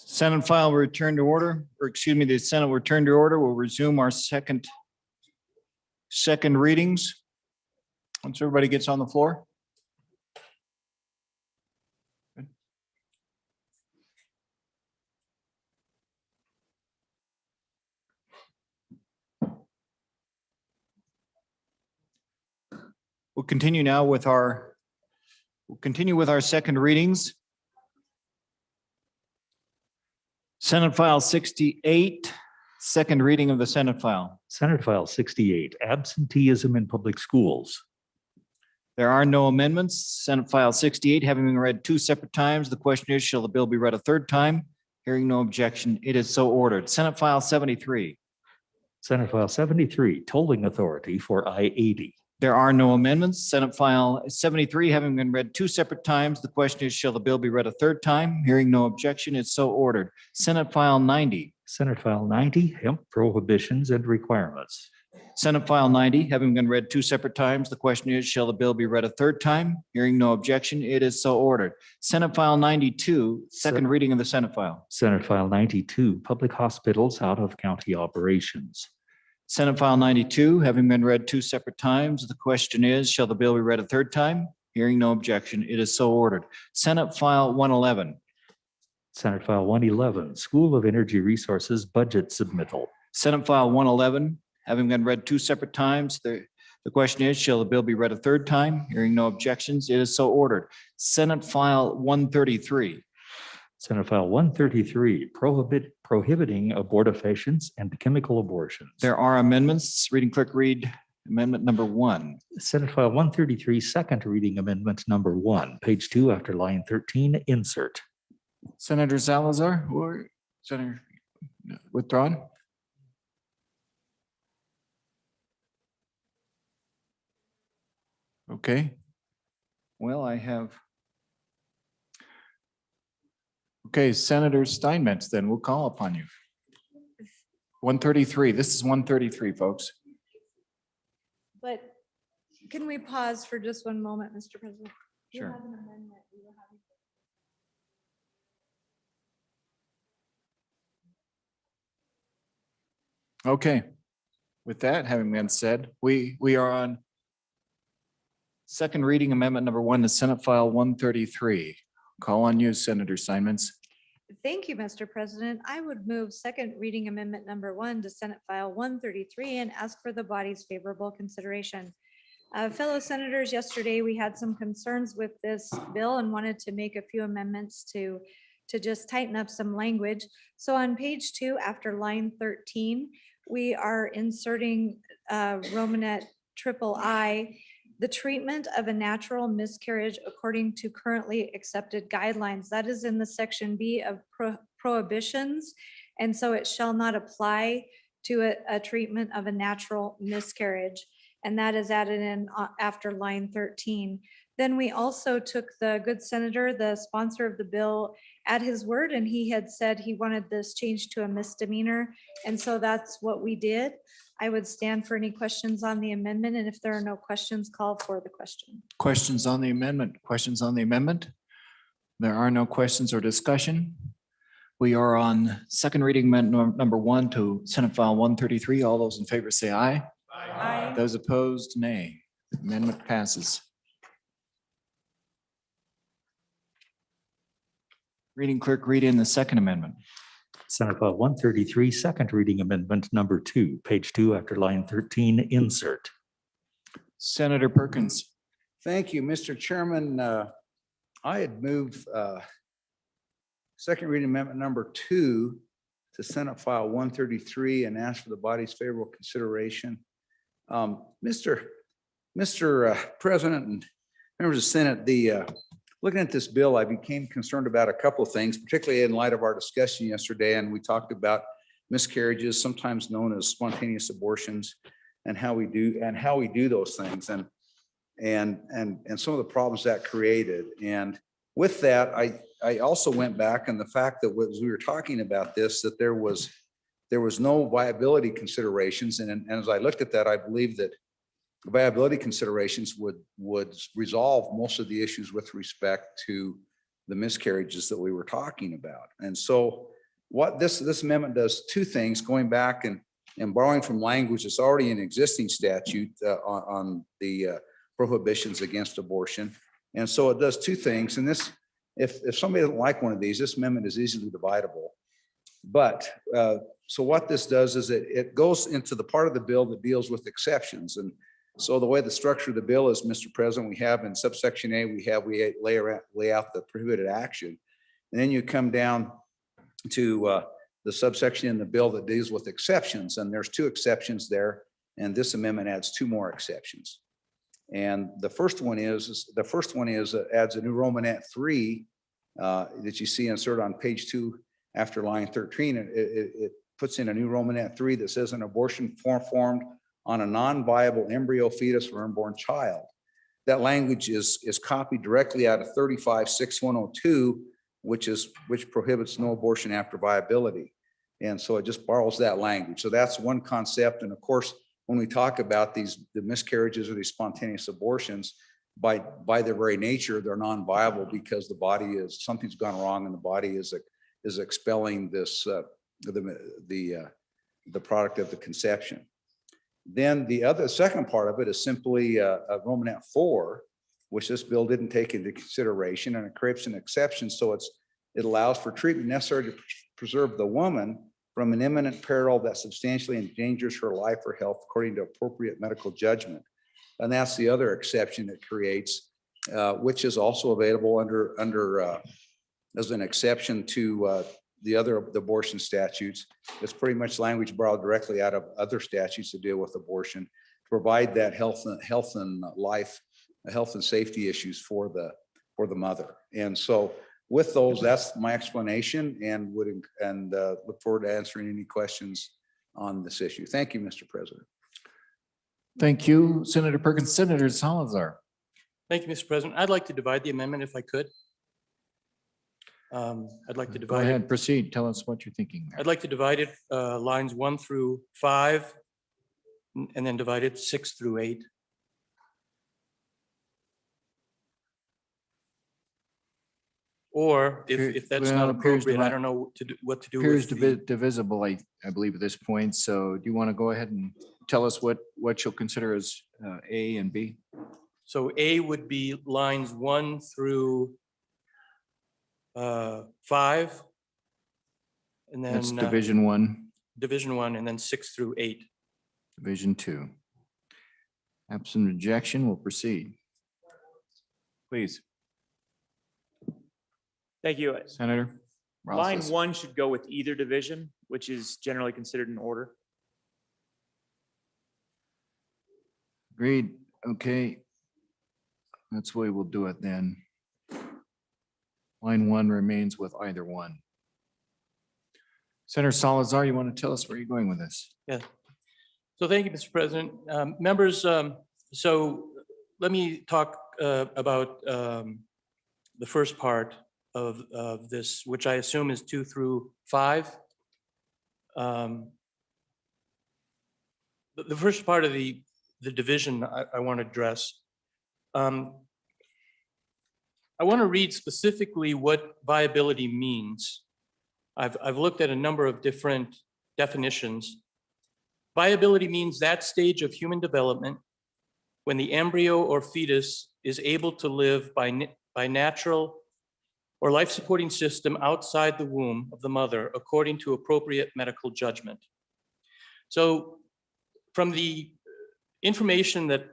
Senate file will return to order, or excuse me, the Senate will return to order. We'll resume our second readings. Once everybody gets on the floor. We'll continue now with our second readings. Senate File 68, second reading of the Senate file. Senate File 68, absenteeism in public schools. There are no amendments. Senate File 68 having been read two separate times. The question is, shall the bill be read a third time? Hearing no objection, it is so ordered. Senate File 73. Senate File 73, tolling authority for I-80. There are no amendments. Senate File 73 having been read two separate times. The question is, shall the bill be read a third time? Hearing no objection, it's so ordered. Senate File 90. Senate File 90, hemp prohibitions and requirements. Senate File 90 having been read two separate times. The question is, shall the bill be read a third time? Hearing no objection, it is so ordered. Senate File 92, second reading of the Senate file. Senate File 92, public hospitals out of county operations. Senate File 92 having been read two separate times. The question is, shall the bill be read a third time? Hearing no objection, it is so ordered. Senate File 111. Senate File 111, School of Energy Resources budget submittal. Senate File 111 having been read two separate times. The question is, shall the bill be read a third time? Hearing no objections, it is so ordered. Senate File 133. Senate File 133, prohibiting abortifacients and chemical abortions. There are amendments. Reading clerk, read amendment number 1. Senate File 133, second reading amendment number 1, page 2 after line 13, insert. Senator Salazar or Senator withdrawn? Okay. Well, I have. Okay, Senator Steinmetz, then we'll call upon you. 133. This is 133, folks. But can we pause for just one moment, Mr. President? You Sure. have an amendment. We will have you- Okay. With that having been said, we are on second reading amendment number 1 to Senate File 133. Call on you, Senator Steinmetz. Thank you, Mr. President. I would move second reading amendment number 1 to Senate File 133 and ask for the body's favorable consideration. Fellow senators, yesterday we had some concerns with this bill and wanted to make a few amendments to just tighten up some language. So on page 2, after line 13, we are inserting Romanet III, the treatment of a natural miscarriage according to currently accepted guidelines. That is in the section B of prohibitions. And so it shall not apply to a treatment of a natural miscarriage. And that is added in after line 13. Then we also took the good senator, the sponsor of the bill, at his word, and he had said he wanted this changed to a misdemeanor. And so that's what we did. I would stand for any questions on the amendment, and if there are no questions, call for the question. Questions on the amendment? Questions on the amendment? There are no questions or discussion. We are on second reading amendment number 1 to Senate File 133. All those in favor say aye. Aye. Those opposed, nay. Amendment passes. Reading clerk, read in the second amendment. Senate File 133, second reading amendment number 2, page 2 after line 13, insert. Senator Perkins. Thank you, Mr. Chairman. I had moved second reading amendment number 2 to Senate File 133 and asked for the body's favorable consideration. Mr. President and members of the Senate, looking at this bill, I became concerned about a couple of things, particularly in light of our discussion yesterday. And we talked about miscarriages, sometimes known as spontaneous abortions, and how we do those things, and some of the problems that created. And with that, I also went back, and the fact that as we were talking about this, that there was no viability considerations. And as I looked at that, I believe that viability considerations would resolve most of the issues with respect to miscarriages that we were talking about. And so what this amendment does two things, going back and borrowing from language that's already in existing statute on the prohibitions against abortion. And so it does two things. And this, if somebody doesn't like one of these, this amendment is easily dividable. But so what this does is it goes into the part of the bill that deals with exceptions. And so the way the structure of the bill is, Mr. President, we have in subsection A, we lay out the prohibited action. And then you come down to the subsection in the bill that deals with exceptions. And there's two exceptions there. And this amendment adds two more exceptions. And the first one is adds a new Romanet 3 that you see inserted on page 2 after line 13. It puts in a new Romanet 3 that says an abortion performed on a non-viable embryo, fetus, or unborn child. That language is copied directly out of 35-6102, which prohibits no abortion after viability. And so it just borrows that language. So that's one concept. And of course, when we talk about the miscarriages or these spontaneous abortions, by their very nature, they're non-viable because the body something's gone wrong and the body is expelling this the product of the conception. Then the second part of it is simply a Romanet 4, which this bill didn't take into consideration, and it creates an exception. So it allows for treatment necessary to preserve the woman from an imminent peril that substantially endangers her life or health according to appropriate medical judgment. And that's the other exception it creates, which is also available under as an exception to the other abortion statutes. It's pretty much language borrowed directly out of other statutes that deal with abortion to provide that health and life, health and safety issues for the mother. And so with those, that's my explanation, and look forward to answering any questions on this issue. Thank you, Mr. President. Thank you, Senator Perkins. Senator Salazar. Thank you, Mr. President. I'd like to divide the amendment if I could. I'd like to Go divide ahead, it. proceed. Tell us what you're thinking there. I'd like to divide it lines 1 through 5, and then divide it 6 through 8. Or if that's Well, not it appears appropriate, I divi- don't know what to do Appears with divisible, I believe at this point. So do you want to go ahead and tell us what you'll consider as A and B? So A would be lines 1 through 5. And then That's Division 1, Division 1, and then 6 through 8. Division 2. Absent objection, we'll proceed. Please, Thank you. Senator. Line Rosas. 1 should go with either division, which is generally considered an order. Agreed. Okay. That's the way we'll do it then. Line 1 remains with either one. Senator Salazar, you want to tell us where you're going with this? Yeah. So thank you, Mr. President. Members, so let me talk about the first part of this, which I assume is 2 through 5. The first part of the division I want to address. I want to read specifically what viability means. I've looked at a number of different definitions. Viability means that stage of human development when the embryo or fetus is able to live by natural or life-supporting system outside the womb of the mother according to appropriate medical judgment. So from the information that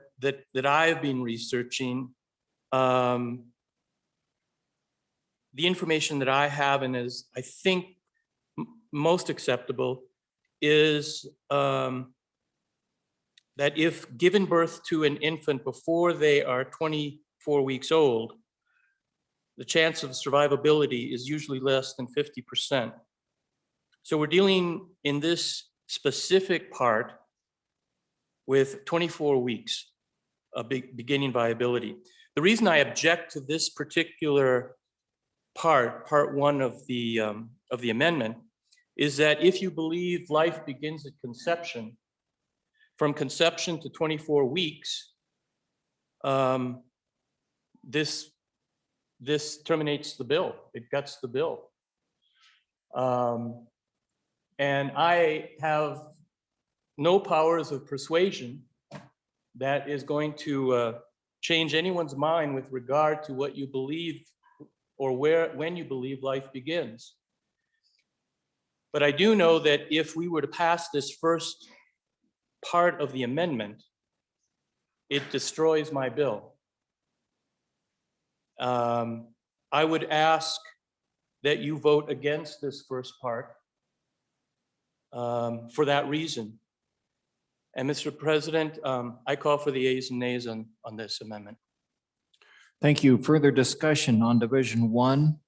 I've been researching, the information that I have and is, I think, most acceptable is that if given birth to an infant before they are 24 weeks old, the chance of survivability is usually less than 50%. So we're dealing in this specific part with 24 weeks of beginning viability. The reason I object to this particular part 1 of the amendment, is that if you believe life begins at conception, from conception to 24 weeks, this this terminates the bill. It guts the bill. And I have no powers of persuasion that is going to change anyone's mind with regard to what you believe or when you believe life begins. But I do know that if we were to pass this first part of the amendment, it destroys my bill. I would ask that you vote against this first part for that reason. And Mr. President, I call for the ayes and nays on this amendment. Thank you. Further discussion on Division 1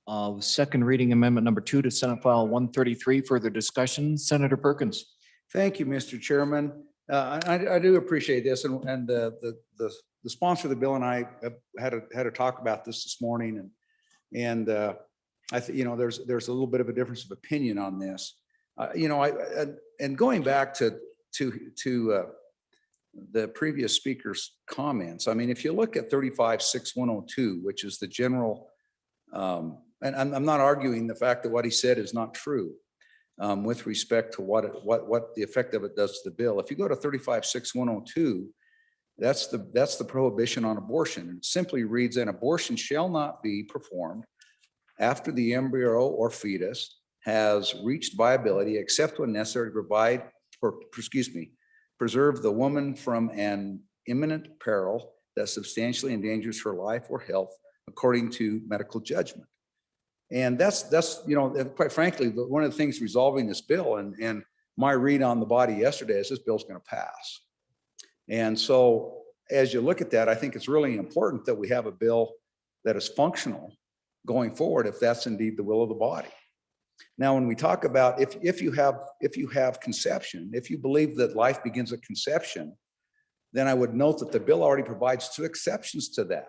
of second reading amendment number 2 to Senate File 133. Further discussion, Senator Perkins. Thank you, Mr. Chairman. I do appreciate this, and the sponsor of the bill and I have had a talk about this morning, and I think there's a little bit of a difference of opinion on this. And going back to the previous speaker's comments, I mean, if you look at 35-6102, which is the general, and I'm not arguing the fact that what he said is not true. With respect to what the effect of it does to the bill. If you go to 35-6102, that's the prohibition on abortion. And it simply reads, an abortion shall not be performed after the embryo or fetus has reached viability, except when necessary to preserve the woman from an imminent peril that substantially endangers her life or health, according to medical judgment. And that's quite frankly, one of the things resolving this bill, and my read on the body yesterday is this bill's going to pass. And so as you look at that, I think it's really important that we have a bill that is functional going forward, if that's indeed the will of the body. Now, when we talk about if you have conception, if you believe that life begins at conception, then I would note that the bill already provides 2 exceptions to that.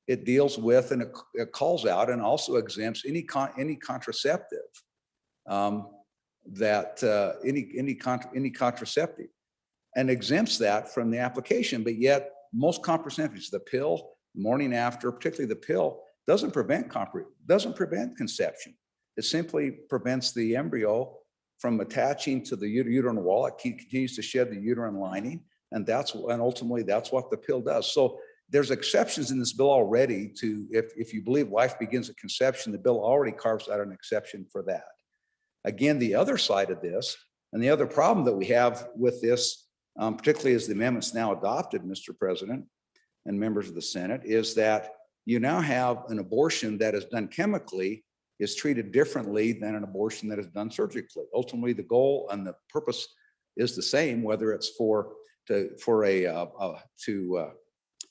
It deals with and it calls out and also exempts any contraceptive any contraceptive, and exempts that from the application. But yet most contraceptives, the pill, morning after, particularly the pill, doesn't prevent conception. It simply prevents the embryo from attaching to the uterine wall. It continues to shed the uterine lining, and ultimately that's what the pill does. So there's exceptions in this bill already to, if you believe life begins at conception, the bill already carves out an exception for that. Again, the other side of this, and the other problem that we have with this, particularly as the amendment's now adopted, Mr. President and members of the Senate, is that you now have an abortion that is done chemically is treated differently than an abortion that is done surgically. Ultimately, the goal and the purpose is the same, whether it's to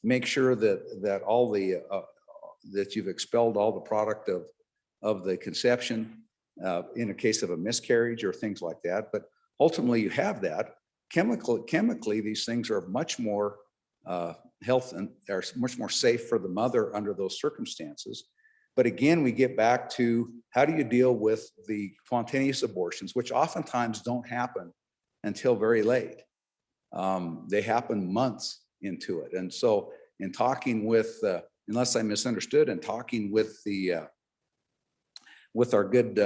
make sure that all the that you've expelled all the product of the conception in a case of a miscarriage or things like that. But ultimately, you have that. Chemically, these things are much more health and are much more safe for the mother under those circumstances. But again, we get back to how do you deal with the spontaneous abortions, which oftentimes don't happen until very late. They happen months into it. And so in talking with, unless I misunderstood, and talking with our good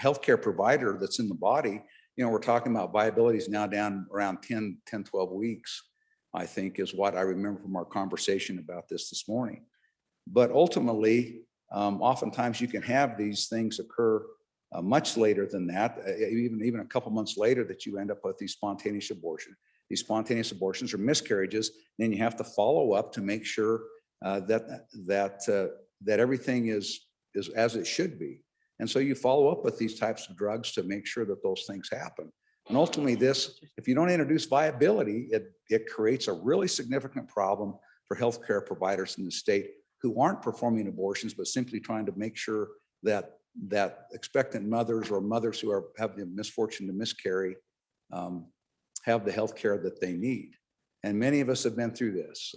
healthcare provider that's in the body, we're talking about viability is now down around 10, 12 weeks, I think is what I remember from our conversation about this morning. But ultimately, oftentimes you can have these things occur much later than that, even a couple months later, that you end up with these spontaneous abortions. These spontaneous abortions or miscarriages, then you have to follow up to make sure that everything is as it should be. And so you follow up with these types of drugs to make sure that those things happen. And ultimately if you don't introduce viability, it creates a really significant problem for healthcare providers in the state who aren't performing abortions, but simply trying to make sure that expectant mothers or mothers who have the misfortune to miscarry have the health care that they need. And many of us have been through this,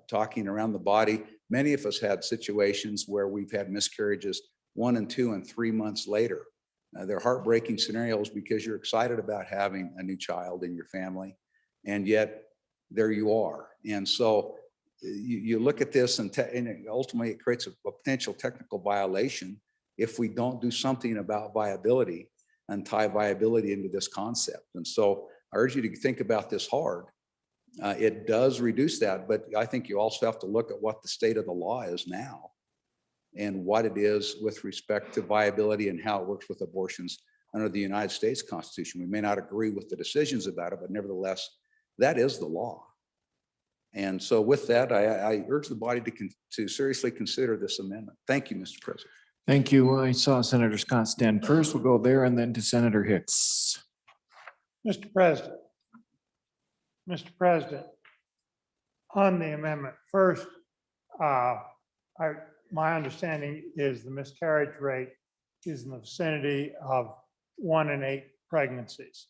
talking around the body. Many of us had situations where we've had miscarriages 1 and 2 and 3 months later. They're heartbreaking scenarios because you're excited about having a new child in your family, and yet there you are. And so you look at this and ultimately it creates a potential technical violation if we don't do something about viability and tie viability into this concept. And so I urge you to think about this hard. It does reduce that, but I think you also have to look at what the state of the law is now and what it is with respect to viability and how it works with abortions under the United States Constitution. We may not agree with the decisions about it, but nevertheless, that is the law. And so with that, I urge the body to seriously consider this amendment. Thank you, Mr. President. Thank you. I saw Senator Scott stand first. We'll go there and then to Senator Hicks. Mr. President. Mr. President, on the amendment, first, my understanding is the miscarriage rate is in the vicinity of 1 in 8 pregnancies.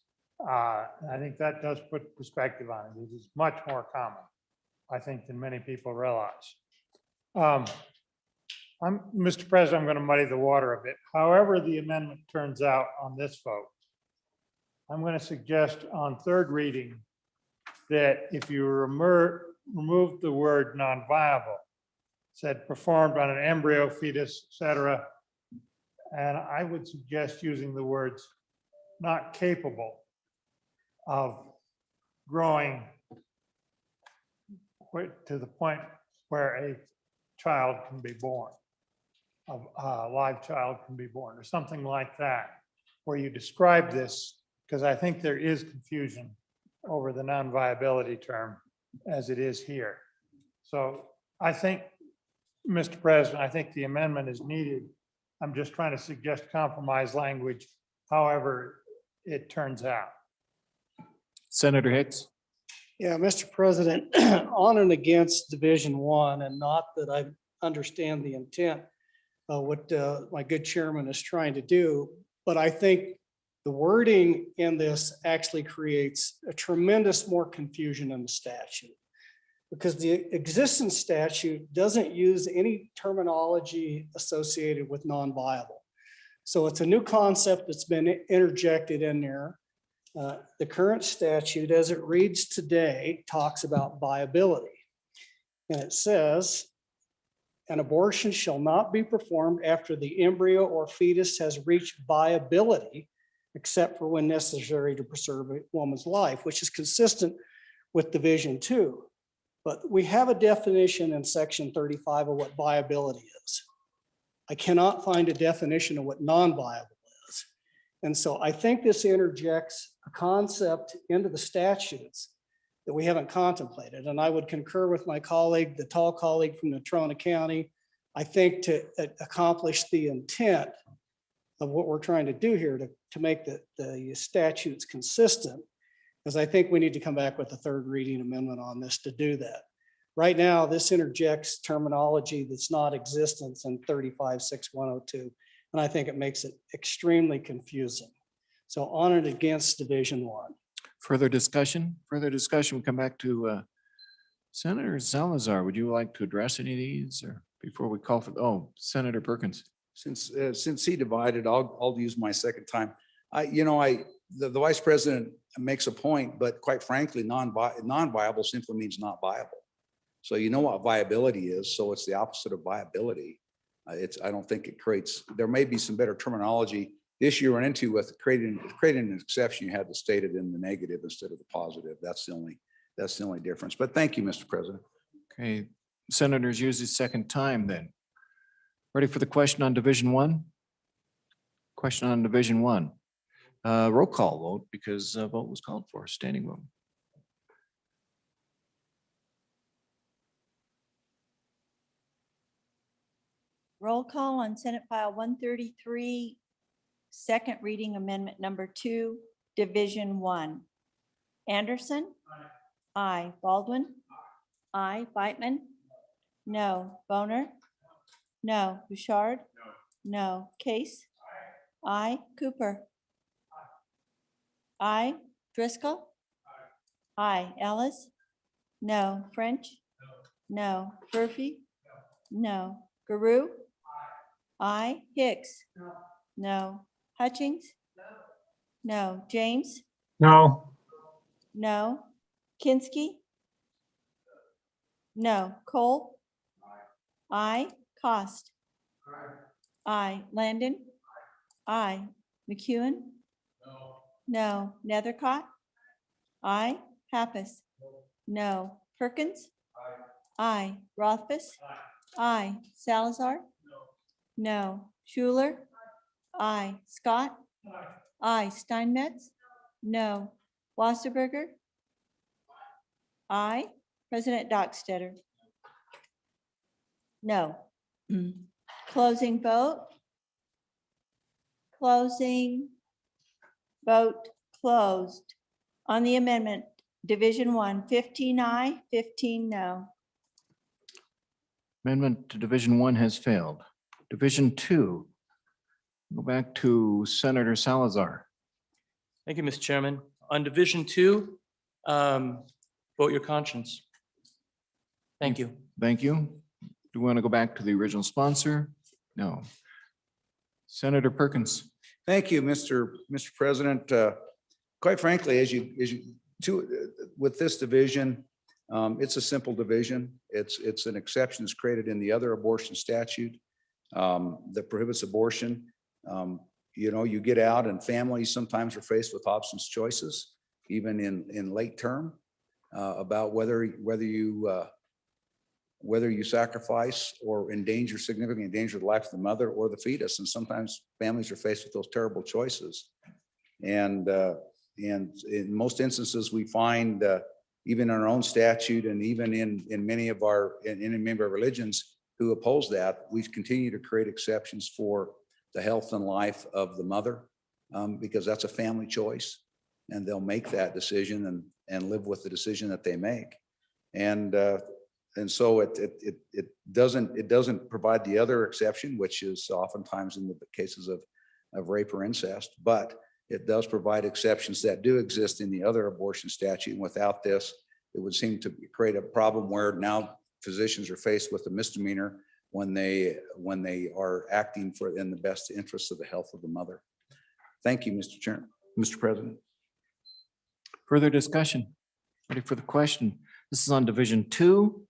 I think that does put perspective on it. It is much more common, I think, than many people realize. Mr. President, I'm going to muddy the water a bit. However the amendment turns out on this vote, I'm going to suggest on third reading that if you remove the word non-viable, said performed on an embryo, fetus, etc., and I would suggest using the words not capable of growing to the point where a child can be born, a live child can be born, or something like that, where you describe this, because I think there is confusion over the non-viability term as it is here. So I think, Mr. President, I think the amendment is needed. I'm just trying to suggest compromise language, however it turns out. Senator Hicks. Yeah, Mr. President, on and against Division 1, and not that I understand the intent of what my good chairman is trying to do, but I think the wording in this actually creates a tremendous more confusion in the statute, because the existing statute doesn't use any terminology associated with non-viable. So it's a new concept that's been interjected in there. The current statute, as it reads today, talks about viability. And it says, an abortion shall not be performed after the embryo or fetus has reached viability, except for when necessary to preserve a woman's life, which is consistent with Division 2. But we have a definition in Section 35 of what viability is. I cannot find a definition of what non-viable is. And so I think this interjects a concept into the statutes that we haven't contemplated. And I would concur with my colleague, the tall colleague from Natrona County. I think to accomplish the intent of what we're trying to do here to make the statutes consistent, because I think we need to come back with a third reading amendment on this to do that. Right now, this interjects terminology that's not existent in 35-6102, and I think it makes it extremely confusing. So on and against Division 1. Further discussion? Further discussion. We'll come back to Senator Salazar. Would you like to address any of these, or before we call for, Senator Perkins? Since he divided, I'll use my second time. The vice president makes a point, but quite frankly, non-viable simply means not viable. So you know what viability is, so it's the opposite of viability. I don't think it creates, there may be some better terminology. The issue you run into with creating an exception, you had to state it in the negative instead of the positive. That's the only difference. But thank you, Mr. President. Okay, senators use his second time then. Ready for the question on Division 1? Question on Division 1. Roll call vote, because a vote was called for, standing vote. Roll call on Senate File 133, second reading amendment number 2, Division 1. Anderson? Aye. Baldwin? Aye. Beitman? No. Boner? No. Bouchard? No. Case? Aye. Cooper? Aye. Driscoll? Aye. Ellis? No. French? No. Murphy? No. Guru? Aye. Hicks? No. Hutchings? No. James? No. No. Kinsky? No. Cole? Aye. Cost? Aye. Landon? Aye. McEwen? No. Nethercott? Aye. Pappas? No. Perkins? Aye. Rothbus? Aye. Salazar? No. Schuler? Aye. Scott? Aye. Steinmetz? No. Wasserberger? Aye. President Dockstetter? No. Closing vote? Closing vote closed. On the amendment, Division 1, 15 aye, 15 no. Amendment to Division 1 has failed. Division 2. Go back to Senator Salazar. Thank you, Mr. Chairman. On Division 2, vote your conscience. Thank you. Thank you. Do we want to go back to the original sponsor? No. Senator Perkins. Thank you, Mr. President. Quite frankly, with this division, it's a simple division. It's an exception that's created in the other abortion statute that prohibits abortion. You get out and families sometimes are faced with options choices, even in late term, about whether you sacrifice or significantly endanger the life of the mother or the fetus. And sometimes families are faced with those terrible choices. And in most instances, we find even in our own statute and even in many of our religions who oppose that, we continue to create exceptions for the health and life of the mother because that's a family choice. And they'll make that decision and live with the decision that they make. And so it doesn't provide the other exception, which is oftentimes in the cases of rape or incest, but it does provide exceptions that do exist in the other abortion statute. And without this, it would seem to create a problem where now physicians are faced with a misdemeanor when they are acting in the best interest of the health of the mother. Thank you, Mr. President. Further discussion? Ready for the question? This is on Division 2.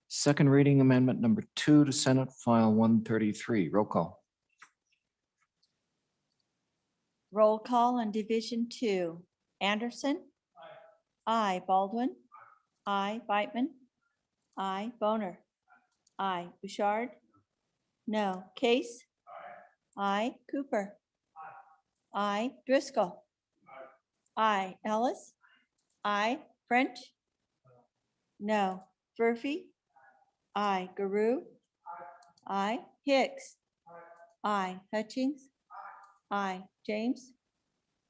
Second reading amendment number 2 to Senate File 133. Roll call. Roll call on Division 2. Anderson? Aye. Baldwin? Aye. Beitman? Aye. Boner? Aye. Bouchard? No. Case? Aye. Cooper? Aye. Driscoll? Aye. Ellis? Aye. French? No. Murphy? Aye. Guru? Aye. Hicks? Aye. Hutchings? Aye. James?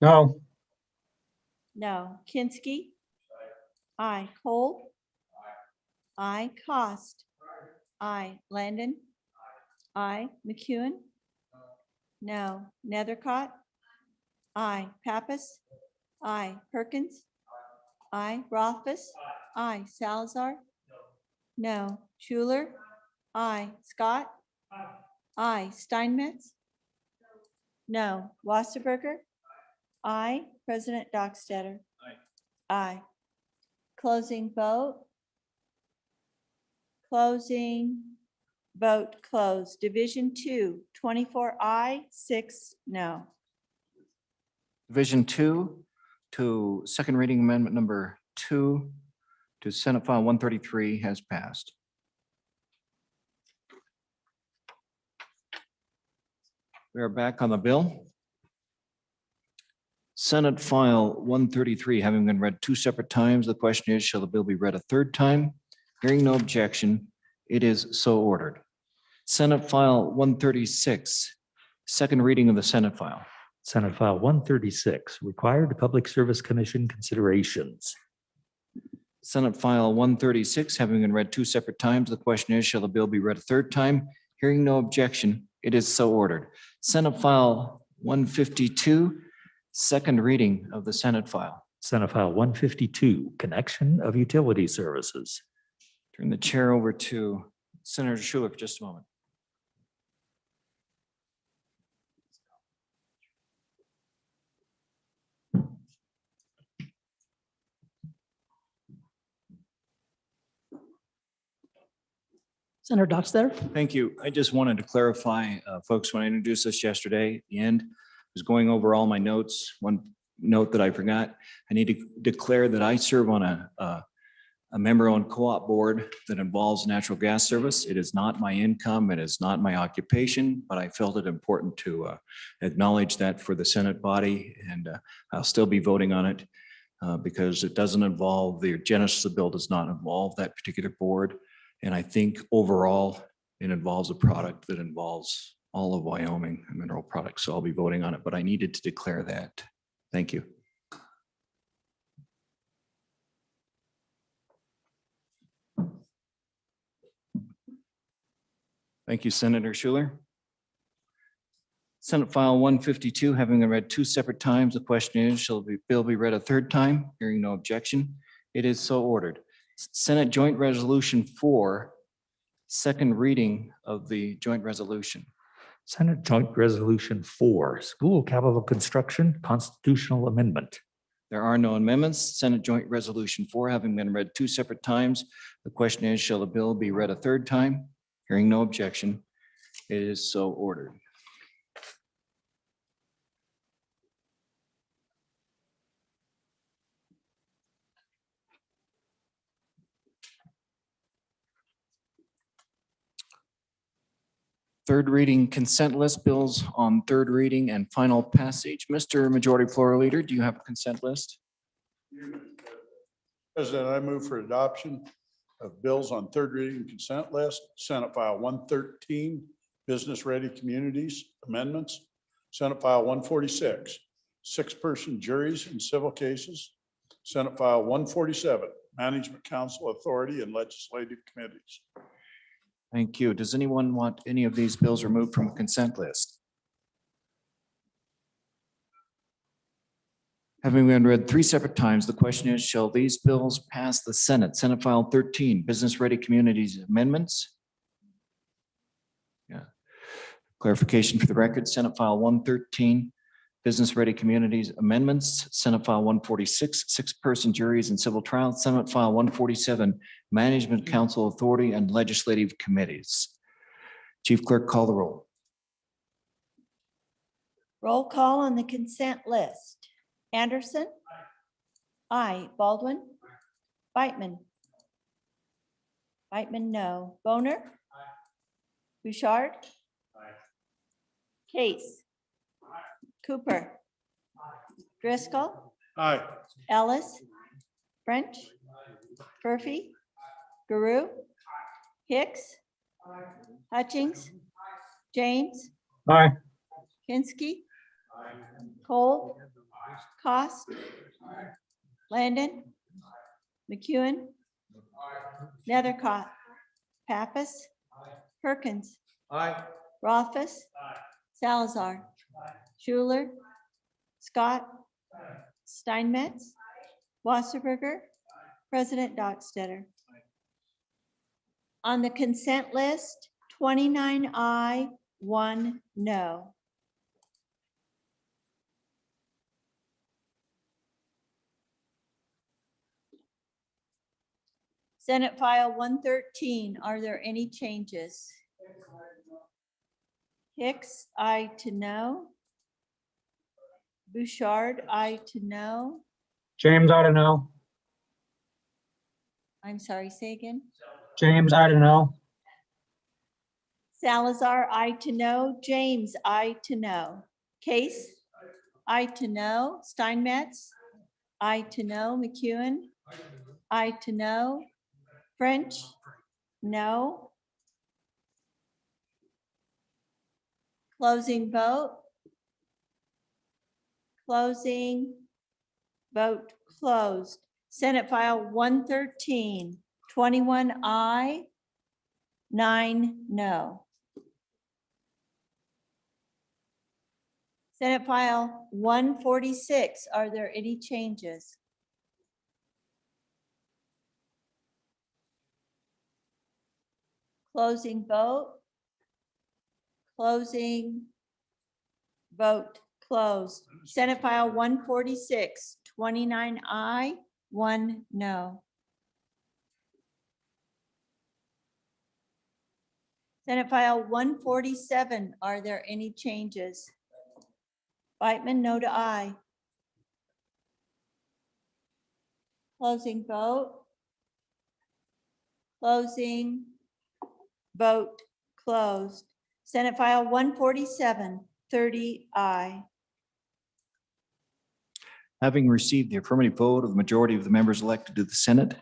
No. No. Kinsky? Aye. Cole? Aye. Cost? Aye. Landon? Aye. McEwen? No. Nethercott? Aye. Pappas? Aye. Perkins? Aye. Rothbus? Aye. Salazar? No. Schuler? Aye. Scott? Aye. Steinmetz? No. Wasserberger? Aye. President Dockstetter? Aye. Closing vote? Closing vote closed. Division 2, 24 aye, 6 no. Division 2 to second reading amendment number 2 to Senate File 133 has passed. We are back on the bill. Senate File 133 having been read 2 separate times, the question is, shall the bill be read a third time? Hearing no objection, it is so ordered. Senate File 136, second reading of the Senate file. Senate File 136, required Public Service Commission considerations. Senate File 136 having been read 2 separate times, the question is, shall the bill be read a third time? Hearing no objection, it is so ordered. Senate File 152, second reading of the Senate file. Senate File 152, connection of utility services. Turn the chair over to Senator Schuler for just a moment. Senator Dockstader. Thank you. I just wanted to clarify, folks, when I introduced this yesterday, at the end, I was going over all my notes. One note that I forgot, I need to declare that I serve on a member-owned co-op board that involves natural gas service. It is not my income, it is not my occupation, but I felt it important to acknowledge that for the Senate body, and I'll still be voting on it because it doesn't involve, the genesis of the bill does not involve that particular board. And I think overall, it involves a product that involves all of Wyoming, a mineral product. So I'll be voting on it, but I needed to declare that. Thank you. Thank you, Senator Schuler. Senate File 152, having been read two separate times, the question is, shall the bill be read a third time? Hearing no objection, it is so ordered. Senate Joint Resolution 4, second reading of the joint resolution. Senate Joint Resolution 4, School Capital Construction Constitutional Amendment. There are no amendments. Senate Joint Resolution 4, having been read two separate times, the question is, shall the bill be read a third time? Hearing no objection, it is so ordered. Third reading consent list, bills on third reading and final passage. Mr. Majority Floor Leader, do you have a consent list? President, I move for adoption of bills on third reading consent list, Senate File 113, Business Ready Communities Amendments, Senate File 146, six-person juries in civil cases, Senate File 147, Management Council Authority and Legislative Committees. Thank you. Does anyone want any of these bills removed from the consent list? Having been read three separate times, the question is, shall these bills pass the Senate? Senate File 13, Business Ready Communities Amendments. Yeah. Clarification for the record, Senate File 113, Business Ready Communities Amendments, Senate File 146, six-person juries in civil trials, Senate File 147, Management Council Authority and Legislative Committees. Chief Clerk, call the roll. Roll call on the consent list. Anderson? Aye. Baldwin? Beitman? Beitman, no. Boner? Bouchard? Case? Cooper? Driscoll? Aye. Ellis? French? Murphy? Guru? Hicks? Hutchings? James? Aye. Kinsky? Cole? Cost? Landon? McEwen? Nethercott? Pappas? Perkins? Rothfuss? Salazar? Schuler? Scott? Steinmetz? Wasserberger? President Dockstader. On the consent list, 29 aye, 1 no. Senate File 113, are there any changes? Hicks, aye to no. Bouchard, aye to no. James, I don't know. I'm sorry, say again. James, I don't know. Salazar, aye to no. James, aye to no. Case, aye to no. Steinmetz, aye to no. McEwen, aye to no. French, no. Closing vote. Closing vote closed. Senate File 113, 21 aye, 9 no. Senate File 146, are there any changes? Closing vote. Closing vote closed. Senate File 146, 29 aye, 1 no. Senate File 147, are there any changes? Whitman, no to aye. Closing vote. Closing. Vote closed. Senate File 147, 30 aye. Having received the affirmative vote of the majority of the members elected to the Senate,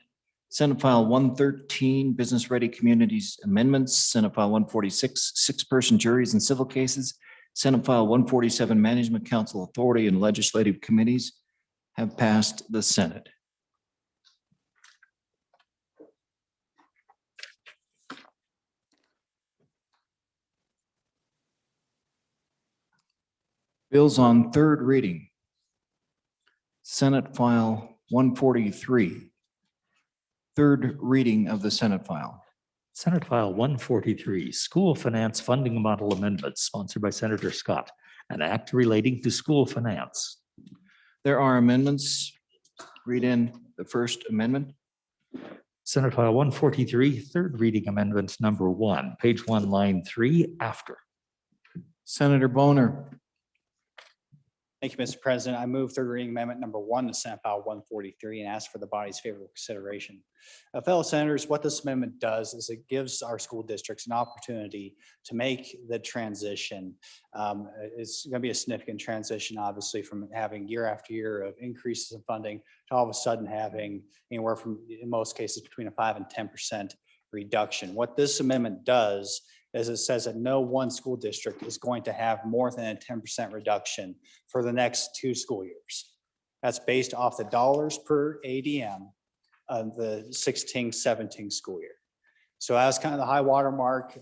Senate File 113, Business Ready Communities Amendments, Senate File 146, six-person juries in civil cases, Senate File 147, Management Council Authority and Legislative Committees have passed the Senate. Bills on third reading. Senate File 143. Third reading of the Senate file. Senate File 143, School Finance Funding Model Amendments, sponsored by Senator Scott, an act relating to school finance. There are amendments. Read in the first amendment. Senate File 143, third reading amendment number 1, page 1, line 3, after. Senator Boner. Thank you, Mr. President. I move third reading amendment number 1 to Senate File 143 and ask for the body's favorable consideration. Fellow senators, what this amendment does is it gives our school districts an opportunity to make the transition. It's going to be a significant transition, obviously, from having year after year of increases in funding to all of a sudden having anywhere from, in most cases, between a 5 and 10% reduction. What this amendment does is it says that no one school district is going to have more than a 10% reduction for the next 2 school years. That's based off the dollars per ADM of the 16-17 school year. So as kind of the high water mark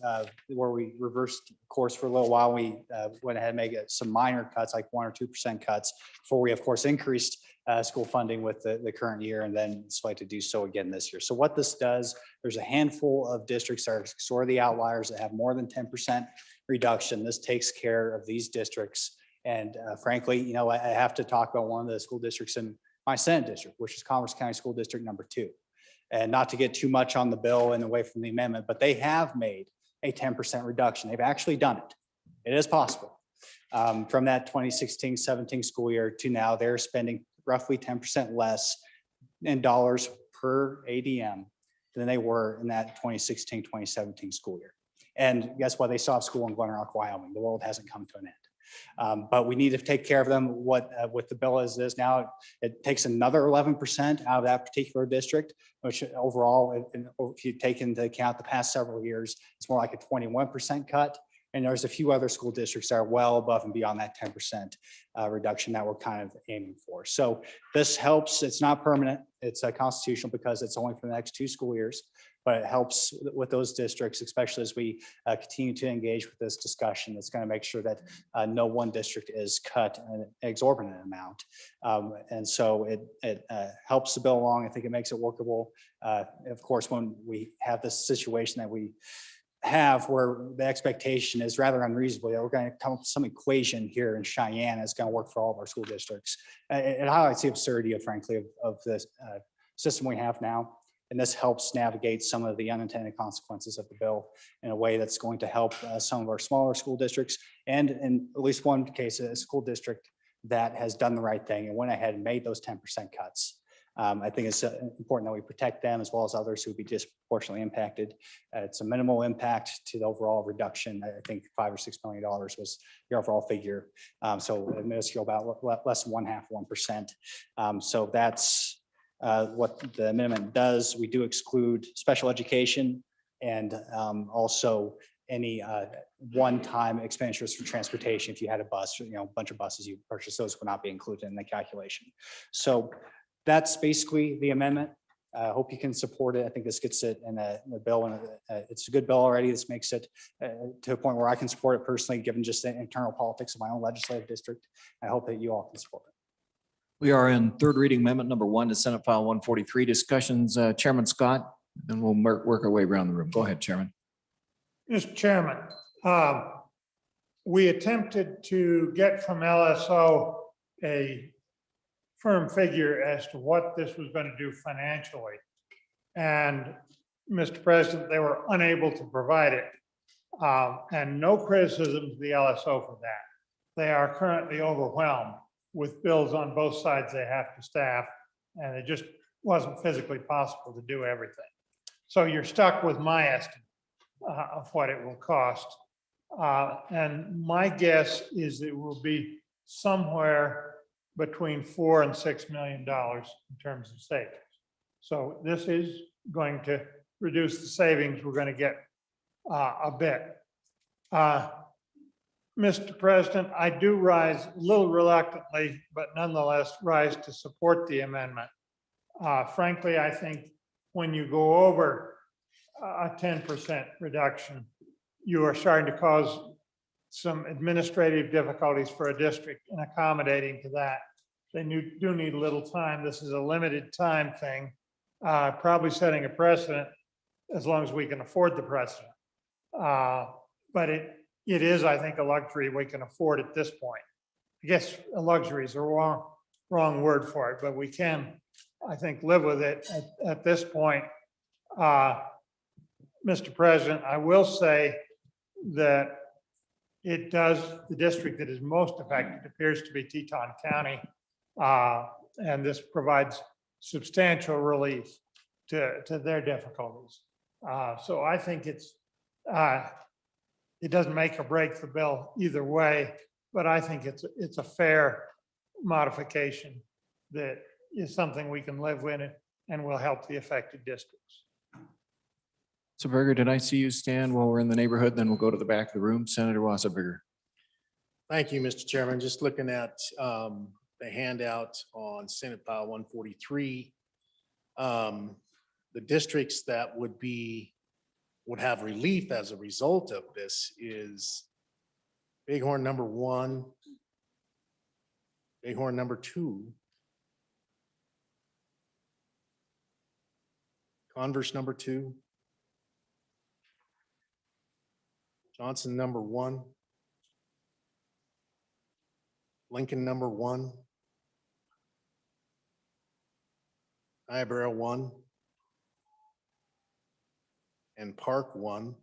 where we reversed course for a little while, we went ahead and made some minor cuts, like 1 or 2% cuts, before we of course increased school funding with the current year and then expect to do so again this year. So what this does, there's a handful of districts that are sort of the outliers that have more than 10% reduction. This takes care of these districts. And frankly, you know, I have to talk about one of the school districts in my Senate district, which is Commerce County School District number 2. And not to get too much on the bill and away from the amendment, but they have made a 10% reduction. They've actually done it. It is possible. From that 2016-17 school year to now, they're spending roughly 10% less in dollars per ADM than they were in that 2016-2017 school year. And guess what? They still have school in Glen Rock, Wyoming. The world hasn't come to an end. But we need to take care of them. What the bill is now, it takes another 11% out of that particular district, which overall, if you take into account the past several years, it's more like a 21% cut. And there's a few other school districts that are well above and beyond that 10% reduction that we're kind of aiming for. So this helps. It's not permanent. It's constitutional because it's only for the next 2 school years, but it helps with those districts, especially as we continue to engage with this discussion. It's going to make sure that no one district is cut an exorbitant amount. And so it helps the bill along. I think it makes it workable. Of course, when we have this situation that we have where the expectation is rather unreasonable, that we're going to come up with some equation here in Cheyenne that's going to work for all of our school districts. It highlights the absurdity of, frankly, of the system we have now. And this helps navigate some of the unintended consequences of the bill in a way that's going to help some of our smaller school districts. And in at least one case, a school district that has done the right thing and went ahead and made those 10% cuts. I think it's important that we protect them as well as others who would be disproportionately impacted. It's a minimal impact to the overall reduction. I think $5 or $6 million was the overall figure. So minuscule, about less than 0.5%. So that's what the amendment does. We do exclude special education and also any one-time expenditures for transportation. If you had a bus, a bunch of buses you purchased, those would not be included in the calculation. So that's basically the amendment. I hope you can support it. I think this gets it in the bill, and it's a good bill already. This makes it to a point where I can support it personally, given just the internal politics of my own legislative district. I hope that you all can support it. We are in third reading amendment number 1 to Senate File 143. Discussions, Chairman Scott, and we'll work our way around the room. Go ahead, Chairman. Mr. Chairman, we attempted to get from LSO a firm figure as to what this was going to do financially. And Mr. President, they were unable to provide it. And no criticism to the LSO for that. They are currently overwhelmed with bills on both sides they have to staff, and it just wasn't physically possible to do everything. So you're stuck with my estimate of what it will cost. And my guess is it will be somewhere between $4 and $6 million in terms of savings. So this is going to reduce the savings we're going to get a bit. Mr. President, I do rise a little reluctantly, but nonetheless rise to support the amendment. Frankly, I think when you go over a 10% reduction, you are starting to cause some administrative difficulties for a district in accommodating to that. They do need a little time. This is a limited time thing, probably setting a precedent as long as we can afford the precedent. But it is, I think, a luxury we can afford at this point. I guess a luxury is a wrong word for it, but we can, I think, live with it at this point. Mr. President, I will say that it does, the district that is most affected appears to be Teton County. And this provides substantial relief to their difficulties. So I think it doesn't make or break the bill either way, but I think it's a fair modification that is something we can live with and will help the affected districts. So Berger, did I see you stand while we're in the neighborhood? Then we'll go to the back of the room. Senator Wasserberger. Thank you, Mr. Chairman. Just looking at the handout on Senate File 143. The districts that would have relief as a result of this is Bighorn number 1, Bighorn number 2, Converse number 2, Johnson number 1, Lincoln number 1, Niobrara 1, and Park 1.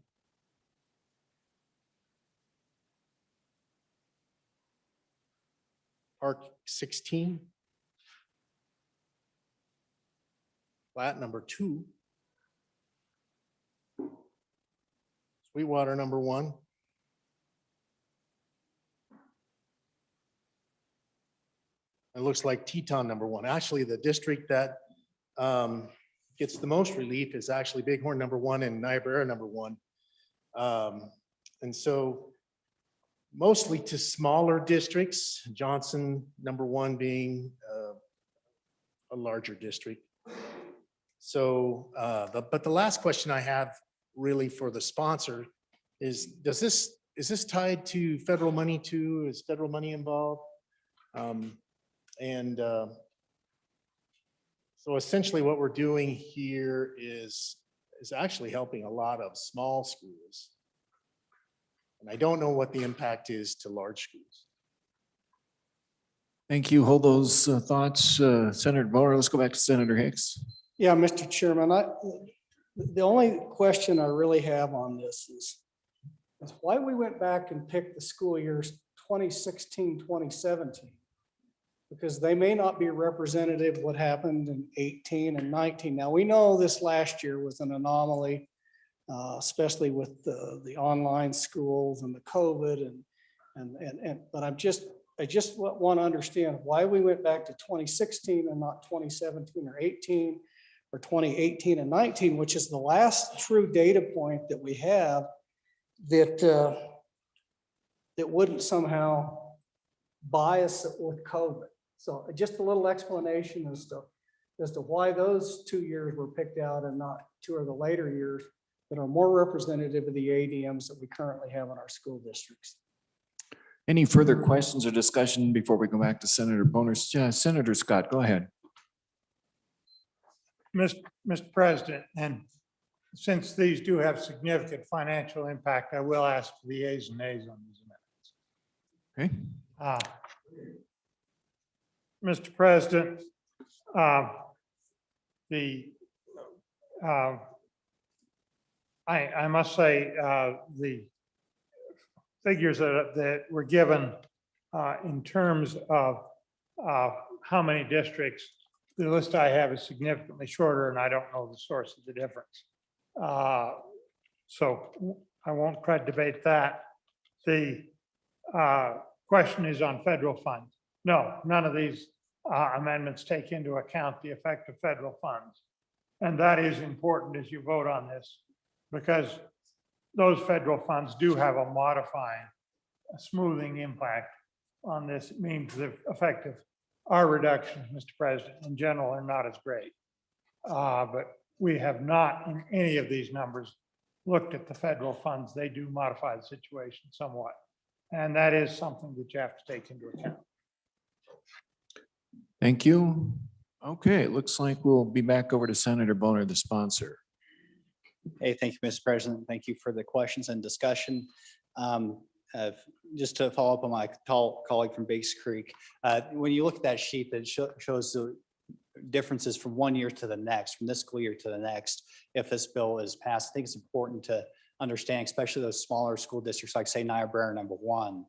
Park 16, Platte number 2, Sweetwater number 1, it looks like Teton number 1. Actually, the district that gets the most relief is actually Bighorn number 1 and Niobrara number 1. And so mostly to smaller districts, Johnson number 1 being a larger district. So, but the last question I have really for the sponsor is, is this tied to federal money too? Is federal money involved? So essentially what we're doing here is actually helping a lot of small schools. And I don't know what the impact is to large schools. Thank you. Hold those thoughts, Senator Boner. Let's go back to Senator Hicks. Yeah, Mr. Chairman, the only question I really have on this is why we went back and picked the school years 2016, 2017. Because they may not be representative of what happened in 18 and 19. Now, we know this last year was an anomaly, especially with the online schools and the COVID but I just want to understand why we went back to 2016 and not 2017 or 18 or 2018 and 19, which is the last true data point that we have that wouldn't somehow bias it with COVID. So just a little explanation as to why those 2 years were picked out and not 2 of the later years that are more representative of the ADMs that we currently have in our school districts. Any further questions or discussion before we go back to Senator Boner? Senator Scott, go ahead. Mr. President, and since these do have significant financial impact, I will ask for the ayes and nays on these amendments. Okay. Mr. President, I must say the figures that were given in terms of how many districts. The list I have is significantly shorter, and I don't know the source of the difference. So I won't try to debate that. The question is on federal funds. No, none of these amendments take into account the effect of federal funds. And that is important as you vote on this, because those federal funds do have a modifying, a smoothing impact on this. It means the effect of our reductions, Mr. President, in general are not as great. But we have not in any of these numbers looked at the federal funds. They do modify the situation somewhat. And that is something that you have to take into account. Thank you. Okay, it looks like we'll be back over to Senator Boner, the sponsor. Hey, thank you, Mr. President. Thank you for the questions and discussion. Just to follow up on my colleague from Biggs Creek, when you look at that sheet that shows the differences from one year to the next, from this school year to the next, if this bill is passed, I think it's important to understand, especially those smaller school districts like say Niobrara number 1,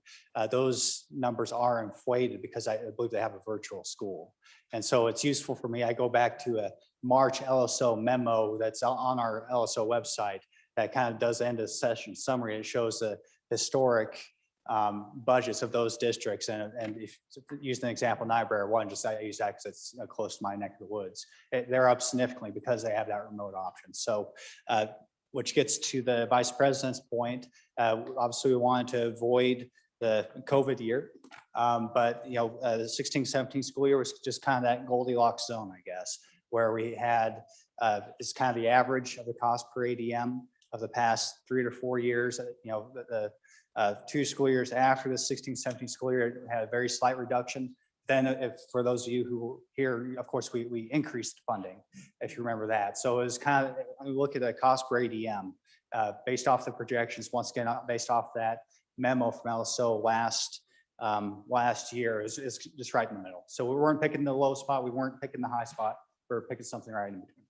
those numbers are inflated because I believe they have a virtual school. And so it's useful for me. I go back to a March LSO memo that's on our LSO website that kind of does end of session summary. It shows the historic budgets of those districts. And if use an example, Niobrara 1, I use that because it's close to my neck of the woods. They're up significantly because they have that remote option. So which gets to the Vice President's point. Obviously, we wanted to avoid the COVID year, but the 16-17 school year was just kind of that Goldilocks zone, I guess, where we had it's kind of the average of the cost per ADM of the past 3 to 4 years. The 2 school years after the 16-17 school year had a very slight reduction. Then if for those of you who here, of course, we increased funding, if you remember that. So it was kind of, we look at the cost per ADM based off the projections, once again, based off that memo from LSO last year is just right in the middle. So we weren't picking the low spot. We weren't picking the high spot. We were picking something right in between.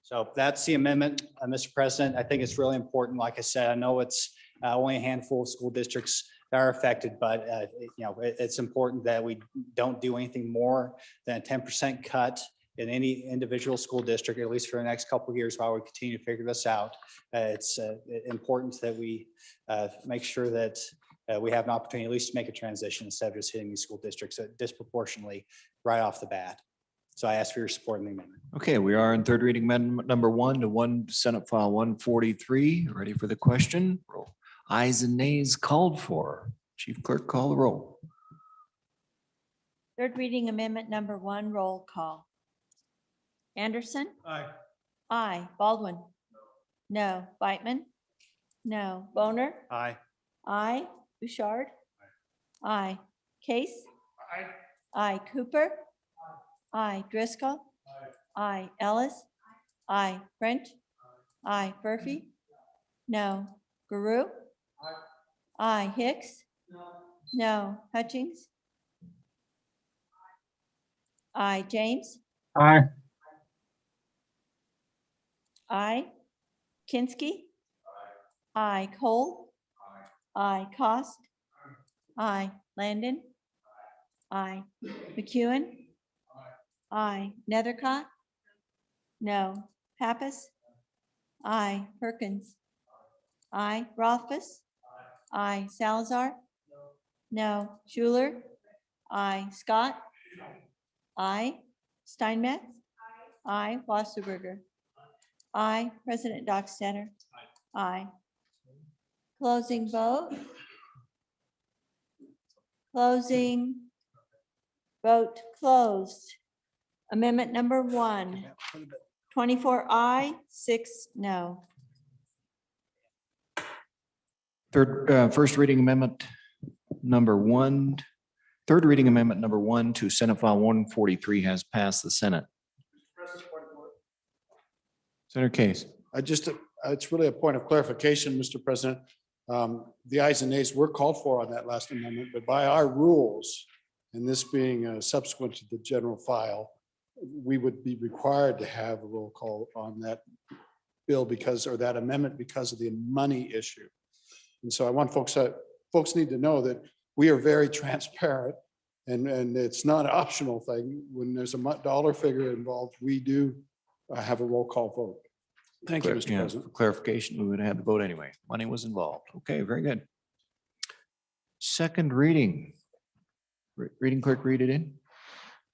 So that's the amendment, Mr. President. I think it's really important. Like I said, I know it's only a handful of school districts that are affected, but it's important that we don't do anything more than a 10% cut in any individual school district, at least for the next couple of years while we continue to figure this out. It's important that we make sure that we have an opportunity at least to make a transition instead of just hitting these school districts disproportionately right off the bat. So I ask for your support in the amendment. Okay, we are in third reading amendment number 1 to Senate File 143. Ready for the question? Roll. Ayes and nays called for. Chief Clerk, call the roll. Third reading amendment number 1, roll call. Anderson? Aye. Aye. Baldwin? No. Beitman? No. Boner? Aye. Aye. Bouchard? Aye. Case? Aye. Cooper? Aye. Driscoll? Aye. Ellis? Aye. French? Aye. Murphy? No. Guru? Aye. Hicks? No. Hutchings? Aye. James? Aye. Aye. Kinsky? Aye. Cole? Aye. Cost? Aye. Landon? Aye. McEwen? Aye. Nethercott? No. Pappas? Aye. Perkins? Aye. Rothfuss? Aye. Salazar? No. Schuler? Aye. Scott? Aye. Steinmetz? Aye. Wasserberger? Aye. President Dockstader? Aye. Closing vote. Closing. Vote closed. Amendment number 1. 24 aye, 6 no. First reading amendment number 1. Third reading amendment number 1 to Senate File 143 has passed the Senate. Senator Case. It's really a point of clarification, Mr. President. The ayes and nays were called for on that last amendment, but by our rules, and this being subsequent to the general file, we would be required to have a roll call on that bill or that amendment because of the money issue. And so I want folks need to know that we are very transparent and it's not an optional thing. When there's a dollar figure involved, we do have a roll call vote. Thank you, Mr. Yeah, President. for clarification, we would have had to vote anyway. Money was involved. Okay, very good. Second reading. Reading clerk, read it in.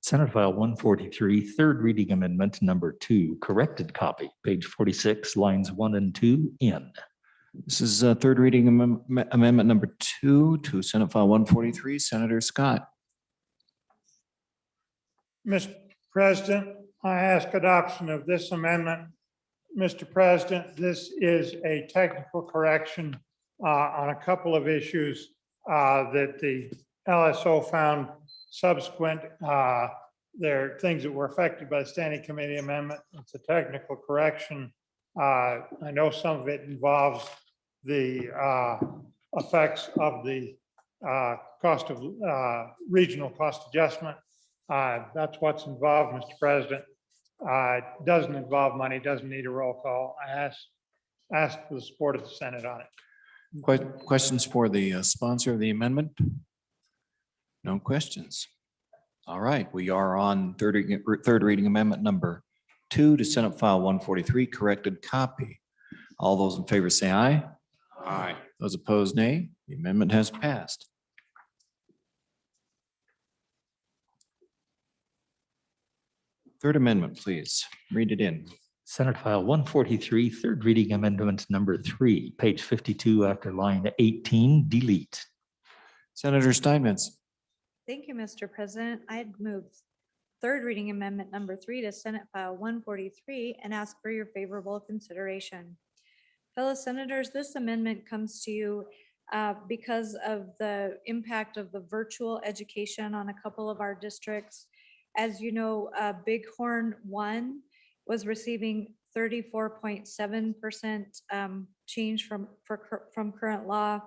Senate File 143, third reading amendment number 2, corrected copy, page 46, lines 1 and 2 in. This is third reading amendment number 2 to Senate File 143. Senator Scott. Mr. President, I ask adoption of this amendment. Mr. President, this is a technical correction on a couple of issues that the LSO found subsequent. There are things that were affected by the standing committee amendment. It's a technical correction. I know some of it involves the effects of the cost of regional cost adjustment. That's what's involved, Mr. President. It doesn't involve money, doesn't need a roll call. I ask for the support of the Senate on it. Questions for the sponsor of the amendment? No questions. All right, we are on third reading amendment number 2 to Senate File 143, corrected copy. All those in favor say aye. Aye. Those opposed, nay. The amendment has passed. Third amendment, please. Read it in. Senate File 143, third reading amendment number 3, page 52 after line 18, delete. Senator Steinmetz. Thank you, Mr. President. I'd move third reading amendment number 3 to Senate File 143 and ask for your favorable consideration. Fellow senators, this amendment comes to you because of the impact of the virtual education on a couple of our districts. As you know, Bighorn 1 was receiving 34.7% change from current law,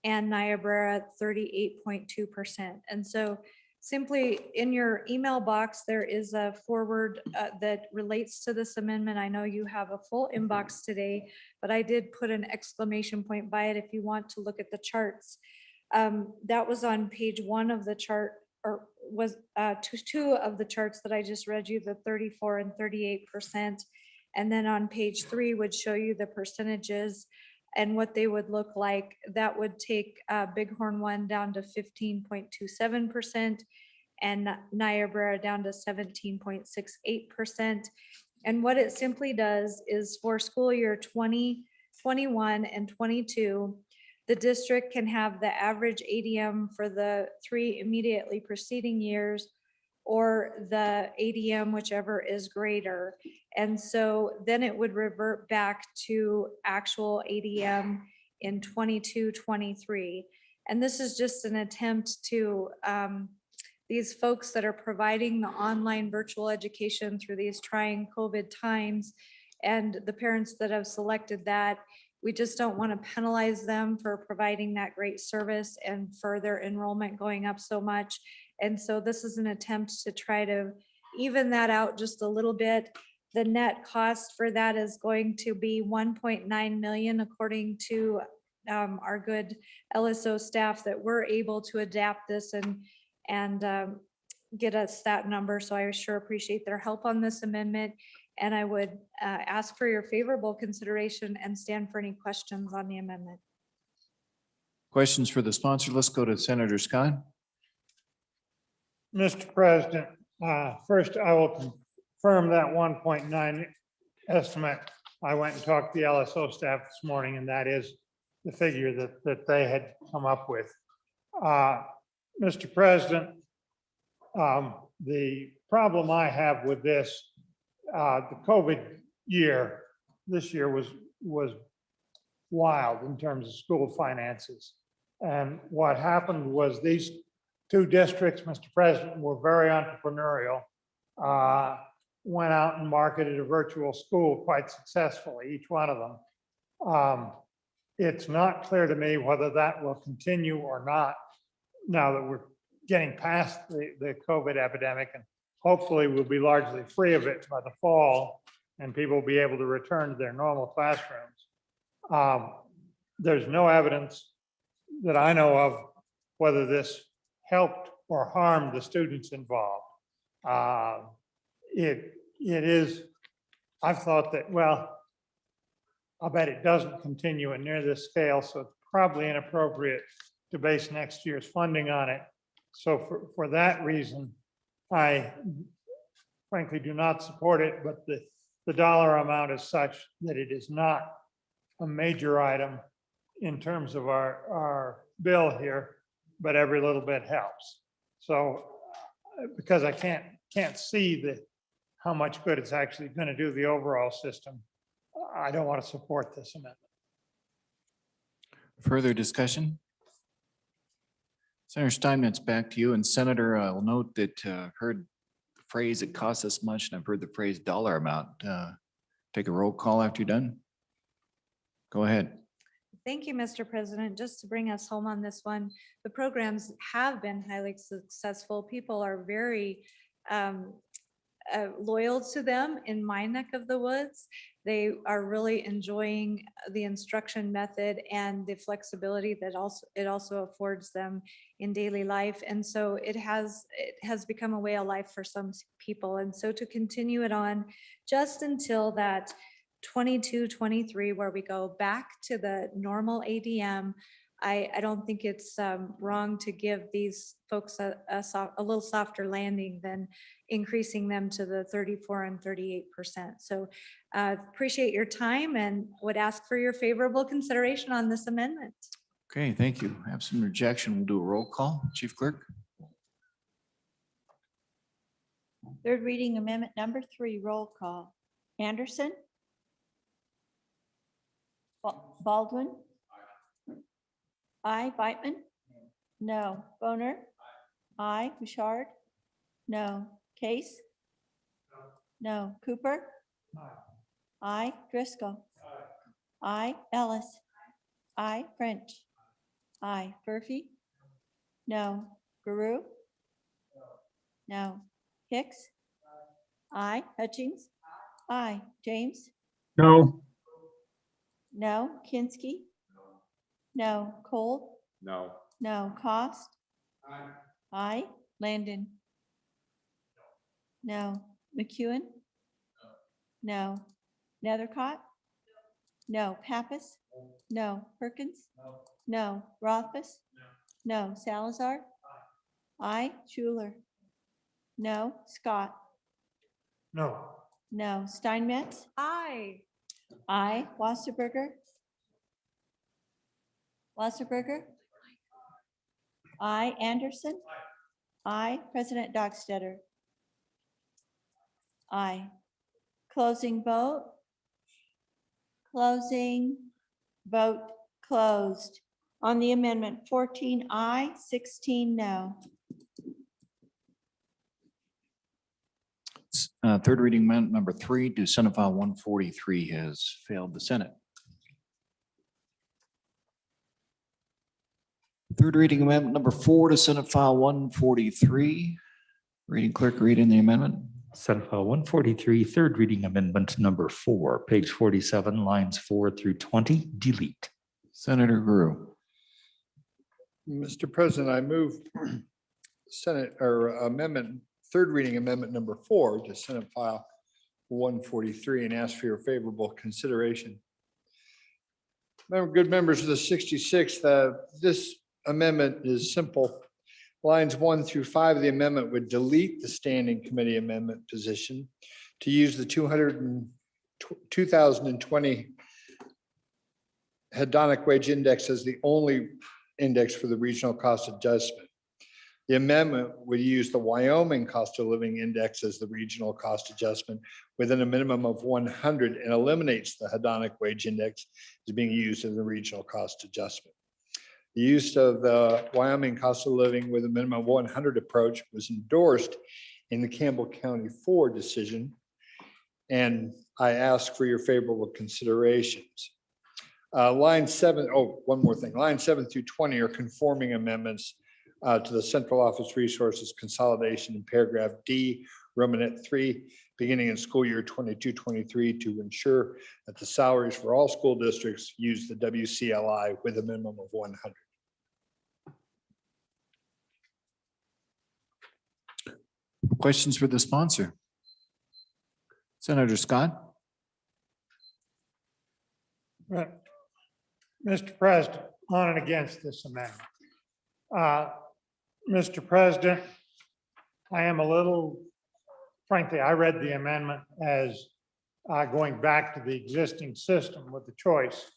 and Niobrara 38.2%. And so simply in your email box, there is a forward that relates to this amendment. I know you have a full inbox today, but I did put an exclamation point by it if you want to look at the charts. That was on page 1 of the chart, or was two of the charts that I just read you, the 34 and 38%. And then on page 3 would show you the percentages and what they would look like. That would take Bighorn 1 down to 15.27% and Niobrara down to 17.68%. And what it simply does is for school year 20, 21, and 22, the district can have the average ADM for the 3 immediately preceding years or the ADM, whichever is greater. And so then it would revert back to actual ADM in 22, 23. And this is just an attempt to, these folks that are providing the online virtual education through these trying COVID times, and the parents that have selected that, we just don't want to penalize them for providing that great service and for their enrollment going up so much. And so this is an attempt to try to even that out just a little bit. The net cost for that is going to be 1.9 million, according to our good LSO staff, that we're able to adapt this and get us that number. So I sure appreciate their help on this amendment. And I would ask for your favorable consideration and stand for any questions on the amendment. Questions for the sponsor? Let's go to Senator Scott. Mr. President, first I will confirm that 1.9 estimate. I went and talked to the LSO staff this morning, and that is the figure that they had come up with. Mr. President, the problem I have with this, the COVID year, this year was wild in terms of school finances. And what happened was these 2 districts, Mr. President, were very entrepreneurial, went out and marketed a virtual school quite successfully, each one of them. It's not clear to me whether that will continue or not now that we're getting past the COVID epidemic, and hopefully we'll be largely free of it by the fall and people will be able to return to their normal classrooms. there's no evidence that I know of whether this helped or harmed the students involved. It is, I've thought that, well, I'll bet it doesn't continue in near this scale, so it's probably inappropriate to base next year's funding on it. So for that reason, I frankly do not support it, but the dollar amount is such that it is not a major item in terms of our bill here, but every little bit helps. So because I can't see how much good it's actually going to do the overall system, I don't want to support this amendment. Further discussion? Senator Steinmetz, back to you. And Senator, I will note that heard the phrase "it costs us much," and I've heard the phrase "dollar amount." Take a roll call after you're done. Go ahead. Thank you, Mr. President. Just to bring us home on this one, the programs have been highly successful. People are very loyal to them in my neck of the woods. They are really enjoying the instruction method and the flexibility that it also affords them in daily life. And so it has become a way of life for some people. And so to continue it on just until that 22-23, where we go back to the normal ADM, I don't think it's wrong to give these folks a little softer landing than increasing them to the 34 and 38%. So appreciate your time and would ask for your favorable consideration on this amendment. Okay, thank you. Absent rejection, we'll do a roll call. Chief Clerk? Third reading amendment number 3, roll call. Anderson? Baldwin? Aye. Beitman? No. Boner? Aye. Bouchard? No. Case? No. Cooper? Aye. Driscoll? Aye. Ellis? Aye. French? Aye. Murphy? No. Guru? No. Hicks? Aye. Hutchings? Aye. James? No. No. Kinsky? No. Cole? No. No. Cost? Aye. Landon? No. McEwen? No. Nethercott? No. Pappas? No. Perkins? No. Rothfuss? No. Salazar? Aye. Schuler? No. Scott? No. No. Steinmetz? Aye. Aye. Wasserberger? Wasserberger? Aye. Anderson? Aye. President Dockstetter? Aye. Closing vote? Closing vote closed. On the amendment, 14 aye, 16 no. Third reading amendment number 3 to Senate File 143 has failed the Senate. Third reading amendment number 4 to Senate File 143. Reading clerk, read in the amendment. Senate File 143, third reading amendment number 4, page 47, lines 4 through 20, delete. Senator Guru. Mr. President, I move Senate or amendment, third reading amendment number 4 to Senate File 143 and ask for your favorable consideration. Good members of the 66th, this amendment is simple. Lines 1 through 5 of the amendment would delete the standing committee amendment position to use the 2020 hedonic wage index as the only index for the regional cost adjustment. The amendment would use the Wyoming cost of living index as the regional cost adjustment within a minimum of 100 and eliminates the hedonic wage index as being used as the regional cost adjustment. The use of the Wyoming cost of living with a minimum of 100 approach was endorsed in the Campbell County 4 decision, and I ask for your favorable considerations. Line 7, one more thing. Line 7 through 20 are conforming amendments to the central office resources consolidation in paragraph D, Romanet 3, beginning in school year 22-23 to ensure that the salaries for all school districts use the WCLI with a minimum of 100. Questions for the sponsor? Senator Scott? Right. Mr. President, on and against this amendment. Mr. President, I am a little, frankly, I read the amendment as going back to the existing system with the choice.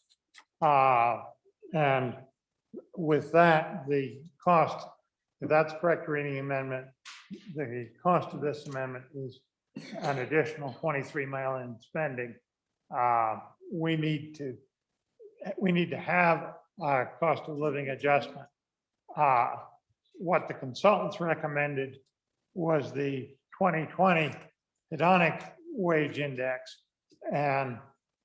And with that, the cost, if that's correct reading amendment, the cost of this amendment is an additional 23 million in spending. We need to have a cost of living adjustment. What the consultants recommended was the 2020 hedonic wage index. And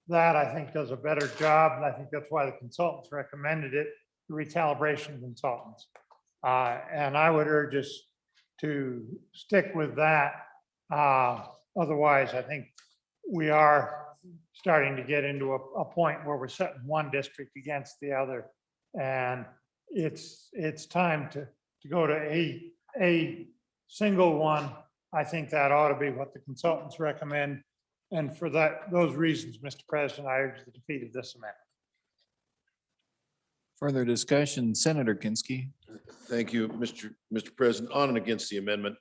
that I think does a better job. And I think that's why the consultants recommended it, the recalibration consultants. And I would urge us to stick with that. Otherwise, I think we are starting to get into a point where we're setting one district against the other. And it's time to go to a single one. I think that ought to be what the consultants recommend. And for those reasons, Mr. President, I urge the defeat of this amendment. Further discussion, Senator Kinski. Thank you, Mr. President. On and against the amendment.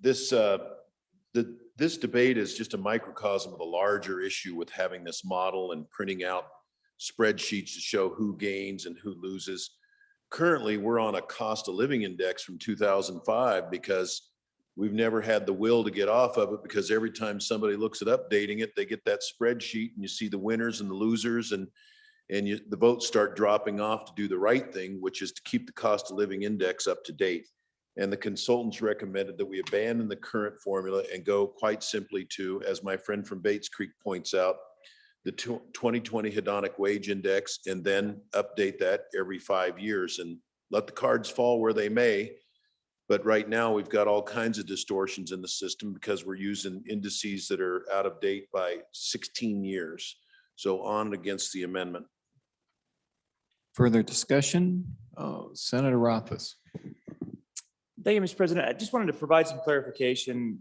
This debate is just a microcosm of a larger issue with having this model and printing out spreadsheets to show who gains and who loses. Currently, we're on a cost of living index from 2005 because we've never had the will to get off of it, because every time somebody looks at updating it, they get that spreadsheet and you see the winners and the losers, and the votes start dropping off to do the right thing, which is to keep the cost of living index up to date. And the consultants recommended that we abandon the current formula and go quite simply to, as my friend from Bates Creek points out, the 2020 hedonic wage index, and then update that every 5 years and let the cards fall where they may. But right now we've got all kinds of distortions in the system because we're using indices that are out of date by 16 years. So on and against the amendment. Further discussion, Senator Rothfuss. Thank you, Mr. President. I just wanted to provide some clarification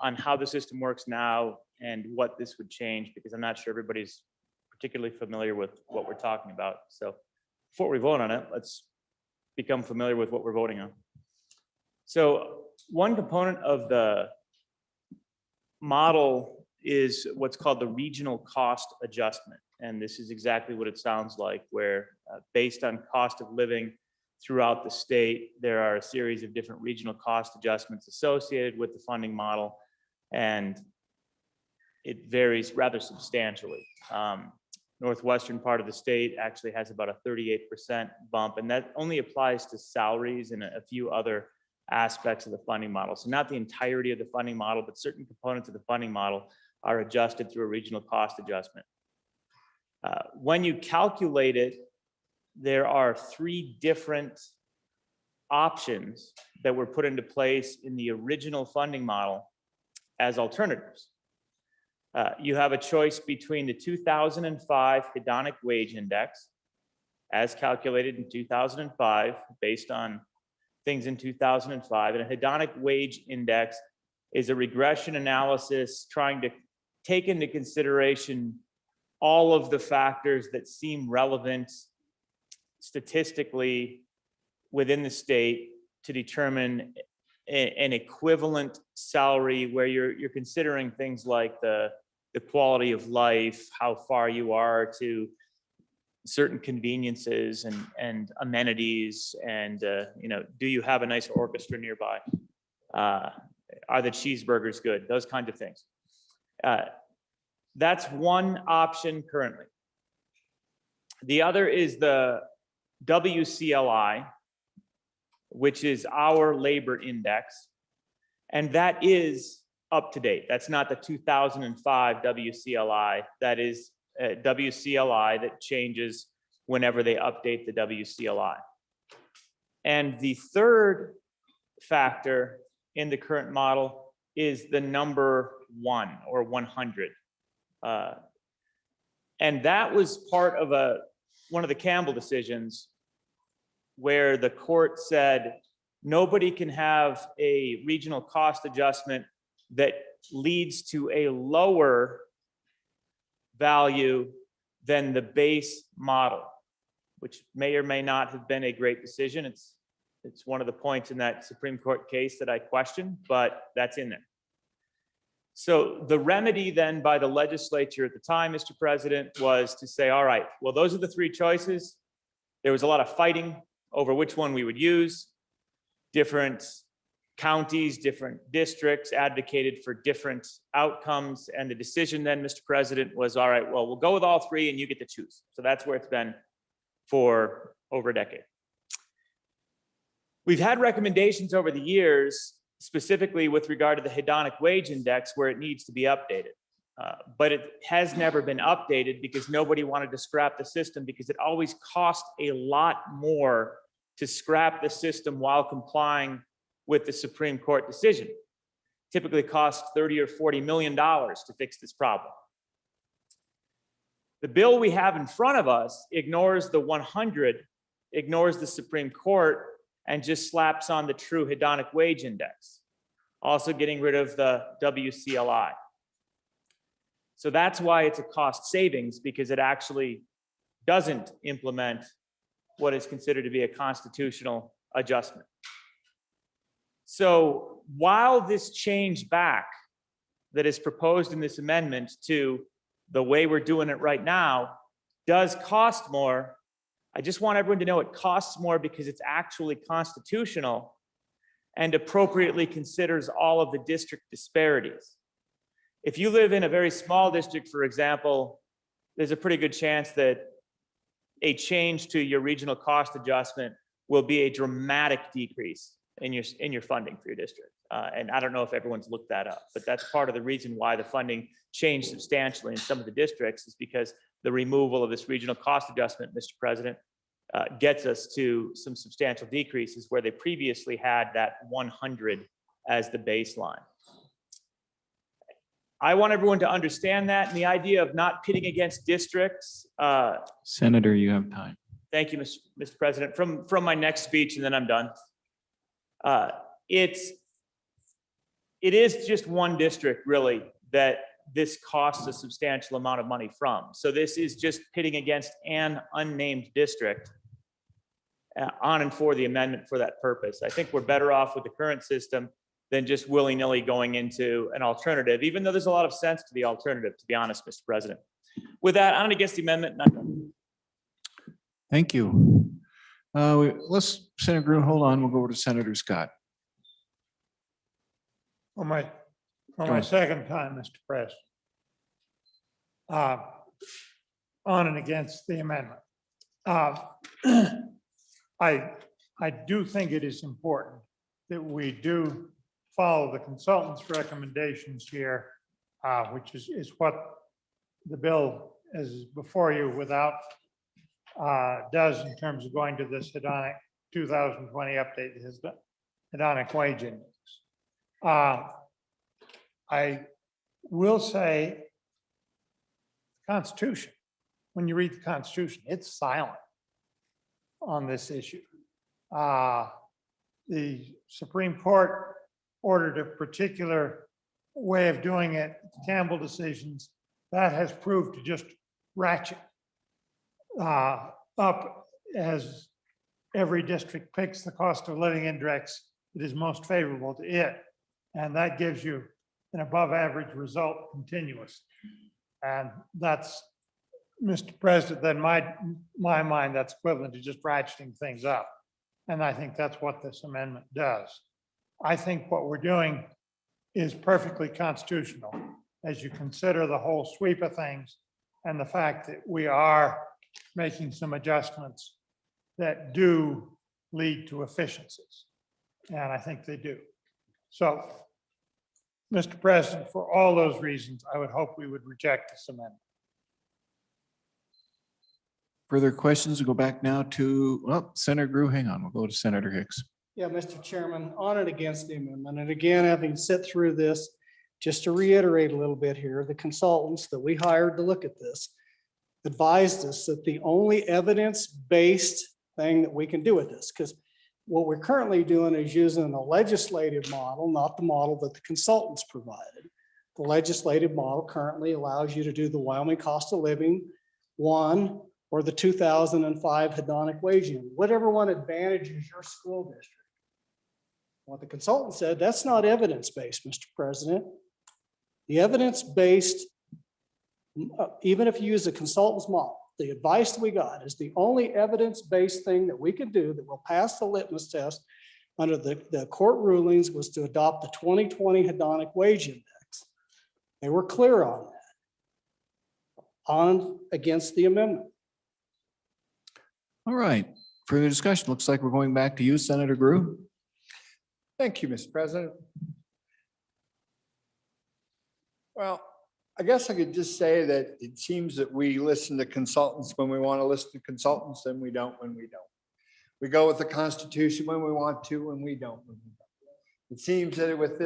on how the system works now and what this would change, because I'm not sure everybody's particularly familiar with what we're talking about. So before we vote on it, let's become familiar with what we're voting on. So one component of the model is what's called the regional cost adjustment. And this is exactly what it sounds like, where based on cost of living throughout the state, there are a series of different regional cost adjustments associated with the funding model, and it varies rather substantially. Northwestern part of the state actually has about a 38% bump, and that only applies to salaries and a few other aspects of the funding model. So not the entirety of the funding model, but certain components of the funding model are adjusted through a regional cost adjustment. When you calculate it, there are 3 different options that were put into place in the original funding model as alternatives. You have a choice between the 2005 hedonic wage index, as calculated in 2005, based on things in 2005, and a hedonic wage index is a regression analysis trying to take into consideration all of the factors that seem relevant statistically within the state to determine an equivalent salary, where you're considering things like the quality of life, how far you are to certain conveniences and amenities, and do you have a nice orchestra nearby? Are the cheeseburgers good? Those kinds of things. That's one option currently. The other is the WCLI, which is our labor index, and that is up to date. That's not the 2005 WCLI. That is a WCLI that changes whenever they update the WCLI. And the third factor in the current model is the number 1 or 100. And that was part of one of the Campbell decisions where the court said nobody can have a regional cost adjustment that leads to a lower value than the base model, which may or may not have been a great decision. It's one of the points in that Supreme Court case that I question, but that's in there. So the remedy then by the legislature at the time, Mr. President, was to say, all right, well, those are the 3 choices. There was a lot of fighting over which one we would use. Different counties, different districts advocated for different outcomes. And the decision then, Mr. President, was, all right, well, we'll go with all 3 and you get to choose. So that's where it's been for over a decade. We've had recommendations over the years, specifically with regard to the hedonic wage index, where it needs to be updated. But it has never been updated because nobody wanted to scrap the system, because it always cost a lot more to scrap the system while complying with the Supreme Court decision. Typically costs $30 or $40 million to fix this problem. The bill we have in front of us ignores the 100, ignores the Supreme Court, and just slaps on the true hedonic wage index, also getting rid of the WCLI. So that's why it's a cost savings, because it actually doesn't implement what is considered to be a constitutional adjustment. So while this change back that is proposed in this amendment to the way we're doing it right now does cost more, I just want everyone to know it costs more because it's actually constitutional and appropriately considers all of the district disparities. If you live in a very small district, for example, there's a pretty good chance that a change to your regional cost adjustment will be a dramatic decrease in your funding for your district. And I don't know if everyone's looked that up, but that's part of the reason why the funding changed substantially in some of the districts, is because the removal of this regional cost adjustment, Mr. President, gets us to some substantial decreases where they previously had that 100 as the baseline. I want everyone to understand that, and the idea of not pitting against districts. Senator, you have time. Thank you, Mr. President. From my next speech, and then I'm done. It is just one district, really, that this costs a substantial amount of money from. So this is just pitting against an unnamed district on and for the amendment for that purpose. I think we're better off with the current system than just willy-nilly going into an alternative, even though there's a lot of sense to the alternative, to be honest, Mr. President. With that, I'm against the amendment. And I'm done. Thank you. Let's, Senator Groom, hold on. We'll go over to Senator Scott. For my second time, Mr. President. On and against the amendment. I do think it is important that we do follow the consultant's recommendations here, which is what the bill is before you without does in terms of going to this hedonic 2020 update, his hedonic wage index. I will say Constitution, when you read the Constitution, it's silent on this issue. The Supreme Court ordered a particular way of doing it, Campbell decisions, that has proved to just ratchet up as every district picks the cost of living index that is most favorable to it. And that gives you an above average result continuous. And that's, Mr. President, then my mind, that's equivalent to just ratcheting things up. And I think that's what this amendment does. I think what we're doing is perfectly constitutional as you consider the whole sweep of things and the fact that we are making some adjustments that do lead to efficiencies. And I think they do. So, Mr. President, for all those reasons, I would hope we would reject this amendment. Further questions? We'll go back now to, well, Senator Grew, hang on. We'll go to Senator Hicks. Yeah, Mr. Chairman, on and against the amendment. And again, having sit through this, just to reiterate a little bit here, the consultants that we hired to look at this advised us that the only evidence-based thing that we can do with this, because what we're currently doing is using a legislative model, not the model that the consultants provided. The legislative model currently allows you to do the Wyoming cost of living one or the 2005 hedonic wage unit, whatever one advantages your school district. What the consultant said, that's not evidence-based, Mr. President. The evidence-based, even if you use a consultant's model, the advice that we got is the only evidence-based thing that we could do that will pass the litmus test under the court rulings was to adopt the 2020 hedonic wage index. They were clear on that, on against the amendment. All right, further discussion. Looks like we're going back to you, Senator Grew. Thank you, Mr. President. Well, I guess I could just say that it seems that we listen to consultants when we want to listen to consultants, and we don't when we don't. We go with the Constitution when we want to, and we don't when we don't. It seems that with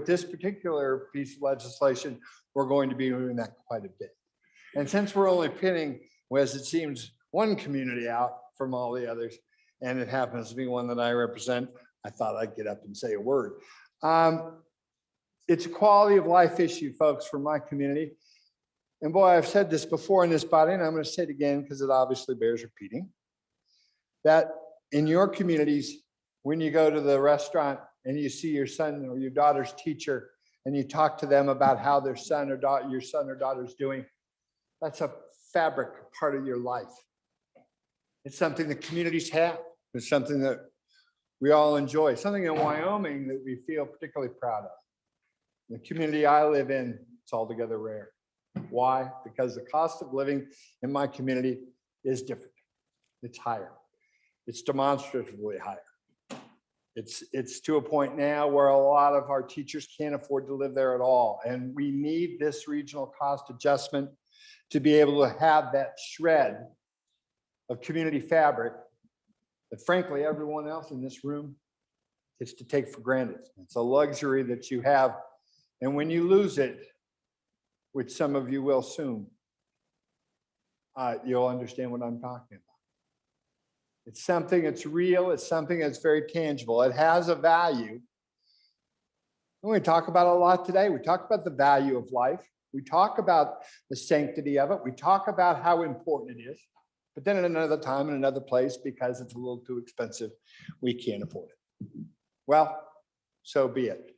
this particular piece of legislation, we're going to be doing that quite a bit. And since we're only pinning, as it seems, one community out from all the others, and it happens to be one that I represent, I thought I'd get up and say a word. It's a quality of life issue, folks, for my community. And boy, I've said this before in this body, and I'm going to say it again because it obviously bears repeating, that in your communities, when you go to the restaurant and you see your son or your daughter's teacher and you talk to them about how their son or daughter's doing, that's a fabric part of your life. It's something that communities have. It's something that we all enjoy, something in Wyoming that we feel particularly proud of. The community I live in, it's altogether rare. Why? Because the cost of living in my community is different. It's higher. It's demonstratively higher. It's to a point now where a lot of our teachers can't afford to live there at all. And we need this regional cost adjustment to be able to have that shred of community fabric that frankly, everyone else in this room gets to take for granted. It's a luxury that you have. And when you lose it, which some of you will soon, you'll understand what I'm talking about. It's something that's real. It's something that's very tangible. It has a value. And we talk about it a lot today. We talk about the value of life. We talk about the sanctity of it. We talk about how important it is. But then at another time, in another place, because it's a little too expensive, we can't afford it. Well, so be it.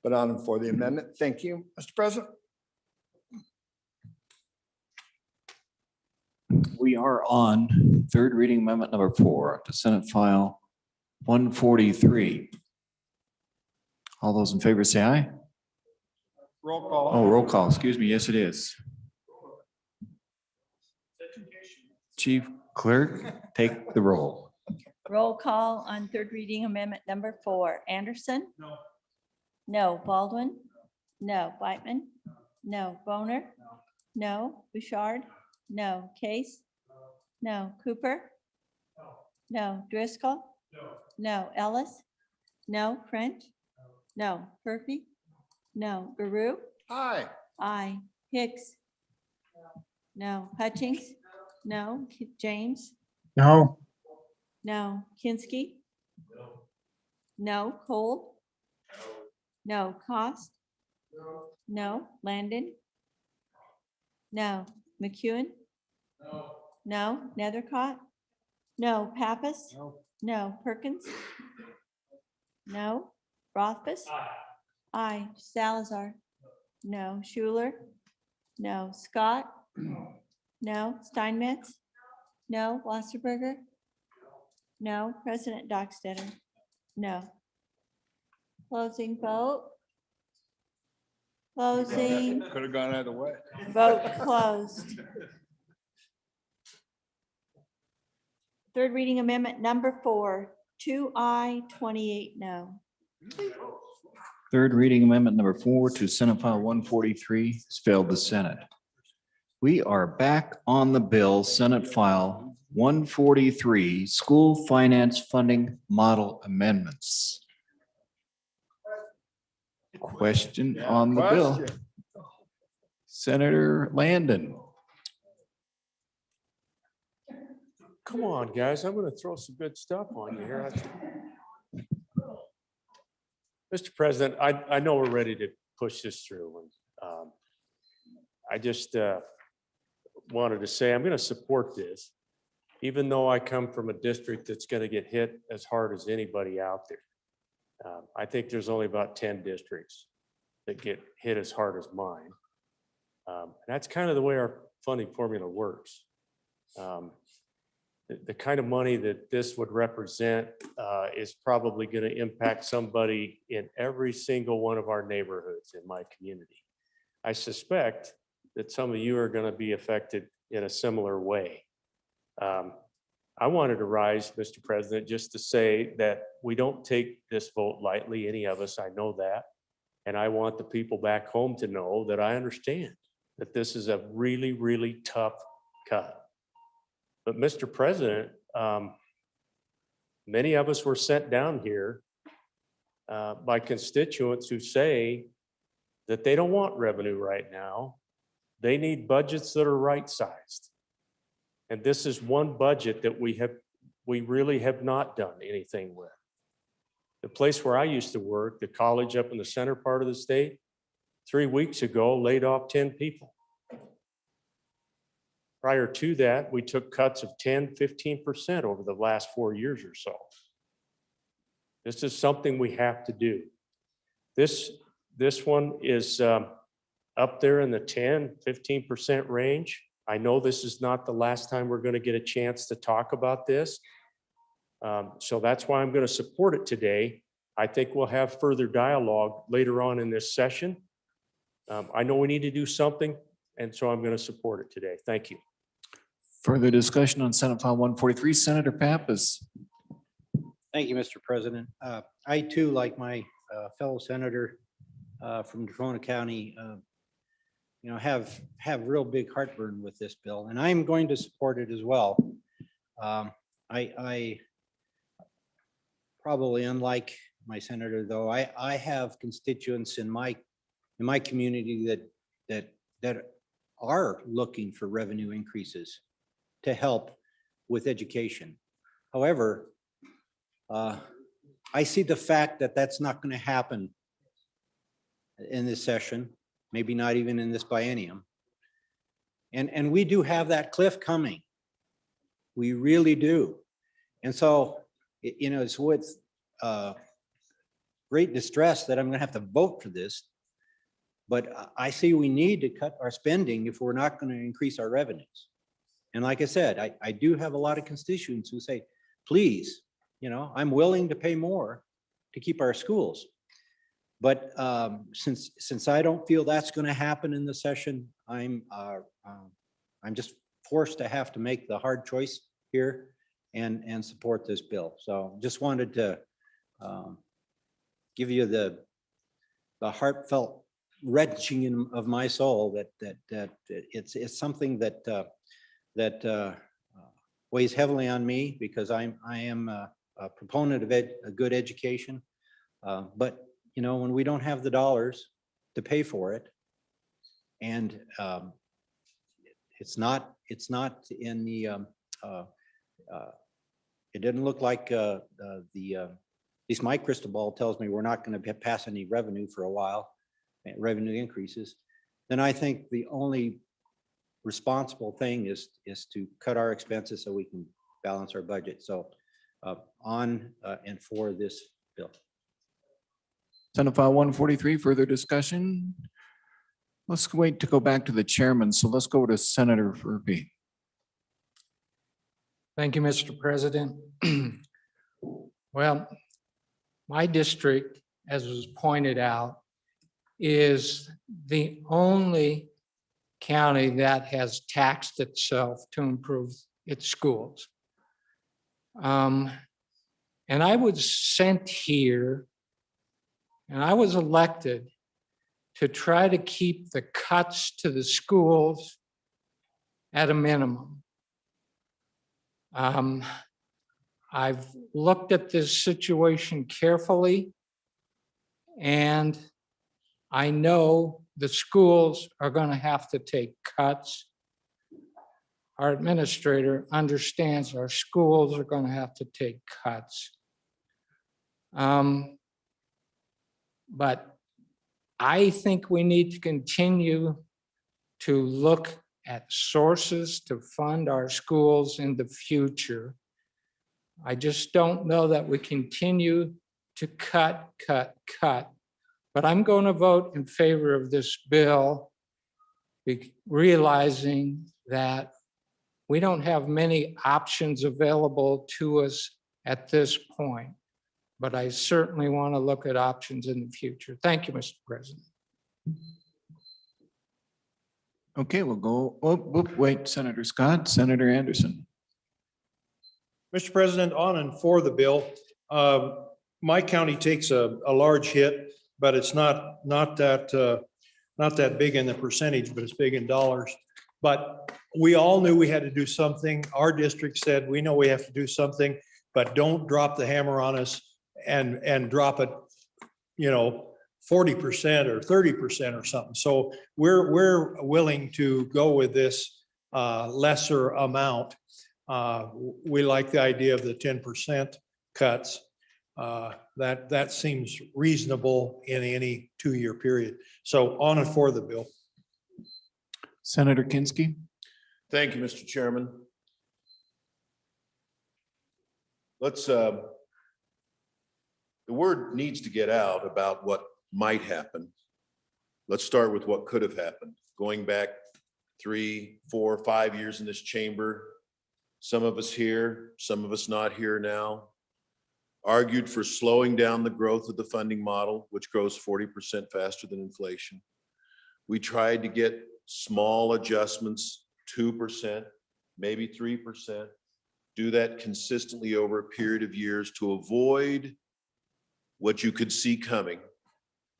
But on for the amendment. Thank you, Mr. President. We are on third reading amendment number 4 to Senate File 143. All those in favor say aye. Roll call. Oh, roll call. Excuse me. Yes, it is. Chief Clerk, take the roll. Roll call on third reading amendment number 4. Anderson? No. No. Baldwin? No. Whitman? No. Boner? No. Bouchard? No. Case? No. Cooper? No. Driscoll? No. Ellis? No. French? No. Murphy? No. Guru? Aye. Aye. Hicks? No. Hutchings? No. James? No. No. Kinsky? No. Cole? No. Cost? No. Landon? No. McEwen? No. Nethercott? No. Pappas? No. Perkins? No. Rothbus? Aye. Salazar? No. Schuler? No. Scott? No. Steinmetz? No. Wasserberger? No. President Dockstetter? No. Closing vote. Closing. Could have gone either way. Vote closed. Third reading amendment number 4, 2 aye, 28 no. Third reading amendment number 4 to Senate File 143 has failed the Senate. We are back on the bill, Senate File 143, school finance funding model amendments. Question on the bill. Question. Senator Landon. Come on, guys, I'm gonna throw some good stuff on you here. Mr. President, I know we're ready to push this through. And I just wanted to say I'm gonna support this, even though I come from a district that's gonna get hit as hard as anybody out there. I think there's only about 10 districts that get hit as hard as mine. That's kind of the way our funding formula works. The kind of money that this would represent is probably going to impact somebody in every single one of our neighborhoods in my community. I suspect that some of you are going to be affected in a similar way. I wanted to rise, Mr. President, just to say that we don't take this vote lightly, any of us, I know that. And I want the people back home to know that I understand that this is a really, really tough cut. But Mr. President, many of us were sent down here by constituents who say that they don't want revenue right now. They need budgets that are right-sized. And this is one budget that we really have not done anything with. The place where I used to work, the college up in the center part of the state, 3 weeks ago laid off 10 people. Prior to that, we took cuts of 10, 15% over the last 4 years or so. This is something we have to do. This one is up there in the 10, 15% range. I know this is not the last time we're going to get a chance to talk about this. So that's why I'm going to support it today. I think we'll have further dialogue later on in this session. I know we need to do something, and so I'm going to support it today. Thank you. Further discussion on Senate File 143, Senator Pappas. Thank you, Mr. President. I too, like my fellow senator from Dakota County, have real big heartburn with this bill, and I'm going to support it as well. I probably, unlike my senator, though, I have constituents in my community that are looking for revenue increases to help with education. However, I see the fact that that's not going to happen in this session, maybe not even in this biennium. And we do have that cliff coming. We really do. And so, it's with great distress that I'm going to have to vote for this. But I see we need to cut our spending if we're not going to increase our revenues. And like I said, I do have a lot of constituents who say, please, I'm willing to pay more to keep our schools. But since I don't feel that's going to happen in the session, I'm just forced to have to make the hard choice here and support this bill. So just wanted to give you the heartfelt wrenching of my soul that it's something that weighs heavily on me, because I am a proponent of a good education. But when we don't have the dollars to pay for it, and it's not in the it didn't look like at least my crystal ball tells me we're not going to pass any revenue for a while, revenue increases, then I think the only responsible thing is to cut our expenses so we can balance our budget. So on and for this bill. Senate File 143, further discussion? Let's wait to go back to the chairman. So let's go to Senator Furby. Thank you, Mr. President. Well, my district, as was pointed out, is the only county that has taxed itself to improve its schools. And I was sent here, and I was elected to try to keep the cuts to the schools at a minimum. I've looked at this situation carefully, and I know the schools are going to have to take cuts. Our administrator understands our schools are going to have to take cuts. But I think we need to continue to look at sources to fund our schools in the future. I just don't know that we continue to cut. But I'm going to vote in favor of this bill, realizing that we don't have many options available to us at this point. But I certainly want to look at options in the future. Thank you, Mr. President. Okay, we'll go, wait, Senator Scott, Senator Anderson. Mr. President, on and for the bill, my county takes a large hit, but it's not that big in the percentage, but it's big in dollars. But we all knew we had to do something. Our district said, we know we have to do something, but don't drop the hammer on us and drop it, 40% or 30% or something. So we're willing to go with this lesser amount. We like the idea of the 10% cuts. That seems reasonable in any 2-year period. So on and for the bill. Senator Kinski. Thank you, Mr. Chairman. Let's, the word needs to get out about what might happen. Let's start with what could have happened. Going back 3, 4, 5 years in this chamber, some of us here, some of us not here now, argued for slowing down the growth of the funding model, which grows 40% faster than inflation. We tried to get small adjustments, 2%, maybe 3%, do that consistently over a period of years to avoid what you could see coming,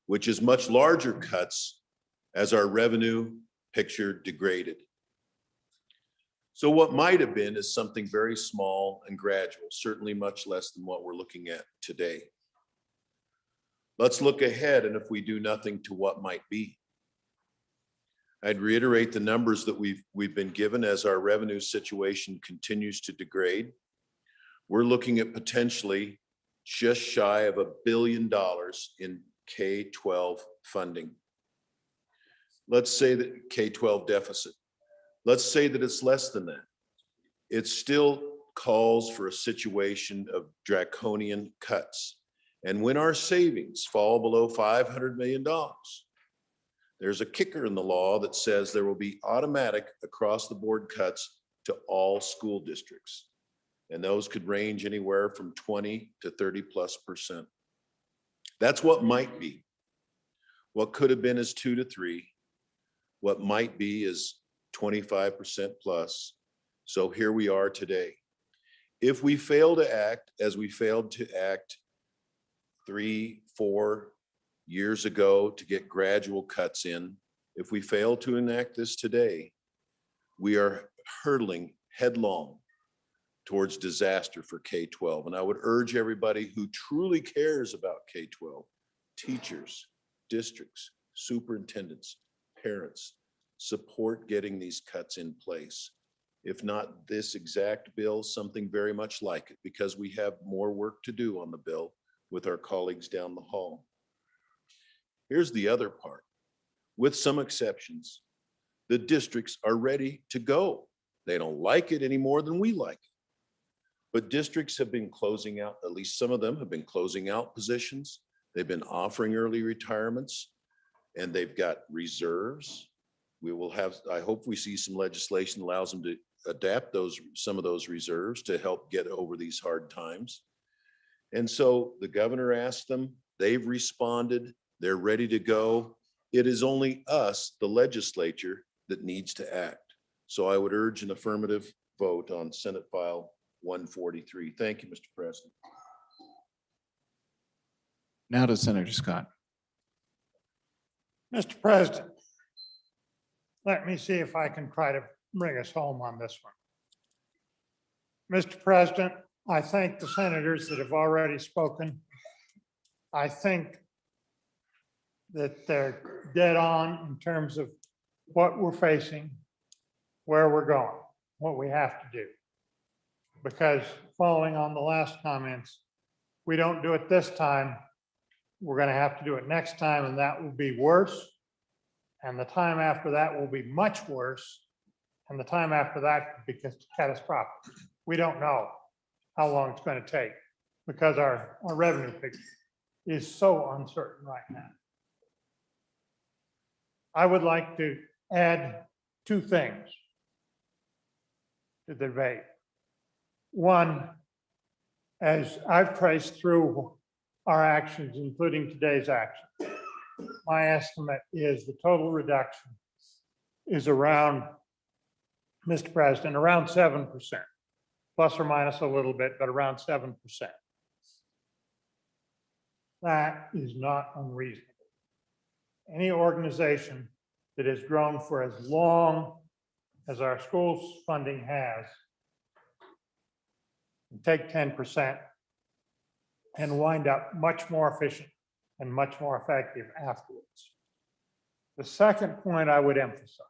which is much larger cuts as our revenue picture degraded. So what might have been is something very small and gradual, certainly much less than what we're looking at today. Let's look ahead, and if we do nothing, to what might be. I'd reiterate the numbers that we've been given as our revenue situation continues to degrade. We're looking at potentially just shy of $1 billion in K-12 funding. Let's say that K-12 deficit. Let's say that it's less than that. It still calls for a situation of draconian cuts. And when our savings fall below $500 million, there's a kicker in the law that says there will be automatic across the board cuts to all school districts. And those could range anywhere from 20 to 30+%. That's what might be. What could have been is 2 to 3. What might be is 25% plus. So here we are today. If we fail to act as we failed to act 3, 4 years ago to get gradual cuts in, if we fail to enact this today, we are hurtling headlong towards disaster for K-12. And I would urge everybody who truly cares about K-12, teachers, districts, superintendents, parents, support getting these cuts in place. If not this exact bill, something very much like it, because we have more work to do on the bill with our colleagues down the hall. Here's the other part. With some exceptions, the districts are ready to go. They don't like it any more than we like it. But districts have been closing out, at least some of them have been closing out positions. They've been offering early retirements, and they've got reserves. We will have, I hope we see some legislation that allows them to adapt some of those reserves to help get over these hard times. And so the governor asked them, they've responded, they're ready to go. It is only us, the legislature, that needs to act. So I would urge an affirmative vote on Senate File 143. Thank you, Mr. President. Now to Senator Scott. Mr. President, let me see if I can try to bring us home on this one. Mr. President, I thank the senators that have already spoken. I think that they're dead on in terms of what we're facing, where we're going, what we have to do. Because following on the last comments, we don't do it this time, we're going to have to do it next time, and that will be worse. And the time after that will be much worse. And the time after that could be catastrophic. We don't know how long it's going to take because our revenue picture is so uncertain right now. I would like to add two things to the debate. One, as I've traced through our actions, including today's action, my estimate is the total reduction is around, Mr. President, around 7%, plus or minus a little bit, but around 7%. That is not unreasonable. Any organization that has grown for as long as our schools funding has, take 10% and wind up much more efficient and much more effective afterwards. The second point I would emphasize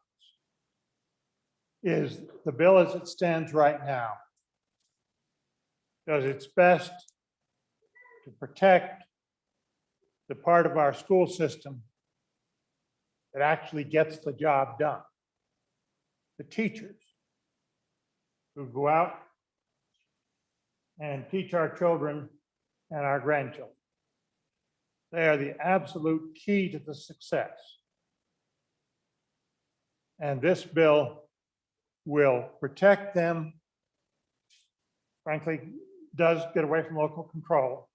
is the bill as it stands right now does its best to protect the part of our school system that actually gets the job done. The teachers who go out and teach our children and our grandchildren. They are the absolute key to the success. And this bill will protect them, frankly, does get away from local control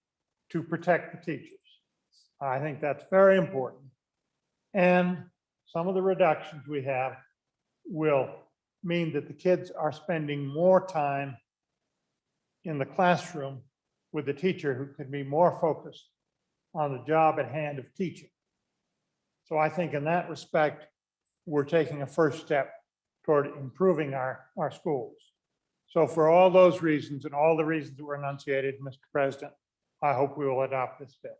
to protect the teachers. I think that's very important. And some of the reductions we have will mean that the kids are spending more time in the classroom with the teacher who can be more focused on the job at hand of teaching. So I think in that respect, we're taking a first step toward improving our schools. So for all those reasons and all the reasons that were enunciated, Mr. President, I hope we will adopt this bill.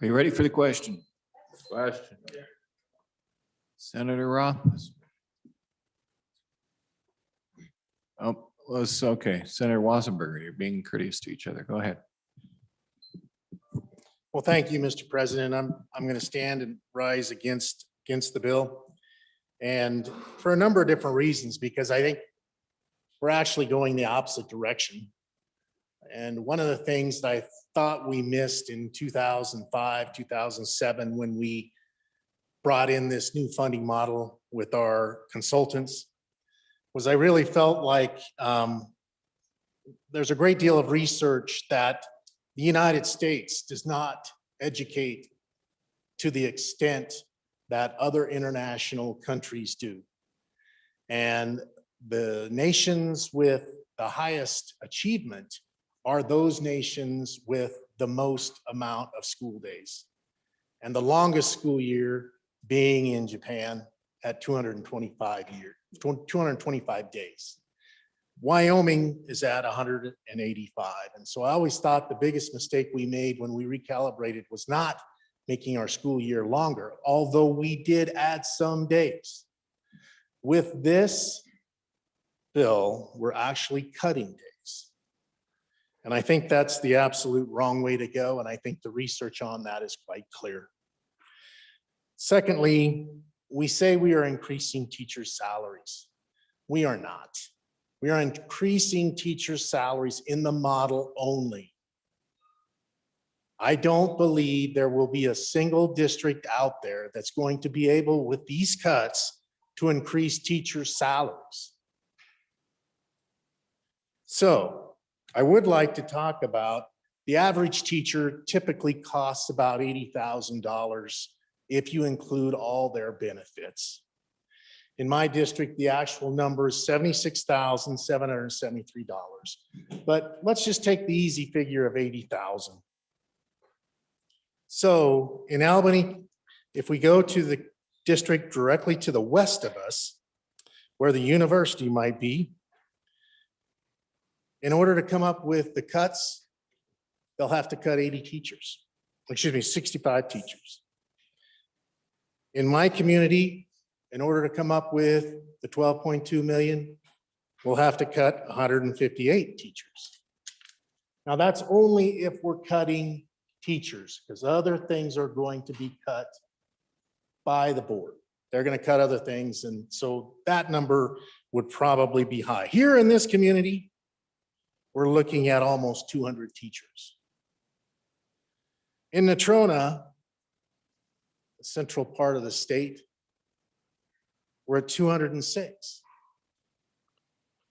Are you ready for the question? Question. Senator Roth? Oh, okay. Senator Wassenberger, you're being courteous to each other. Go ahead. Well, thank you, Mr. President. I'm going to stand and rise against the bill. And for a number of different reasons, because I think we're actually going the opposite direction. And one of the things that I thought we missed in 2005, 2007, when we brought in this new funding model with our consultants, was I really felt like there's a great deal of research that the United States does not educate to the extent that other international countries do. And the nations with the highest achievement are those nations with the most amount of school days. And the longest school year being in Japan at 225 days. Wyoming is at 185. And so I always thought the biggest mistake we made when we recalibrated was not making our school year longer, although we did add some days. With this bill, we're actually cutting days. And I think that's the absolute wrong way to go. And I think the research on that is quite clear. Secondly, we say we are increasing teachers' salaries. We are not. We are increasing teachers' salaries in the model only. I don't believe there will be a single district out there that's going to be able, with these cuts, to increase teachers' salaries. So I would like to talk about the average teacher typically costs about $80,000 if you include all their benefits. In my district, the actual number is $76,773. But let's just take the easy figure of 80,000. So in Albany, if we go to the district directly to the west of us, where the university might be, In order to come up with the cuts, they'll have to cut 80 teachers, 65 teachers. In my community, in order to come up with the 12.2 million, we'll have to cut 158 teachers. Now, that's only if we're cutting teachers, because other things are going to be cut by the board. They're going to cut other things, and so that number would probably be high. Here in this community, we're looking at almost 200 teachers. In Natrona, the central part of the state, we're at 206.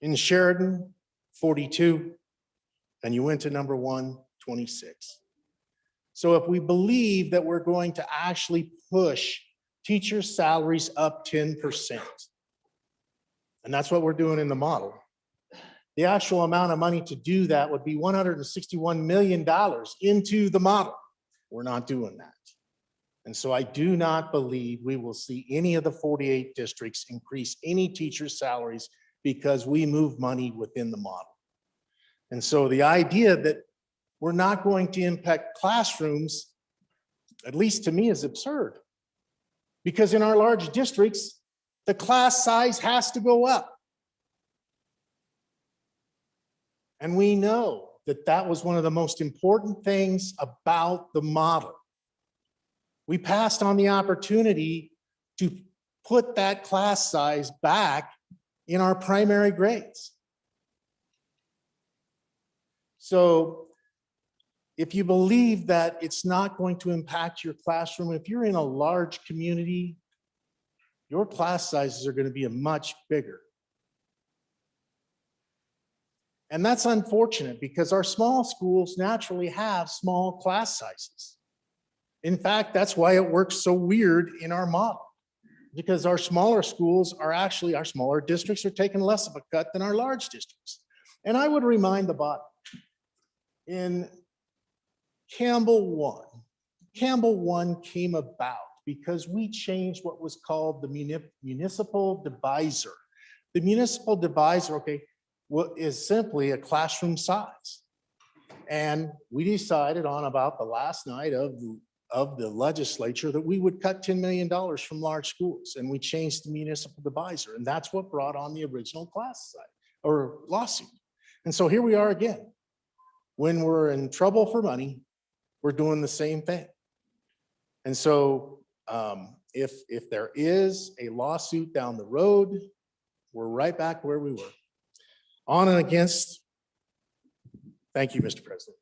In Sheridan, 42, and you went to number 1, 26. So if we believe that we're going to actually push teachers' salaries up 10%, and that's what we're doing in the model, the actual amount of money to do that would be $161 million into the model. We're not doing that. And so I do not believe we will see any of the 48 districts increase any teachers' salaries because we move money within the model. And so the idea that we're not going to impact classrooms, at least to me, is absurd. Because in our large districts, the class size has to go up. And we know that that was one of the most important things about the model. We passed on the opportunity to put that class size back in our primary grades. So if you believe that it's not going to impact your classroom, if you're in a large community, your class sizes are going to be much bigger. And that's unfortunate because our small schools naturally have small class sizes. In fact, that's why it works so weird in our model, because our smaller schools are actually, our smaller districts are taking less of a cut than our large districts. And I would remind the body, in Campbell 1 came about because we changed what was called the municipal divisor. The municipal divisor, okay, is simply a classroom size. And we decided on about the last night of the legislature that we would cut $10 million from large schools, and we changed the municipal divisor, and that's what brought on the original class size or lawsuit. And so here we are again. When we're in trouble for money, we're doing the same thing. And so if there is a lawsuit down the road, we're right back where we were. On and against. Thank you, Mr. President.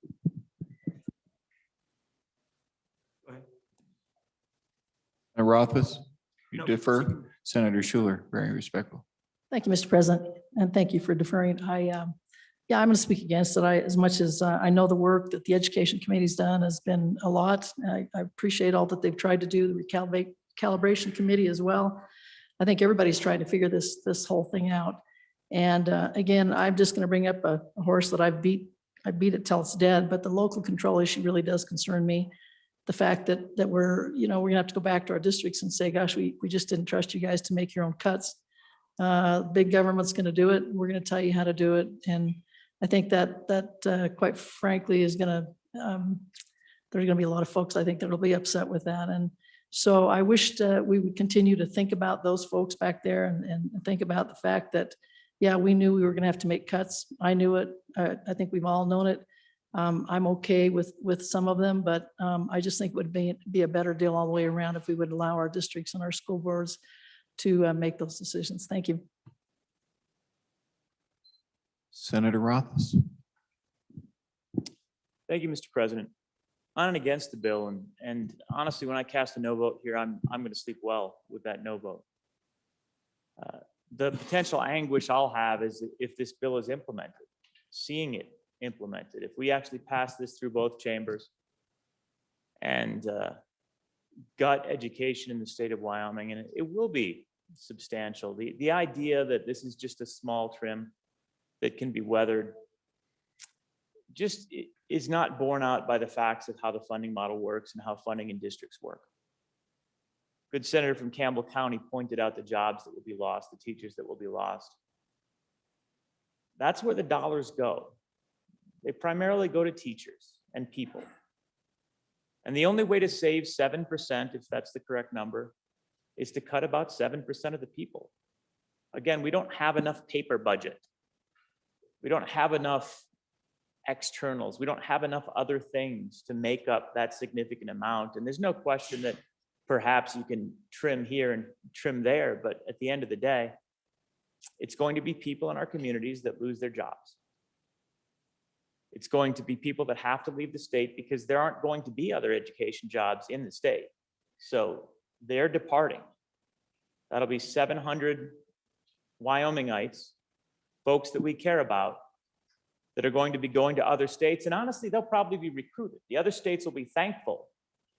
Senator Rothfuss, you defer. Senator Schuler, very respectful. Thank you, Mr. President, and thank you for deferring. Yeah, I'm going to speak against it. As much as I know the work that the Education Committee's done has been a lot. I appreciate all that they've tried to do, the calibration committee as well. I think everybody's trying to figure this whole thing out. And again, I'm just going to bring up a horse that I beat it till it's dead, but the local control issue really does concern me. The fact that we're going to have to go back to our districts and say, gosh, we just didn't trust you guys to make your own cuts. Big government's going to do it. We're going to tell you how to do it. And I think that quite frankly is going to, there's going to be a lot of folks, I think, that will be upset with that. And so I wish we would continue to think about those folks back there and think about the fact that, yeah, we knew we were going to have to make cuts. I knew it. I think we've all known it. I'm okay with some of them, but I just think it would be a better deal all the way around if we would allow our districts and our school boards to make those decisions. Thank you. Senator Rothfuss. Thank you, Mr. President. On and against the bill, and honestly, when I cast a no vote here, I'm going to sleep well with that no vote. The potential anguish I'll have is if this bill is implemented, seeing it implemented. If we actually pass this through both chambers and gut education in the state of Wyoming, and it will be substantial. The idea that this is just a small trim that can be weathered just is not borne out by the facts of how the funding model works and how funding in districts work. Good senator from Campbell County pointed out the jobs that will be lost, the teachers that will be lost. That's where the dollars go. They primarily go to teachers and people. And the only way to save 7%, if that's the correct number, is to cut about 7% of the people. Again, we don't have enough paper budget. We don't have enough externals. We don't have enough other things to make up that significant amount. And there's no question that perhaps you can trim here and trim there, but at the end of the day, it's going to be people in our communities that lose their jobs. It's going to be people that have to leave the state because there aren't going to be other education jobs in the state. So they're departing. That'll be 700 Wyomingites, folks that we care about, that are going to be going to other states. And honestly, they'll probably be recruited. The other states will be thankful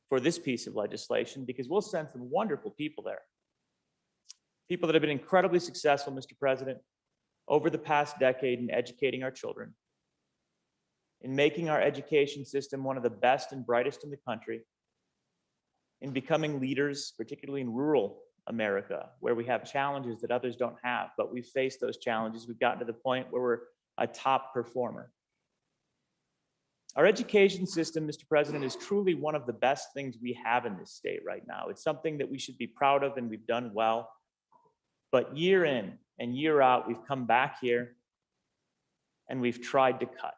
for this piece of legislation because we'll send some wonderful people there. People that have been incredibly successful, Mr. President, over the past decade in educating our children, in making our education system one of the best and brightest in the country, in becoming leaders, particularly in rural America, where we have challenges that others don't have, but we've faced those challenges. We've gotten to the point where we're a top performer. Our education system, Mr. President, is truly one of the best things we have in this state right now. It's something that we should be proud of and we've done well. But year in and year out, we've come back here and we've tried to cut.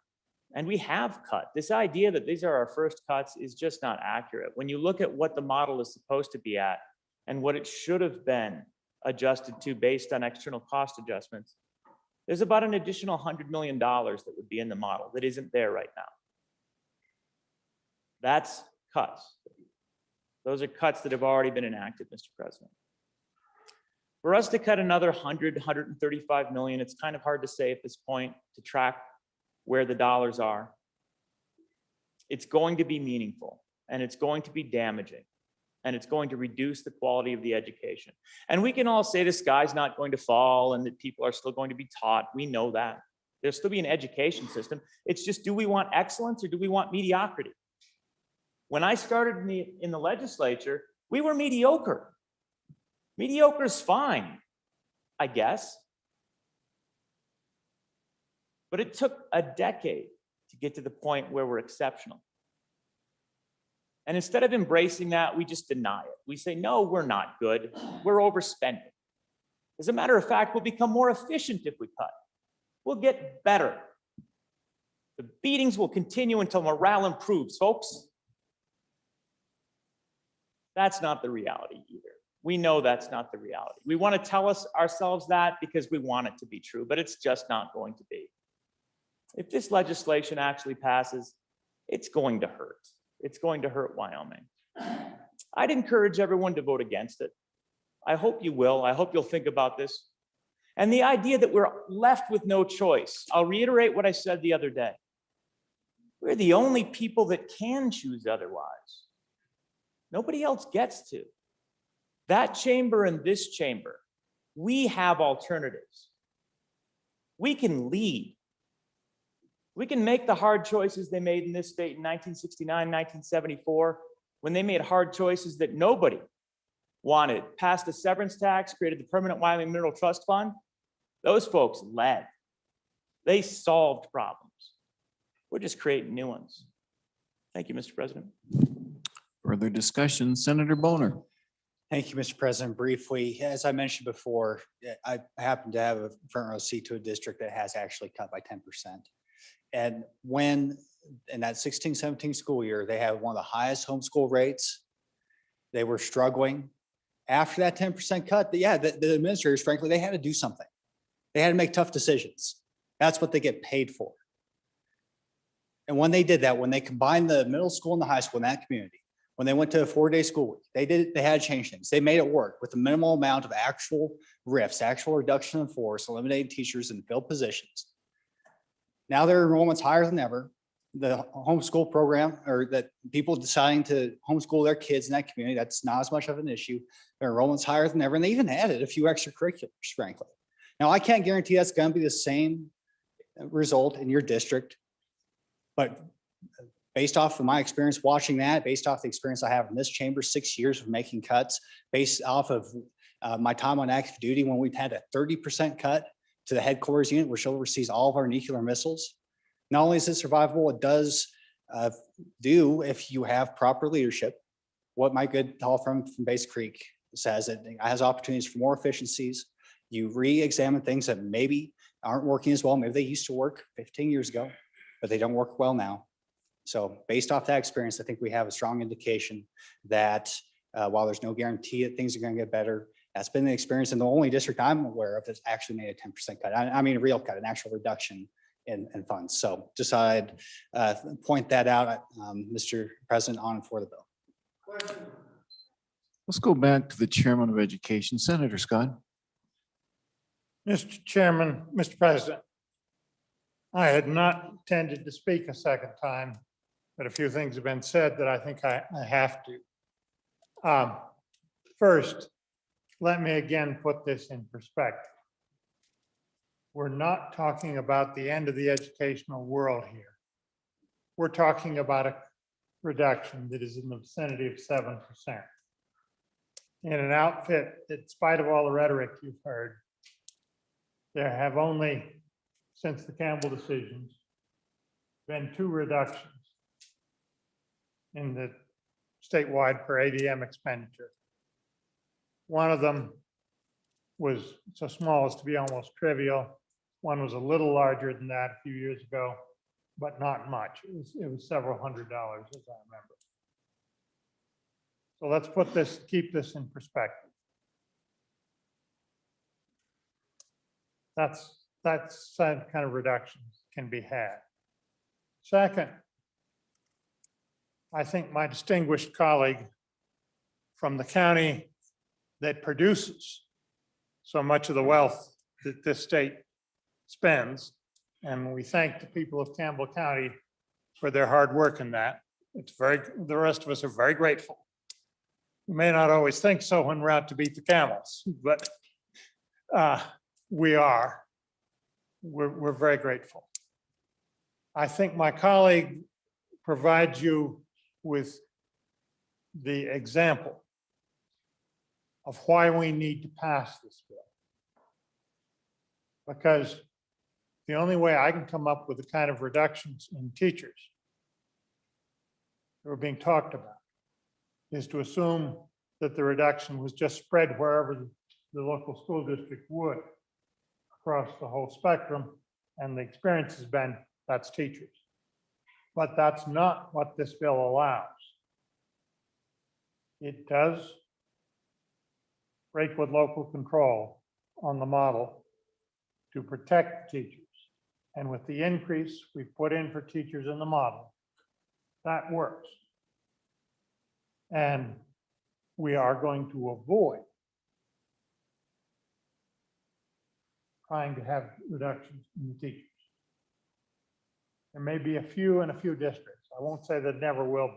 And we have cut. This idea that these are our first cuts is just not accurate. When you look at what the model is supposed to be at and what it should have been adjusted to based on external cost adjustments, there's about an additional $100 million that would be in the model that isn't there right now. That's cuts. Those are cuts that have already been enacted, Mr. President. For us to cut another 135 million, it's kind of hard to say at this point to track where the dollars are. It's going to be meaningful and it's going to be damaging and it's going to reduce the quality of the education. And we can all say the sky's not going to fall and that people are still going to be taught. We know that. There'll still be an education system. It's just, do we want excellence or do we want mediocrity? When I started in the legislature, we were mediocre. Mediocre is fine, I guess. But it took a decade to get to the point where we're exceptional. And instead of embracing that, we just deny it. We say, no, we're not good. We're overspending. As a matter of fact, we'll become more efficient if we cut. We'll get better. The beatings will continue until morale improves, folks. That's not the reality either. We know that's not the reality. We want to tell ourselves that because we want it to be true, but it's just not going to be. If this legislation actually passes, it's going to hurt. It's going to hurt Wyoming. I'd encourage everyone to vote against it. I hope you will. I hope you'll think about this. And the idea that we're left with no choice, I'll reiterate what I said the other day. We're the only people that can choose otherwise. Nobody else gets to. That chamber and this chamber, we have alternatives. We can lead. We can make the hard choices they made in this state in 1969, 1974, when they made hard choices that nobody wanted, passed a severance tax, created the Permanent Wyoming Mineral Trust Fund. Those folks led. They solved problems. We're just creating new ones. Thank you, Mr. President. Further discussion, Senator Boner. Thank you, Mr. President. Briefly, as I mentioned before, I happen to have a front row seat to a district that has actually cut by 10%. And when in that 16-17 school year, they had one of the highest homeschool rates. They were struggling. After that 10% cut, the administrators, frankly, they had to do something. They had to make tough decisions. That's what they get paid for. And when they did that, when they combined the middle school and the high school in that community, when they went to a 4-day school week, they had to change things. They made it work with the minimal amount of actual RIFs, actual reduction in force, eliminated teachers and filled positions. Now their enrollment's higher than ever. The homeschool program, or that people deciding to homeschool their kids in that community, that's not as much of an issue. Their enrollment's higher than ever, and they even added a few extracurriculars, frankly. Now, I can't guarantee that's going to be the same result in your district, but based off of my experience watching that, based off the experience I have in this chamber, 6 years of making cuts, based off of my time on active duty when we've had a 30% cut to the headquarters unit, which oversees all of our nuclear missiles. Not only is it survivable, it does do, if you have proper leadership, what my good tall from Base Creek says, it has opportunities for more efficiencies. You re-examine things that maybe aren't working as well. Maybe they used to work 15 years ago, but they don't work well now. So based off that experience, I think we have a strong indication that while there's no guarantee that things are going to get better, that's been the experience. And the only district I'm aware of that's actually made a 10% cut. I mean, a real cut, an actual reduction in funds. So just I'd point that out, Mr. President, on and for the bill. Let's go back to the Chairman of Education, Senator Scott. Mr. Chairman, Mr. President, I had not intended to speak a second time, but a few things have been said that I think I have to. First, let me again put this in perspective. We're not talking about the end of the educational world here. We're talking about a reduction that is in the vicinity of 7%. In an outfit that, in spite of all the rhetoric you've heard, there have only, since the Campbell decisions, been 2 reductions in the statewide per ADM expenditure. One of them was so small as to be almost trivial. One was a little larger than that a few years ago, but not much. It was several $100s, as I remember. So let's keep this in perspective. That kind of reductions can be had. Second, I think my distinguished colleague from the county that produces so much of the wealth that this state spends, and we thank the people of Campbell County for their hard work in that. The rest of us are very grateful. We may not always think so when we're out to beat the camels, but we are. We're very grateful. I think my colleague provides you with the example of why we need to pass this bill. Because the only way I can come up with the kind of reductions in teachers that were being talked about is to assume that the reduction was just spread wherever the local school district would across the whole spectrum. And the experience has been that's teachers. But that's not what this bill allows. It does break with local control on the model to protect teachers. And with the increase we put in for teachers in the model, that works. And we are going to avoid trying to have reductions in the teachers. There may be a few in a few districts. I won't say that never will be.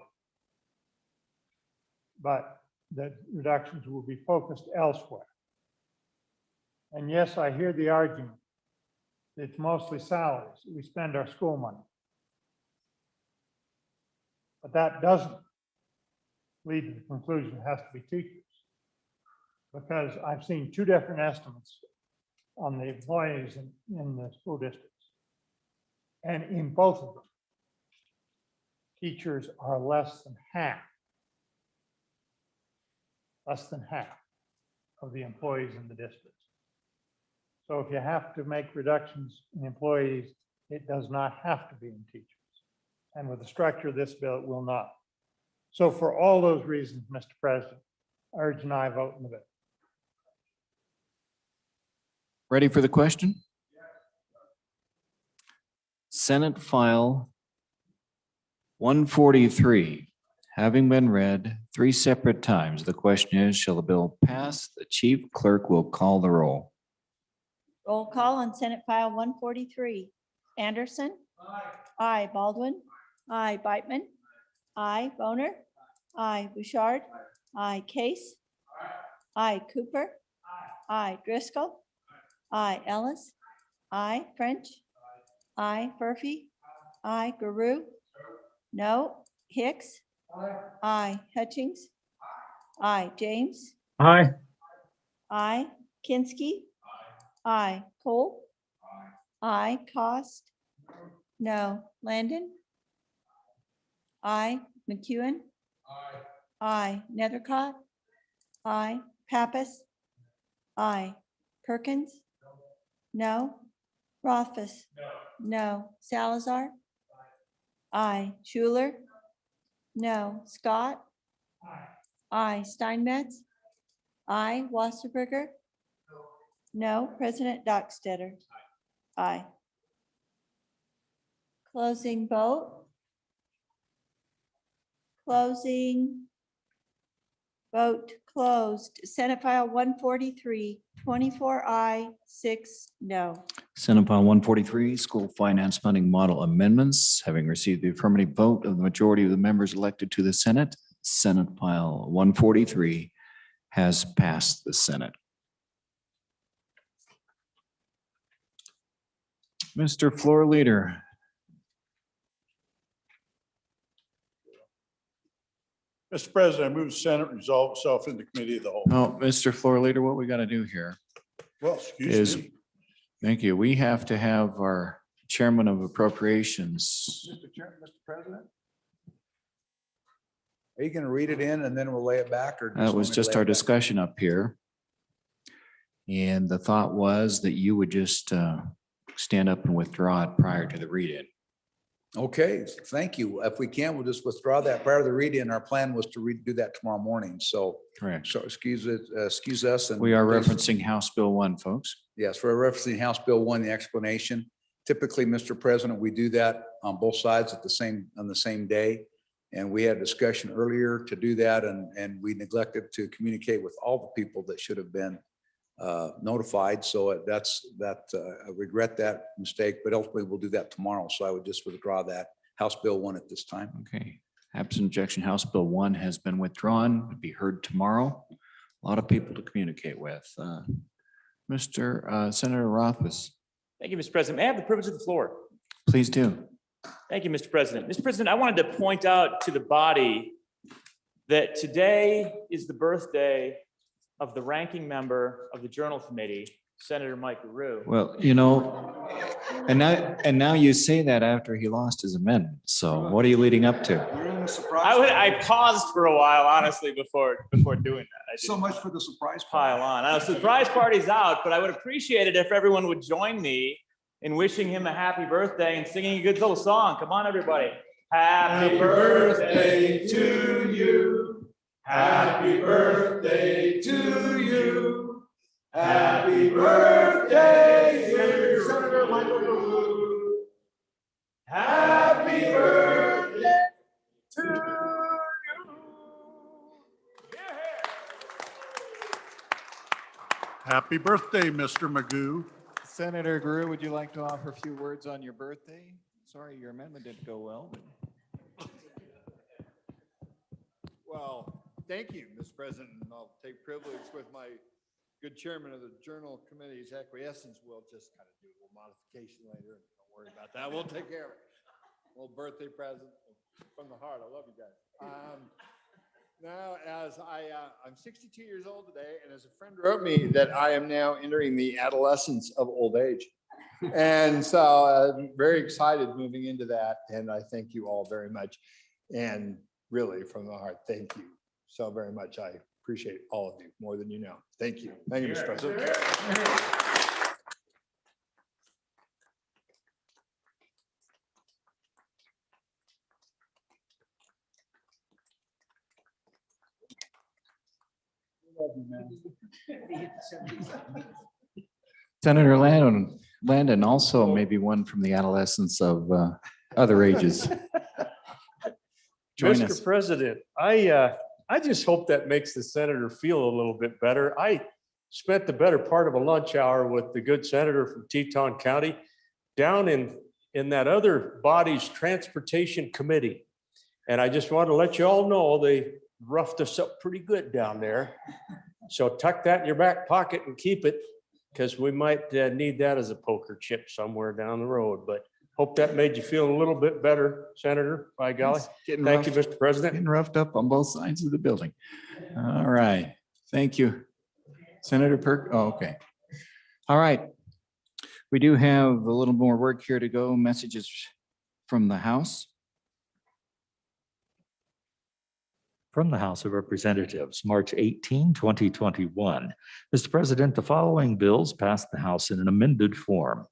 But the reductions will be focused elsewhere. And yes, I hear the argument. It's mostly salaries. We spend our school money. But that doesn't lead to the conclusion it has to be teachers. Because I've seen 2 different estimates on the employees in the school districts. And in both of them, teachers are less than half of the employees in the district. So if you have to make reductions in employees, it does not have to be in teachers. And with the structure of this bill, it will not. So for all those reasons, Mr. President, I urge an aye vote in the bill. Ready for the question? Senate File 143, having been read 3 separate times, the question is, shall the bill pass? The chief clerk will call the roll. Roll call on Senate File 143. Anderson? Aye. Baldwin? Aye. Beitman? Aye. Boner? Aye. Bouchard? Aye. Case? Aye. Cooper? Aye. Driscoll? Aye. Ellis? Aye. French? Aye. Murphy? Aye. Guru? No. Hicks? Aye. Hutchings? Aye. James? Aye. Aye. Kinsky? Aye. Cole? Aye. Cost? No. Landon? Aye. McEwen? Aye. Nethercott? Aye. Pappas? Aye. Perkins? No. Rothfuss? No. Salazar? Aye. Schuler? No. Scott? Aye. Steinmetz? Aye. Wasserberger? No. President Dockstetter? Aye. Closing vote. Closing. Vote closed. Senate File 143, 24 aye, 6 no. Senate File 143, School Finance Funding Model Amendments, having received the affirmative vote of the majority of the members elected to the Senate, Senate File 143 has passed the Senate. Mr. Floor Leader. Mr. President, I move the Senate resolve itself into committee of the whole. No, Mr. Floor Leader, what we got to do here Well, excuse is, me. thank you, we have to have our Chairman of Appropriations. Mr. President? Are you going to read it in and then we'll lay it back, or? That was just our discussion up here. And the thought was that you would just stand up and withdraw it prior to the read-in. Okay, thank you. If we can, we'll just withdraw that prior to the read-in. Our plan was to do that tomorrow morning, so. Correct. So excuse us. And We are please- referencing House Bill 1, folks. Yes, we're referencing House Bill 1, the explanation. Typically, Mr. President, we do that on both sides on the same day. And we had a discussion earlier to do that, and we neglected to communicate with all the people that should have been notified. So I regret that mistake, but ultimately we'll do that tomorrow. So I would just withdraw that House Bill 1 at this time. Okay. Absent objection, House Bill 1 has been withdrawn, will be heard tomorrow. A lot of people to communicate with. Mr. Senator Rothfuss, Thank you, Mr. President. May I have the privilege of the floor? please do. Thank you, Mr. President. Mr. President, I wanted to point out to the body that today is the birthday of the ranking member of the Journal Committee, Senator Mike LaRue. Well, you know, and now you say that after he lost his amendment. So what are you leading up to? I paused for a while, honestly, before doing that. I So didn't much for the surprise pile on. I know surprise party's out, but I would appreciate it if everyone would join me in wishing him a happy birthday and singing a good little song. Come on, everybody. Happy birthday to you. Happy birthday to you. Happy birthday, dear Senator Michael LaRue. Happy birthday to you. Happy birthday, Mr. Magoo. Senator Grew, would you like to offer a few words on your birthday? Sorry, your amendment didn't go well. Well, thank you, Mr. President, and I'll take privilege with my good chairman of the Journal Committee's acquiescence. We'll just kind of do a little modification later. Don't worry about that. We'll take care of it. Little birthday present from the heart. I love you guys. Now, I'm 62 years old today, and as a friend wrote me that I am now entering the adolescence of old age. And so I'm very excited moving into that. And I thank you all very much. And really from the heart, thank you so very much. I appreciate all of you more than you know. Thank you. Thank you, Mr. President. Senator Landon also may be one from the adolescence of other ages. Join us. Mr. President, I just hope that makes the senator feel a little bit better. I spent the better part of a lunch hour with the good senator from Teton County down in that other body's transportation committee. And I just want to let you all know they roughed us up pretty good down there. So tuck that in your back pocket and keep it, because we might need that as a poker chip somewhere down the road. But hope that made you feel a little bit better, Senator, by golly. Thank you, Mr. President. Getting roughed up on both sides of the building. All right. Thank you. Senator Perk. Oh, okay. All right. We do have a little more work here to go. Messages from the House. From the House of Representatives, March 18, 2021. Mr. President, the following bills passed the House in an amended form.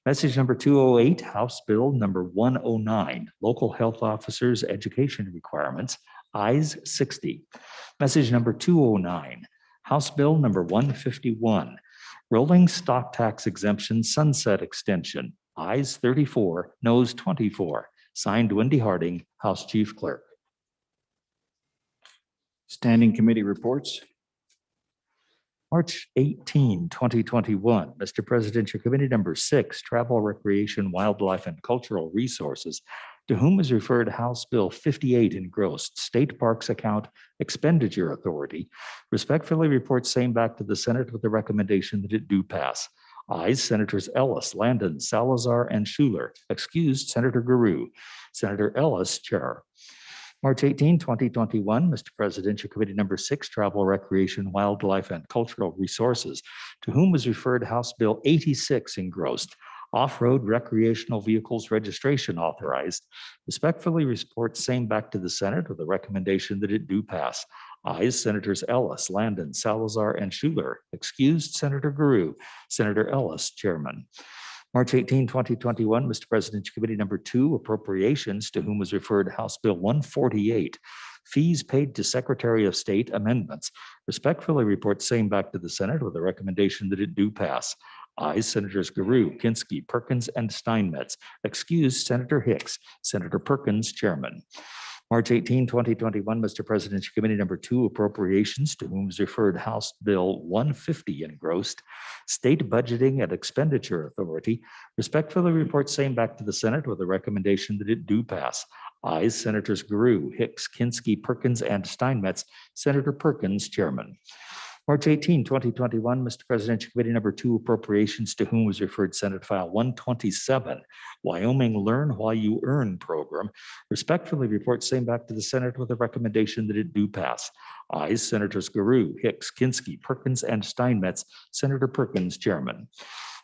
Message number 208, House Bill number 109, Local Health Officers Education Requirements, ayes 60. Message number 209, House Bill number 151, Rolling Stock Tax Exemption Sunset Extension, ayes 34, noes 24. Signed, Wendy Harding, House Chief Clerk. Standing Committee reports. March 18, 2021. Mr. President, your committee number 6, Travel, Recreation, Wildlife, and Cultural Resources, to whom is referred House Bill 58 engrossed, State Parks Account Expenditure Authority, respectfully reports same back to the Senate with the recommendation that it do pass. Ayes, Senators Ellis, Landon, Salazar, and Schuler. Excused, Senator Guru. Senator Ellis, Chair. March 18, 2021, Mr. President, your committee number 6, Travel, Recreation, Wildlife, and Cultural Resources, to whom was referred House Bill 86 engrossed, Off-Road Recreational Vehicles Registration Authorized, respectfully reports same back to the Senate with a recommendation that it do pass. Ayes, Senators Ellis, Landon, Salazar, and Schuler. Excused, Senator Guru. Senator Ellis, Chairman. March 18, 2021, Mr. President, Committee number 2, Appropriations, to whom was referred House Bill 148, Fees Paid to Secretary of State Amendments. Respectfully report same back to the Senate with a recommendation that it do pass. Ayes, Senators Guru, Kinski, Perkins, and Steinmetz. Excused, Senator Hicks. Senator Perkins, Chairman. March 18, 2021, Mr. President, Committee number 2, Appropriations, to whom is referred House Bill 150 engrossed, State Budgeting and Expenditure Authority, respectfully report same back to the Senate with a recommendation that it do pass. Ayes, Senators Guru, Hicks, Kinski, Perkins, and Steinmetz. Senator Perkins, Chairman. March 18, 2021, Mr. President, Committee number 2, Appropriations, to whom was referred Senate File 127, Wyoming Learn While You Earn Program, respectfully report same back to the Senate with a recommendation that it do pass. Ayes, Senators Guru, Hicks, Kinski, Perkins, and Steinmetz. Senator Perkins, Chairman.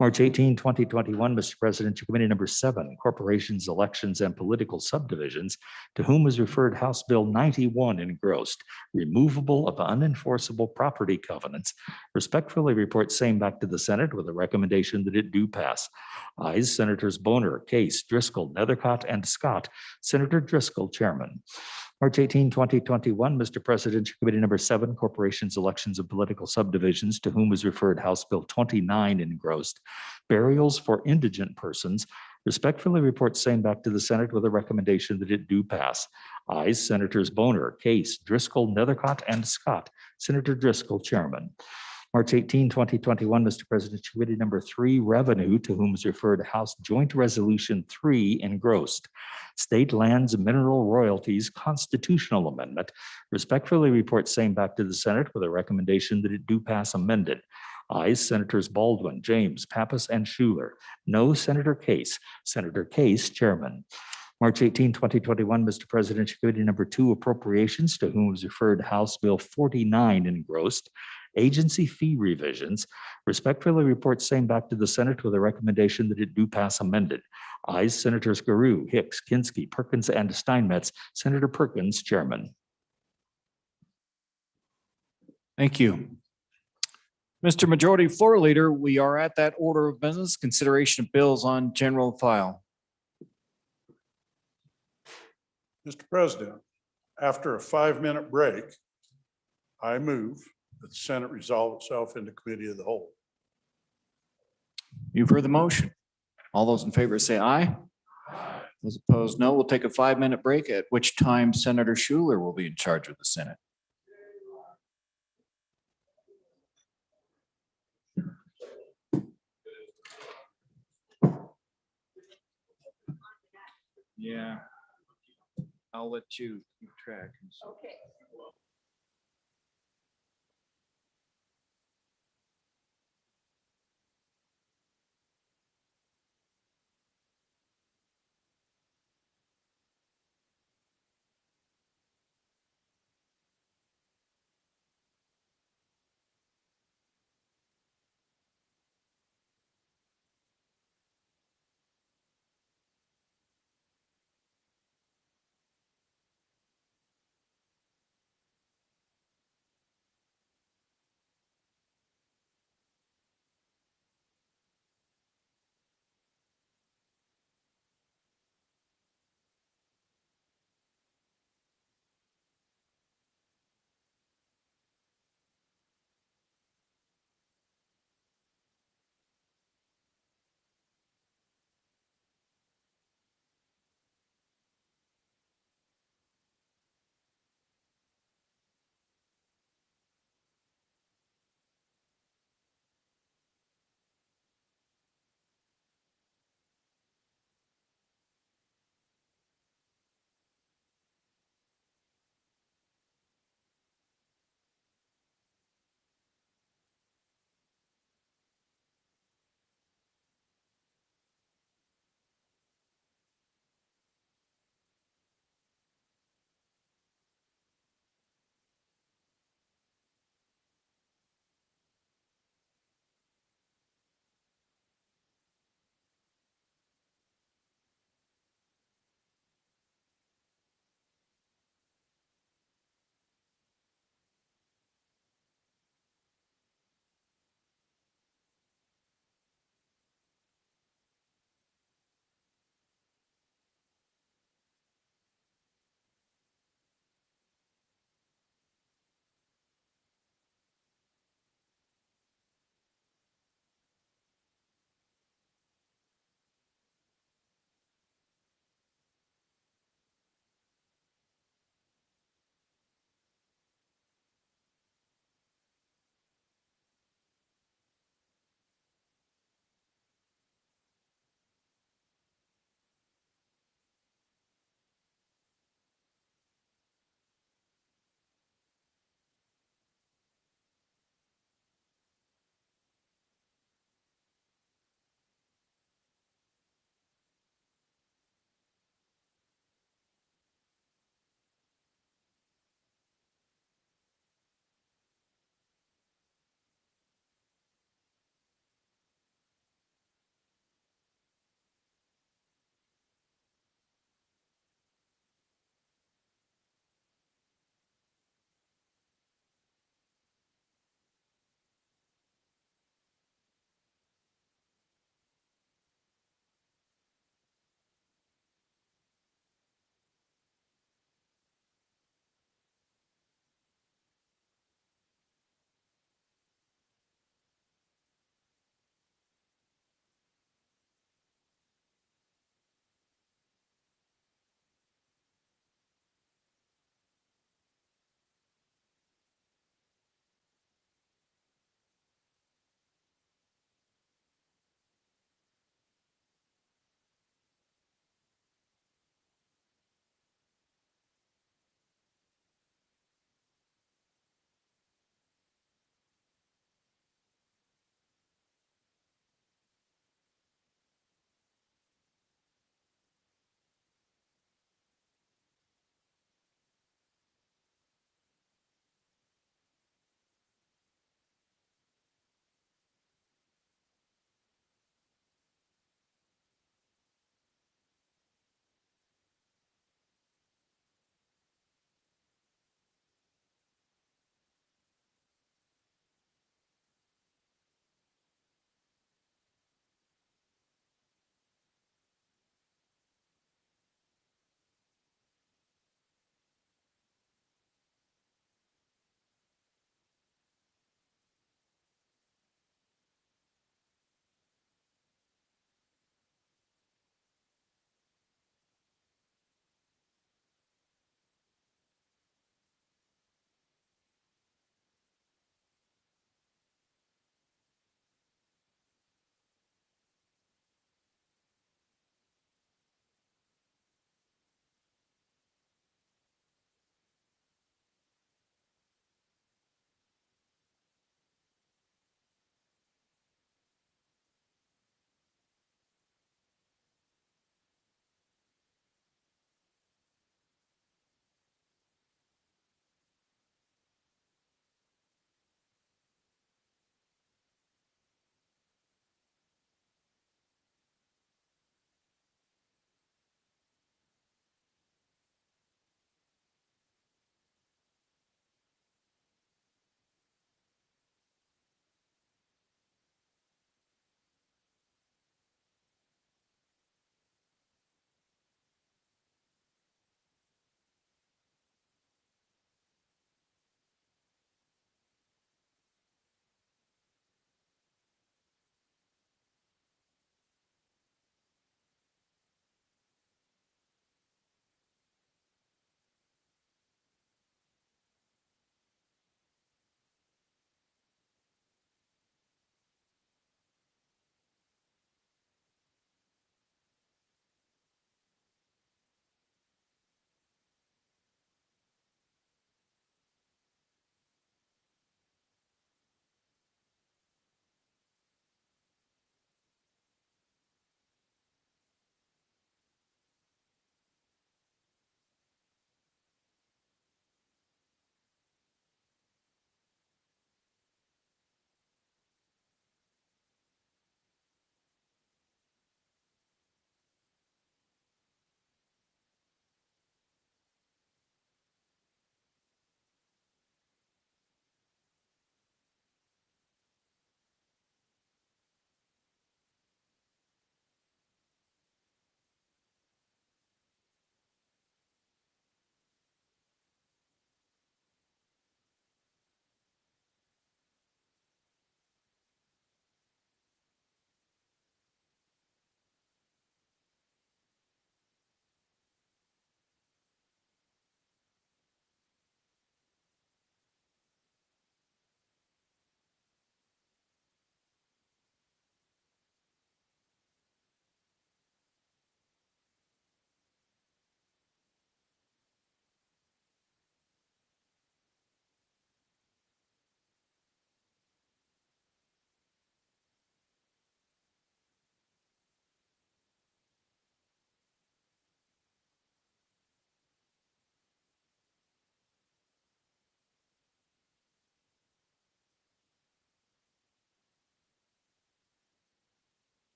March 18, 2021, Mr. President, Committee number 7, Corporations, Elections, and Political Subdivisions, to whom was referred House Bill 91 engrossed, Removable of Unenforceable Property Covenants, respectfully report same back to the Senate with a recommendation that it do pass. Ayes, Senators Boner, Case, Driscoll, Nethercott, and Scott. Senator Driscoll, Chairman. March 18, 2021, Mr. President, Committee number 7, Corporations, Elections, and Political Subdivisions, to whom was referred House Bill 29 engrossed, Burials for Indigent Persons, respectfully report same back to the Senate with a recommendation that it do pass. Ayes, Senators Boner, Case, Driscoll, Nethercott, and Scott. Senator Driscoll, Chairman. March 18, 2021, Mr. President, Committee number 3, Revenue, to whom is referred House Joint Resolution 3 engrossed, State Lands Mineral Royalties Constitutional Amendment, respectfully report same back to the Senate with a recommendation that it do pass amended. Ayes, Senators Baldwin, James, Pappas, and Schuler. No, Senator Case. Senator Case, Chairman. March 18, 2021, Mr. President, Committee number 2, Appropriations, to whom was referred House Bill 49 engrossed, Agency Fee Revisions, respectfully report same back to the Senate with a recommendation that it do pass amended. Ayes, Senators Guru, Hicks, Kinski, Perkins, and Steinmetz. Senator Perkins, Chairman. Thank you. Mr. Majority Floor Leader, we are at that order of business, consideration of bills on general file. Mr. President, after a 5-minute break, I move that the Senate resolve itself into committee of the whole. You've heard the motion. All those in favor say aye. Those opposed, no. We'll take a 5-minute break, at which time Senator Schuler will be in charge of the Senate. Yeah, I'll let you keep track. Okay.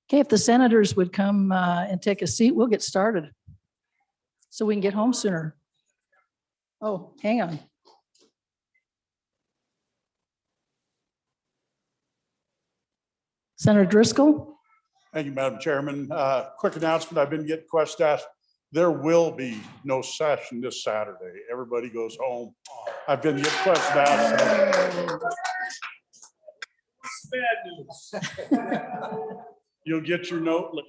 Okay, if the senators would come and take a seat, we'll get started. So we can get home sooner. Oh, hang on. Senator Driscoll? Thank you, Madam Chairman. Quick announcement, I've been getting questions asked. There will be no session this Saturday. Everybody goes home. I've been getting questions asked. Bad news. You'll get your note later.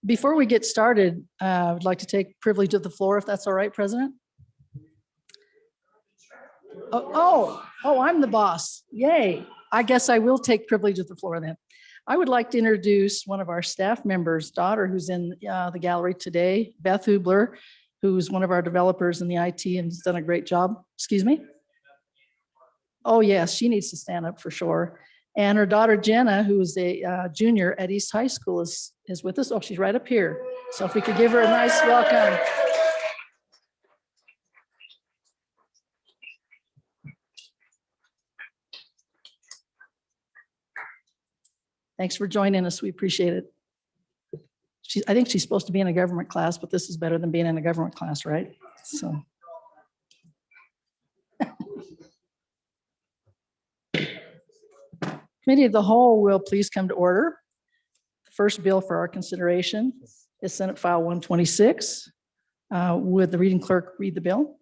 Before we get started, I would like to take privilege of the floor, if that's all right, President. I'm the boss. Yay. I guess I will take privilege of the floor then. I would like to introduce one of our staff members' daughter who's in the gallery today, Beth Hubler, who's one of our developers in the IT and has done a great job. Excuse me? Oh, yes, she needs to stand up for sure. And her daughter, Jenna, who is a junior at East High School, is with us. Oh, she's right up here. So if we could give her a nice welcome. Thanks for joining us. We appreciate it. I think she's supposed to be in a government class, but this is better than being in a government class, right? So. Committee of the Whole will please come to order. The first bill for our consideration is Senate File 126. Would the reading clerk read the bill?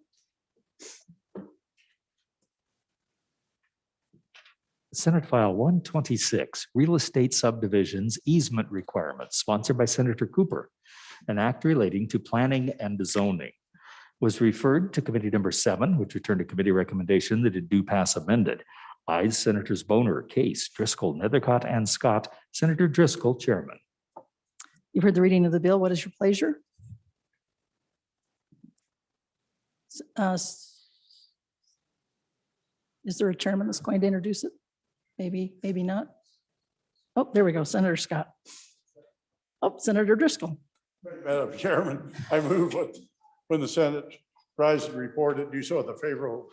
Senate File 126, Real Estate Subdivisions Easement Requirements, sponsored by Senator Cooper. An act relating to planning and zoning was referred to Committee Number 7, which returned a committee recommendation that it do pass amended. Ayes Senators Boner, Case, Driscoll, Nethercott, and Scott. Senator Driscoll, Chairman. You've heard the reading of the bill. What is your pleasure? Is there a chairman that's going to introduce it? Maybe, maybe not. Oh, there we go. Senator Scott. Oh, Senator Driscoll. Madam Chairman, I move when the Senate rise to report it, do so with a favorable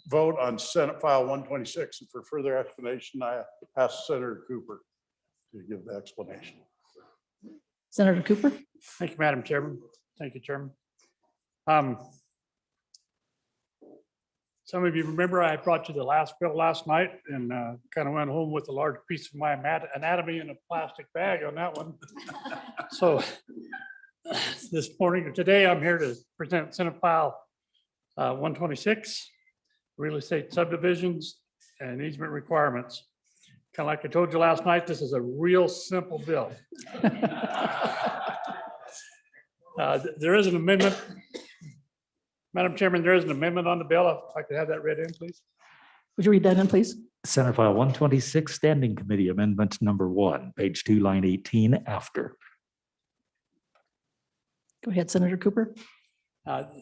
vote on Senate File 126. And for further explanation, I ask Senator Cooper to give the explanation. Senator Cooper. Thank you, Madam Chairman. Thank you, Chairman. Some of you remember I brought you the last bill last night and kind of went home with a large piece of my anatomy in a plastic bag on that one. So this morning or today, I'm here to present Senate File 126, Real Estate Subdivisions and Easement Requirements. Kind of like I told you last night, this is a real simple bill. There is an amendment. Madam Chairman, there is an amendment on the bill. If I could have that read in, please. Would you read that in, please? Senate File 126, Standing Committee Amendment Number 1, page 2, line 18, after. Go ahead, Senator Cooper.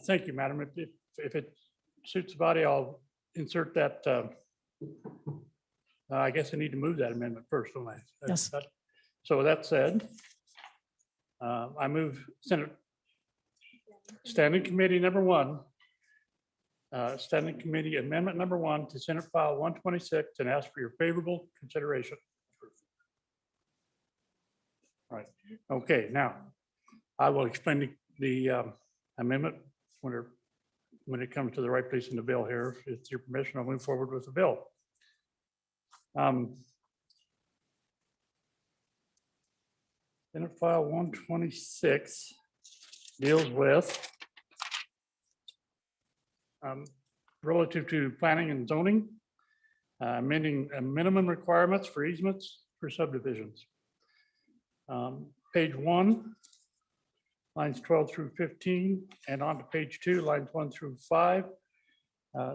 Thank you, Madam. If it suits the body, I'll insert that. I guess I need to move that amendment first, don't I? Yes. So with that said, I move Senate Standing Committee Number 1, Standing Committee Amendment Number 1 to Senate File 126 and ask for your favorable consideration. All right. Okay, now I will explain the amendment when it comes to the right place in the bill here. If it's your permission, I'll move forward with the bill. Senate File 126 deals with relative to planning and zoning, amending minimum requirements for easements for subdivisions. Page 1, lines 12 through 15, and on to page 2, lines 1 through 5,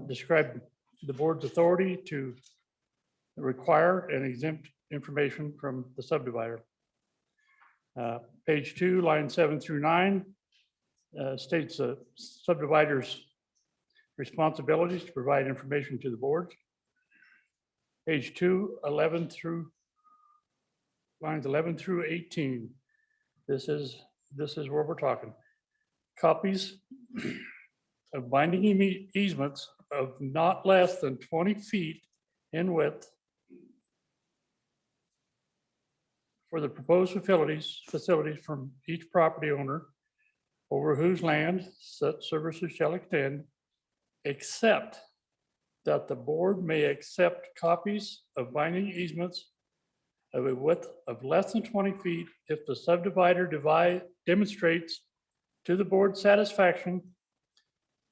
describe the board's authority to require and exempt information from the subdivider. Page 2, lines 7 through 9, states a subdivider's responsibilities to provide information to the board. Page 2, lines 11 through 18. This is where we're talking. Copies of binding easements of not less than 20 feet in width for the proposed facilities from each property owner over whose land such services shall extend, except that the board may accept copies of binding easements of a width of less than 20 feet if the subdivider demonstrates to the board's satisfaction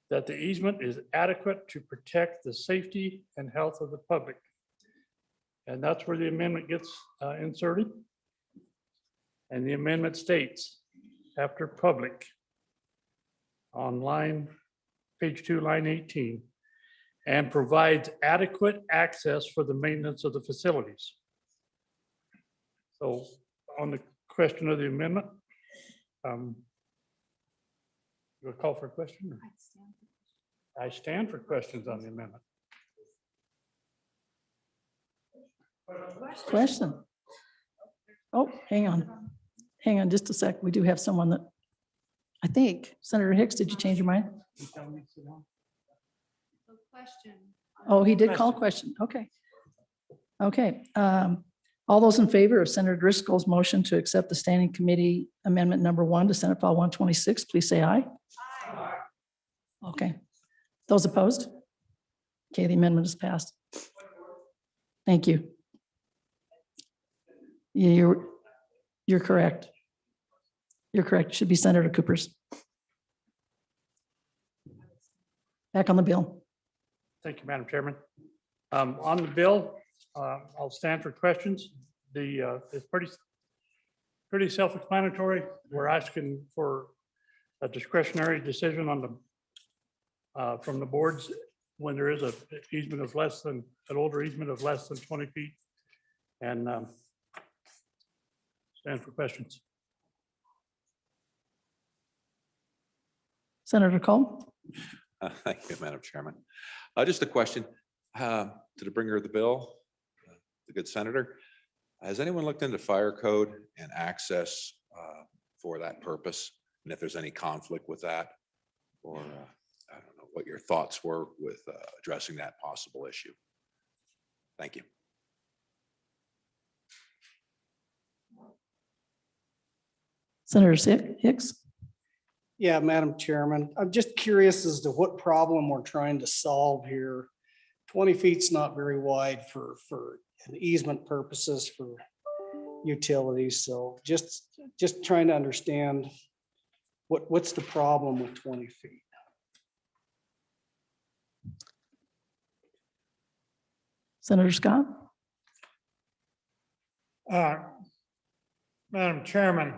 that the easement is adequate to protect the safety and health of the public. And that's where the amendment gets inserted. And the amendment states, after public, on page 2, line 18, and provides adequate access for the maintenance of the facilities. So on the question of the amendment, you'll call for a question? I stand for questions on the amendment. Question. Oh, hang on just a sec. We do have someone that, I think, Senator Hicks, did you change your mind? Oh, he did call question. Okay. Okay. All those in favor of Senator Driscoll's motion to accept the Standing Committee Amendment number 1 to Senate File 126, please say aye. Aye. Okay. Those opposed? Okay, the amendment is passed. Thank you. Yeah, you're correct. You're correct. It should be Senator Cooper's. Back on the bill. Thank you, Madam Chairman. On the bill, I'll stand for questions. It's pretty self-explanatory. We're asking for a discretionary decision on the from the boards when there is an easement of less than an older easement of less than 20 feet, and stand for questions. Senator Cole. Thank you, Madam Chairman. Just a question to the bringer of the bill, the good senator. Has anyone looked into fire code and access for that purpose? And if there's any conflict with that, or I don't know what your thoughts were with addressing that possible issue. Thank you. Senator Hicks. Yeah, Madam Chairman, I'm just curious as to what problem we're trying to solve here. 20 feet's not very wide for easement purposes for utilities. So just trying to understand what's the problem with 20 feet? Senator Scott. Madam Chairman,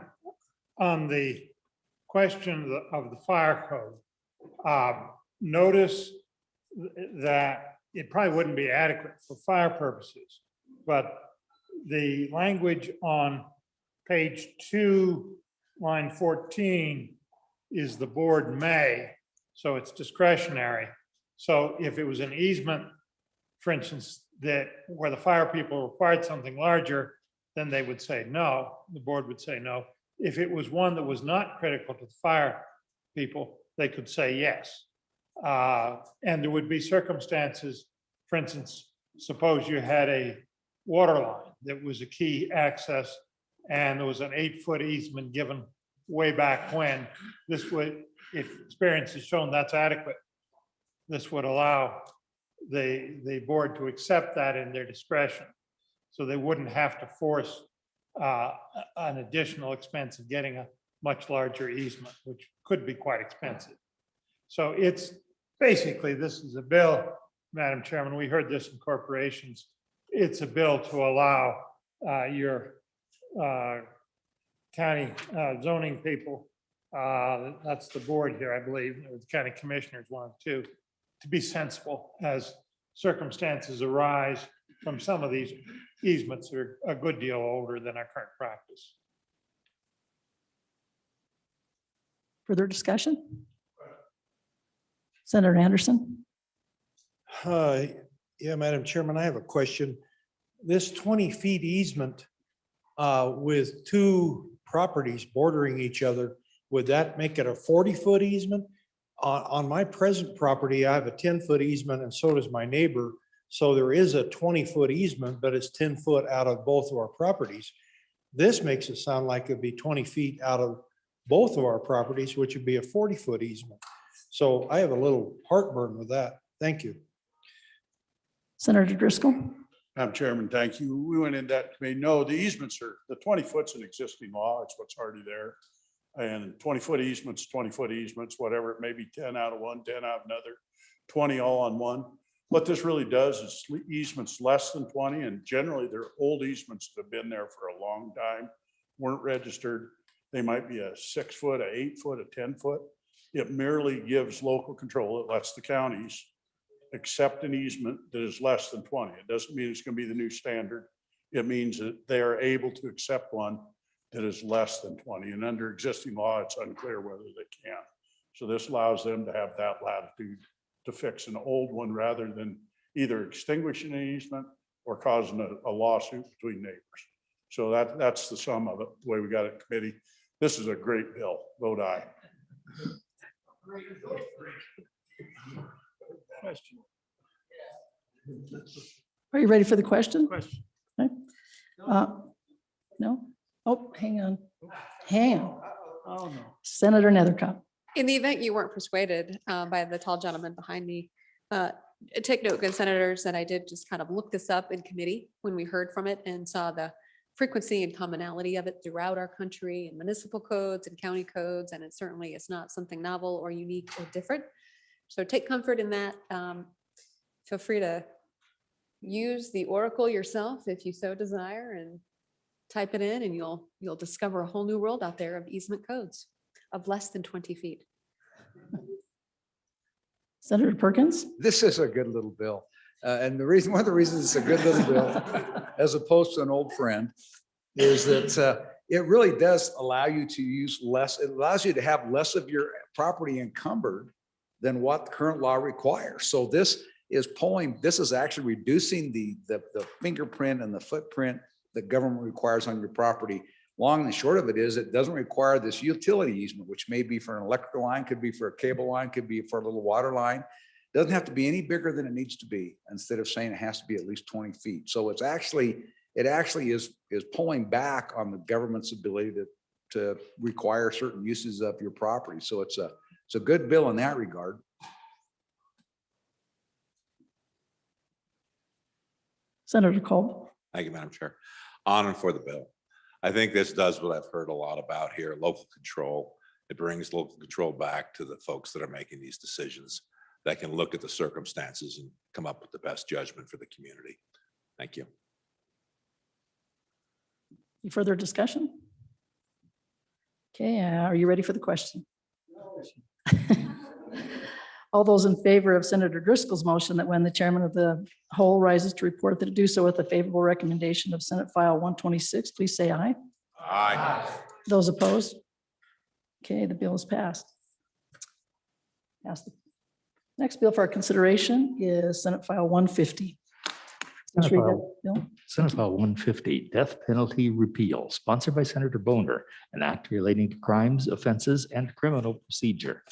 on the question of the fire code, notice that it probably wouldn't be adequate for fire purposes, but the language on page 2, line 14 is the board may, so it's discretionary. So if it was an easement, for instance, that where the fire people required something larger, then they would say no, the board would say no. If it was one that was not critical to the fire people, they could say yes. And there would be circumstances, for instance, suppose you had a water line that was a key access and there was an 8-foot easement given way back when. This would, if experience has shown that's adequate, this would allow the board to accept that in their discretion. So they wouldn't have to force an additional expense of getting a much larger easement, which could be quite expensive. So it's basically, this is a bill, Madam Chairman, we heard this in corporations. It's a bill to allow your county zoning people, that's the board here, I believe, the county commissioners want to be sensible as circumstances arise from some of these easements that are a good deal older than our current practice. Further discussion? Senator Anderson. Yeah, Madam Chairman, I have a question. This 20 feet easement with two properties bordering each other, would that make it a 40-foot easement? On my present property, I have a 10-foot easement and so does my neighbor. So there is a 20-foot easement, but it's 10 foot out of both of our properties. This makes it sound like it'd be 20 feet out of both of our properties, which would be a 40-foot easement. So I have a little heartburn with that. Thank you. Senator Driscoll. Madam Chairman, thank you. We went in that committee. No, the easements are, the 20 foot's an existing law. It's what's already there. And 20-foot easements, 20-foot easements, whatever, it may be 10 out of one, 10 out of another, 20 all on one. What this really does is easements less than 20, and generally they're old easements that have been there for a long time, weren't registered. They might be a 6 foot, a 8 foot, a 10 foot. It merely gives local control. It lets the counties accept an easement that is less than 20. It doesn't mean it's going to be the new standard. It means that they are able to accept one that is less than 20. And under existing law, it's unclear whether they can. So this allows them to have that latitude to fix an old one rather than either extinguishing an easement or causing a lawsuit between neighbors. So that's the sum of it, the way we got it in committee. This is a great bill. Vote aye. Are you ready for the question? Okay. No? Oh, hang on. Hang on. Oh, no. Senator Nethercott. In the event you weren't persuaded by the tall gentleman behind me, take note, good senators, that I did just kind of look this up in committee when we heard from it and saw the frequency and commonality of it throughout our country and municipal codes and county codes. And it certainly is not something novel or unique or different. So take comfort in that. Feel free to use the Oracle yourself if you so desire and type it in and you'll discover a whole new world out there of easement codes of less than 20 feet. Senator Perkins. This is a good little bill. And one of the reasons it's a good little bill, as opposed to an old friend, is that it really does allow you to use less. It allows you to have less of your property encumbered than what the current law requires. So this is actually reducing the fingerprint and the footprint that government requires on your property. Long and short of it is it doesn't require this utility easement, which may be for an electrical line, could be for a cable line, could be for a little water line. Doesn't have to be any bigger than it needs to be, instead of saying it has to be at least 20 feet. So it actually is pulling back on the government's ability to require certain uses of your property. So it's a good bill in that regard. Senator Cole. Thank you, Madam Chair. On and for the bill. I think this does what I've heard a lot about here, local control. It brings local control back to the folks that are making these decisions that can look at the circumstances and come up with the best judgment for the community. Thank you. Any further discussion? Okay, are you ready for the question? All those in favor of Senator Driscoll's motion that when the chairman of the whole rises to report that it do so with a favorable recommendation of Senate File 126, please say aye. Aye. Those opposed? Okay, the bill is passed. Next bill for our consideration is Senate File 150. Let's read that bill. Senate File 150, death penalty repeal, sponsored by Senator Boner, an act relating to crimes, offenses, and criminal procedure.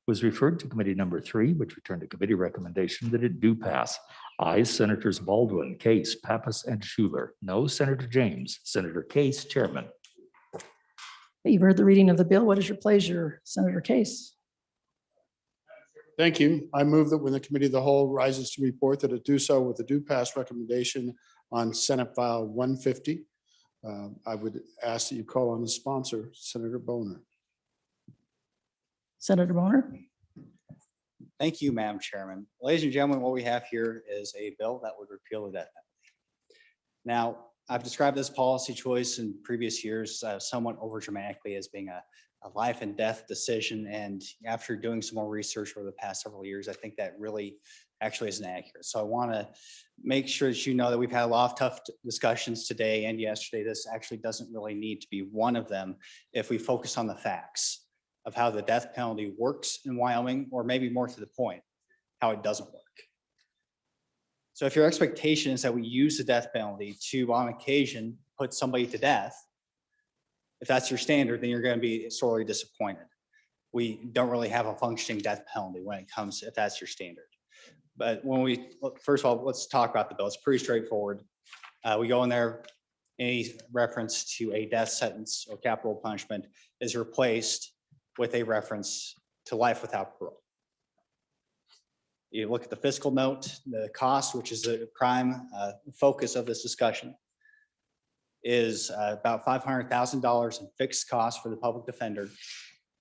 Was referred to committee number 3, which returned a committee recommendation that it do pass. Ayes, Senators Baldwin, Case, Pappas, and Schuler. No, Senator James. Senator Case, Chairman. You've heard the reading of the bill. What is your pleasure, Senator Case? Thank you. I move that when the committee of the whole rises to report that it do so with the do pass recommendation on Senate File 150. I would ask that you call on the sponsor, Senator Boner. Senator Boner. Thank you, Madam Chairman. Ladies and gentlemen, what we have here is a bill that would repeal the death penalty. Now, I've described this policy choice in previous years somewhat overdramatically as being a life and death decision. And after doing some more research over the past several years, I think that really actually isn't accurate. So I want to make sure that you know that we've had a lot of tough discussions today and yesterday. This actually doesn't really need to be one of them if we focus on the facts of how the death penalty works in Wyoming, or maybe more to the point, how it doesn't work. So if your expectation is that we use the death penalty to, on occasion, put somebody to death, if that's your standard, then you're going to be sorely disappointed. We don't really have a functioning death penalty when it comes, if that's your standard. But when first of all, let's talk about the bill. It's pretty straightforward. We go in there, any reference to a death sentence or capital punishment is replaced with a reference to life without parole. You look at the fiscal note, the cost, which is the prime focus of this discussion, is about $500,000 in fixed costs for the public defender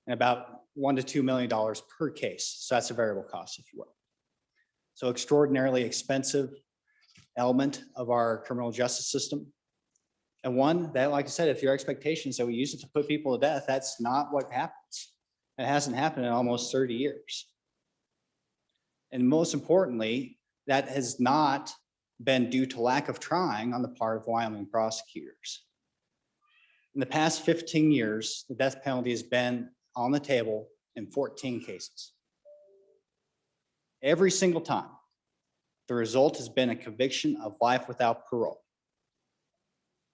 and about $1 to $2 million per case. So that's a variable cost, if you will. So extraordinarily expensive element of our criminal justice system. And one that, like I said, if your expectation is that we use it to put people to death, that's not what happens. It hasn't happened in almost 30 years. And most importantly, that has not been due to lack of trying on the part of Wyoming prosecutors. In the past 15 years, the death penalty has been on the table in 14 cases. Every single time, the result has been a conviction of life without parole.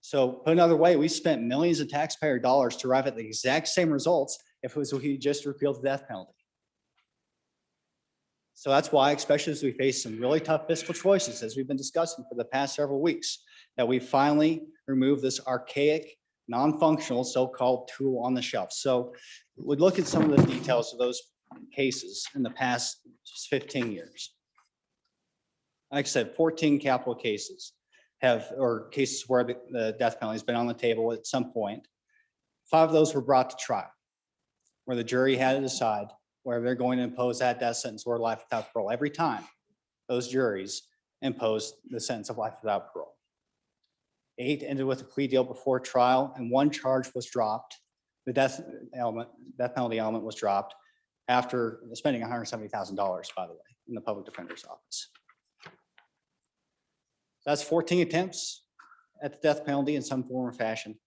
So put another way, we spent millions of taxpayer dollars to arrive at the exact same results if it was we just repealed the death penalty. So that's why, especially as we face some really tough fiscal choices, as we've been discussing for the past several weeks, that we finally remove this archaic, non-functional so-called tool on the shelf. So we look at some of the details of those cases in the past 15 years. Like I said, 14 capital cases or cases where the death penalty has been on the table at some point. 5 of those were brought to trial, where the jury had to decide whether they're going to impose that death sentence or life without parole. Every time those juries imposed the sentence of life without parole. 8 ended with a plea deal before trial, and 1 charge was dropped. The death penalty element was dropped after spending $170,000, by the way, in the public defender's office. That's 14 attempts at the death penalty in some form or fashion.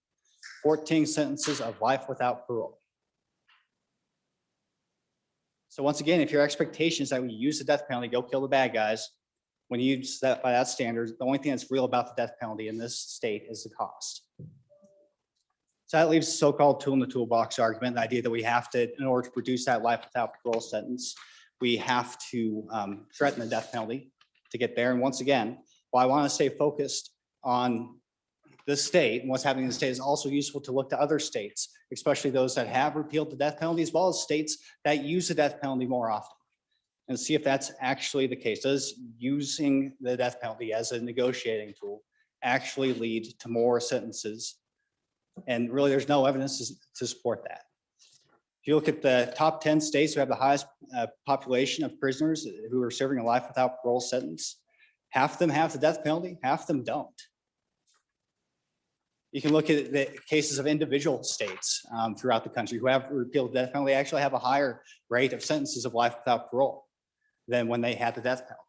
14 sentences of life without parole. So once again, if your expectation is that when you use the death penalty, go kill the bad guys, when you use that by that standard, the only thing that's real about the death penalty in this state is the cost. So that leaves the so-called tool in the toolbox argument, the idea that we have to, in order to produce that life without parole sentence, we have to threaten the death penalty to get there. And once again, while I want to stay focused on this state and what's happening in the state, is also useful to look to other states, especially those that have repealed the death penalty, as well as states that use the death penalty more often, and see if that's actually the case. Does using the death penalty as a negotiating tool actually lead to more sentences? And really, there's no evidence to support that. If you look at the top 10 states who have the highest population of prisoners who are serving a life without parole sentence, half of them have the death penalty, half of them don't. You can look at the cases of individual states throughout the country who have repealed the death penalty, actually have a higher rate of sentences of life without parole than when they had the death penalty.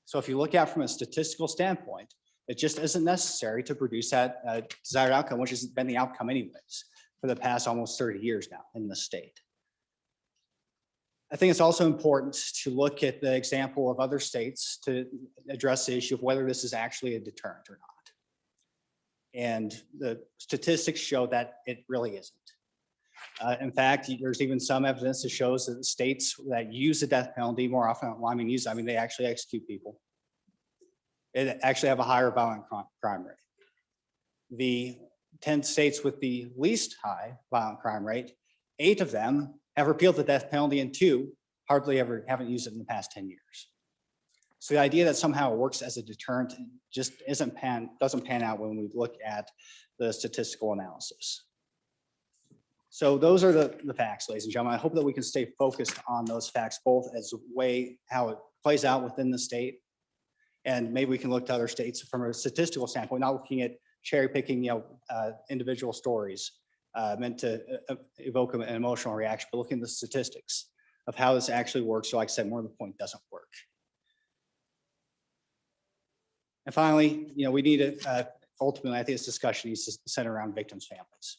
So if you look at from a statistical standpoint, it just isn't necessary to produce that desired outcome, which has been the outcome anyways for the past almost 30 years now in the state. I think it's also important to look at the example of other states to address the issue of whether this is actually a deterrent or not. And the statistics show that it really isn't. In fact, there's even some evidence that shows that the states that use the death penalty more often, well, I mean, they actually execute people. It actually have a higher violent crime rate. The 10 states with the least high violent crime rate, 8 of them have repealed the death penalty, and 2 hardly ever haven't used it in the past 10 years. So the idea that somehow it works as a deterrent just doesn't pan out when we look at the statistical analysis. So those are the facts, ladies and gentlemen. I hope that we can stay focused on those facts, both as a way how it plays out within the state, and maybe we can look to other states from a statistical standpoint, not looking at cherry picking, individual stories meant to evoke an emotional reaction, but looking at the statistics of how this actually works. So like I said, more of the point doesn't work. And finally, we need to, ultimately, I think this discussion needs to center around victims' families.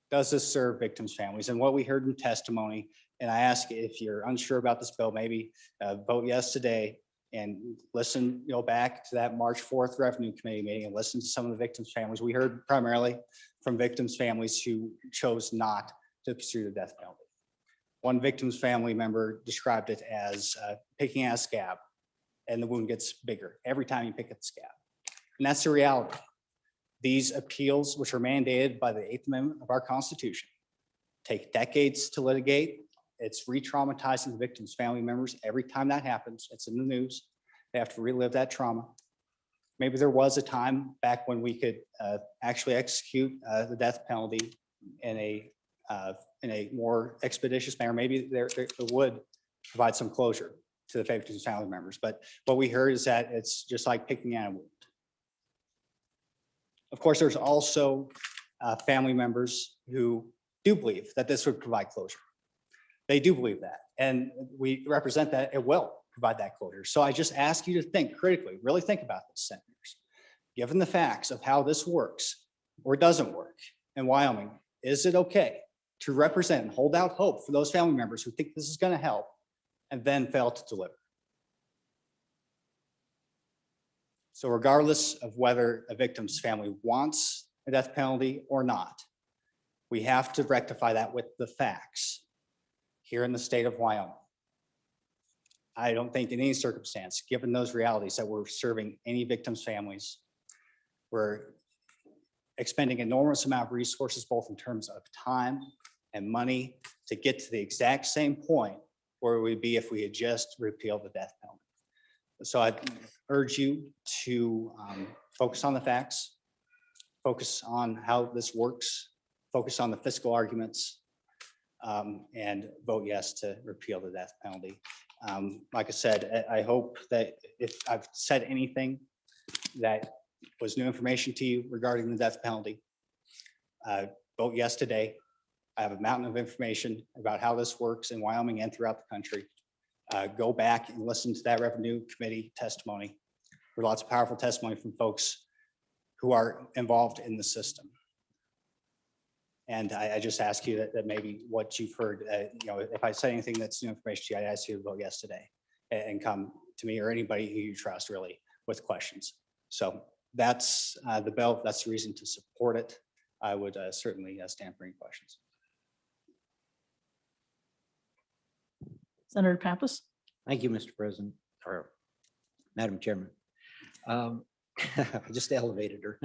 Does this serve victims' families? And what we heard in testimony, and I ask if you're unsure about this bill, maybe vote yes today and listen, back to that March 4th Revenue Committee meeting and listen to some of the victims' families. We heard primarily from victims' families who chose not to pursue the death penalty. One victim's family member described it as picking at a scab, and the wound gets bigger every time you pick at the scab. And that's the reality. These appeals, which are mandated by the Eighth Amendment of our Constitution, take decades to litigate. It's re-traumatizing the victim's family members. Every time that happens, it's in the news. They have to relive that trauma. Maybe there was a time back when we could actually execute the death penalty in a more expeditious manner. Maybe there would provide some closure to the victim's family members. But what we heard is that it's just like picking at a wound. Of course, there's also family members who do believe that this would provide closure. They do believe that, and we represent that it will provide that closure. So I just ask you to think critically, really think about this, senators. Given the facts of how this works or doesn't work in Wyoming, is it okay to represent and hold out hope for those family members who think this is going to help and then fail to deliver? So regardless of whether a victim's family wants a death penalty or not, we have to rectify that with the facts here in the state of Wyoming. I don't think in any circumstance, given those realities, that we're serving any victims' families. We're expending enormous amount of resources, both in terms of time and money, to get to the exact same point where we'd be if we had just repealed the death penalty. So I urge you to focus on the facts, focus on how this works, focus on the fiscal arguments, and vote yes to repeal the death penalty. Like I said, I hope that if I've said anything that was new information to you regarding the death penalty, vote yes today. I have a mountain of information about how this works in Wyoming and throughout the country. Go back and listen to that Revenue Committee testimony. There's lots of powerful testimony from folks who are involved in the system. And I just ask you that maybe what you've heard, if I say anything that's new information to you, I ask you to vote yes today and come to me or anybody who you trust really with questions. So that's the bill. That's the reason to support it. I would certainly stand for any questions. Senator Pappas. Thank you, Mr. President, or Madam Chairman. I just elevated her.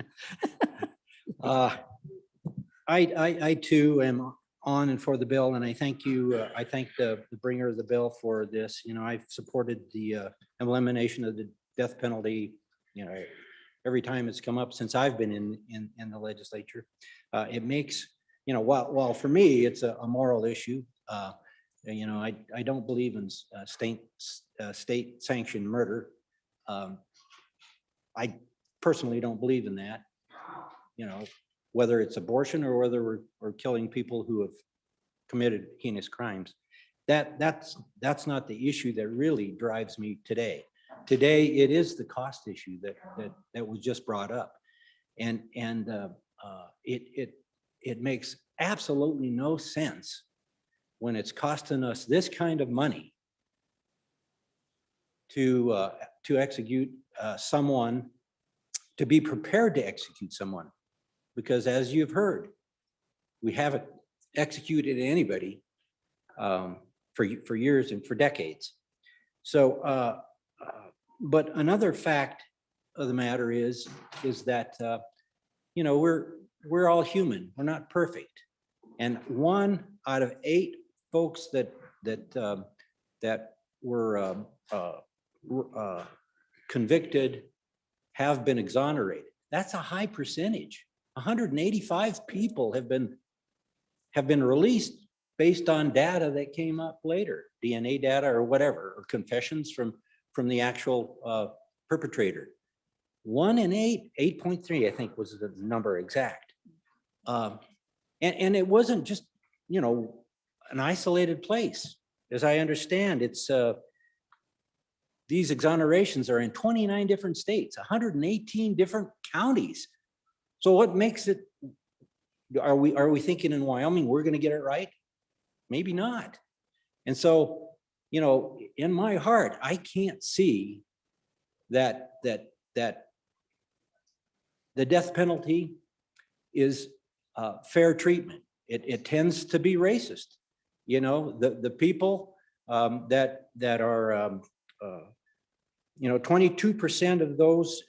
I too am on and for the bill, and I thank you. I thank the bringer of the bill for this. I've supported the elimination of the death penalty, every time it's come up since I've been in the legislature. It makes, while for me, it's a moral issue. I don't believe in state sanctioned murder. I personally don't believe in that. Whether it's abortion or whether we're killing people who have committed heinous crimes, that's not the issue that really drives me today. Today, it is the cost issue that was just brought up, and it makes absolutely no sense when it's costing us this kind of money to execute someone, to be prepared to execute someone. Because as you've heard, we haven't executed anybody for years and for decades. So, but another fact of the matter is that we're all human. We're not perfect, and 1 out of 8 folks that were convicted have been exonerated. That's a high percentage. 185 people have been released based on data that came up later, DNA data or whatever, or confessions from the actual perpetrator. 1 in 8, 8.3, I think was the number exact. And it wasn't just, an isolated place. As I understand, it's these exonerations are in 29 different states, 118 different counties. So what makes it, are we thinking in Wyoming we're going to get it right? Maybe not. And so, in my heart, I can't see that the death penalty is fair treatment. It tends to be racist. The people that are 22% of those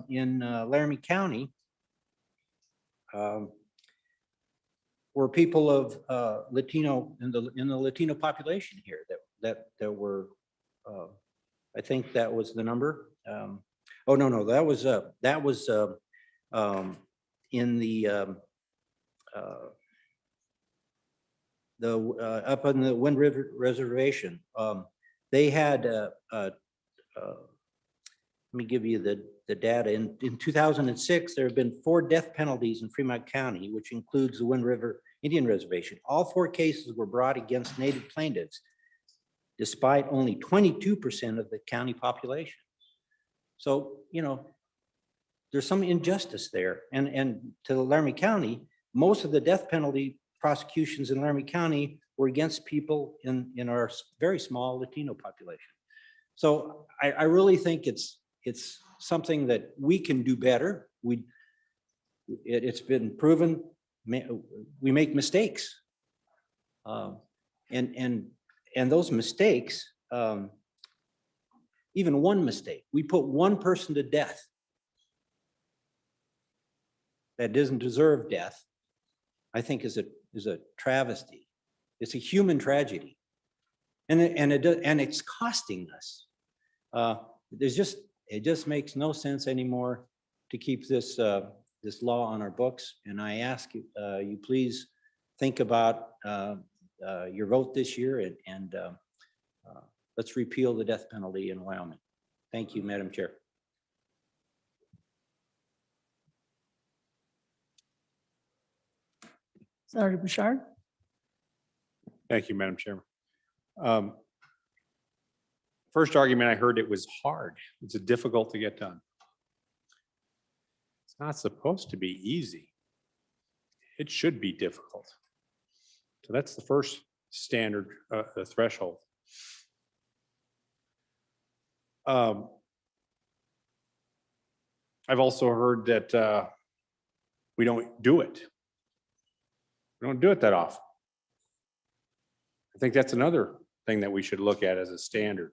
in Laramie County were people of Latino in the Latino population here that were, I think that was the number. Oh, no, that was in the up on the Wind River Reservation. They had, let me give you the data. In 2006, there have been 4 death penalties in Fremont County, which includes the Wind River Indian Reservation. All 4 cases were brought against Native plaintiffs, despite only 22% of the county population. So, there's some injustice there. And to Laramie County, most of the death penalty prosecutions in Laramie County were against people in our very small Latino population. So I really think it's something that we can do better. It's been proven we make mistakes, and those mistakes, even one mistake, we put one person to death that doesn't deserve death, I think is a travesty. It's a human tragedy, and it's costing us. It just makes no sense anymore to keep this law on our books. And I ask you, you please think about your vote this year, and let's repeal the death penalty in Wyoming. Thank you, Madam Chair. Senator Bouchard. Thank you, Madam Chairman. First argument I heard, it was hard. It's difficult to get done. It's not supposed to be easy. It should be difficult. So that's the first standard, the threshold. I've also heard that we don't do it. We don't do it that often. I think that's another thing that we should look at as a standard.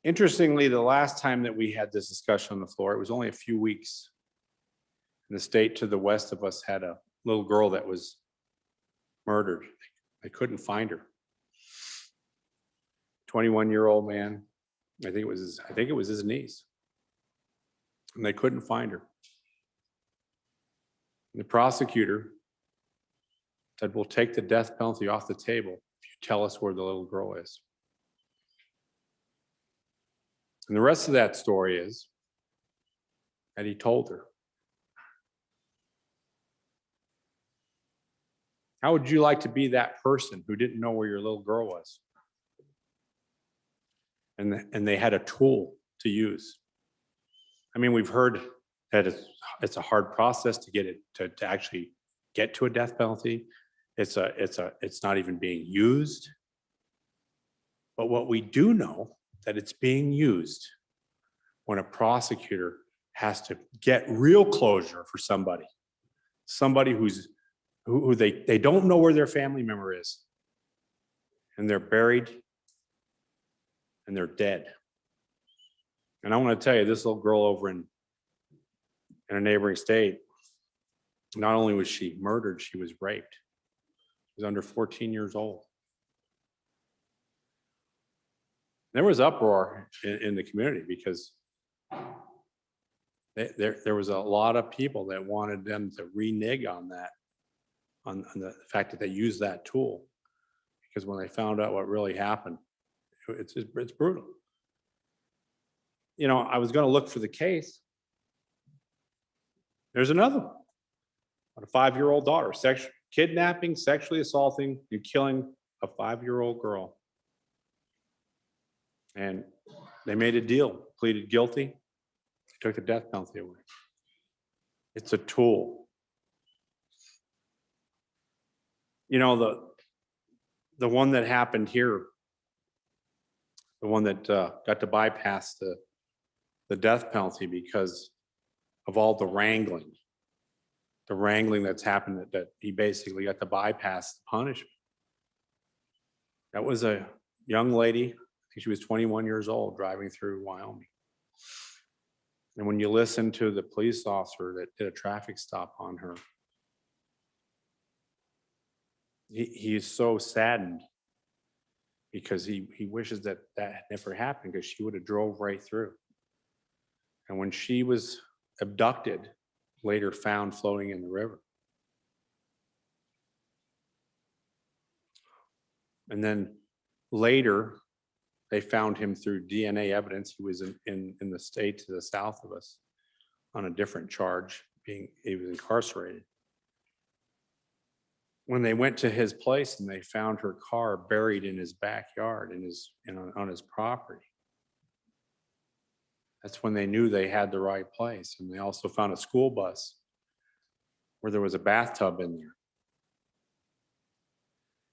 Interestingly, the last time that we had this discussion on the floor, it was only a few weeks. In the state to the west of us had a little girl that was murdered. They couldn't find her. 21-year-old man, I think it was his niece. And they couldn't find her. And the prosecutor said, we'll take the death penalty off the table if you tell us where the little girl is. And the rest of that story is that he told her. How would you like to be that person who didn't know where your little girl was? And they had a tool to use. I mean, we've heard that it's a hard process to get it to actually get to a death penalty. It's not even being used. But what we do know that it's being used when a prosecutor has to get real closure for somebody who they don't know where their family member is, and they're buried and they're dead. And I want to tell you, this little girl over in a neighboring state, not only was she murdered, she was raped. She was under 14 years old. There was uproar in the community because there was a lot of people that wanted them to renege on that, on the fact that they used that tool, because when they found out what really happened, it's brutal. You know, I was going to look for the case. There's another one. A 5-year-old daughter, kidnapping, sexually assaulting, and killing a 5-year-old girl. And they made a deal, pleaded guilty, took the death penalty away. It's a tool. You know, the one that happened here, the one that got to bypass the death penalty because of all the wrangling that's happened, that he basically got to bypass the punishment. That was a young lady, I think she was 21 years old, driving through Wyoming. And when you listen to the police officer that did a traffic stop on her, he is so saddened because he wishes that that had never happened, because she would have drove right through. And when she was abducted, later found floating in the river. And then later, they found him through DNA evidence. He was in the state to the south of us on a different charge, he was incarcerated. When they went to his place and they found her car buried in his backyard, on his property, that's when they knew they had the right place. And they also found a school bus where there was a bathtub in there.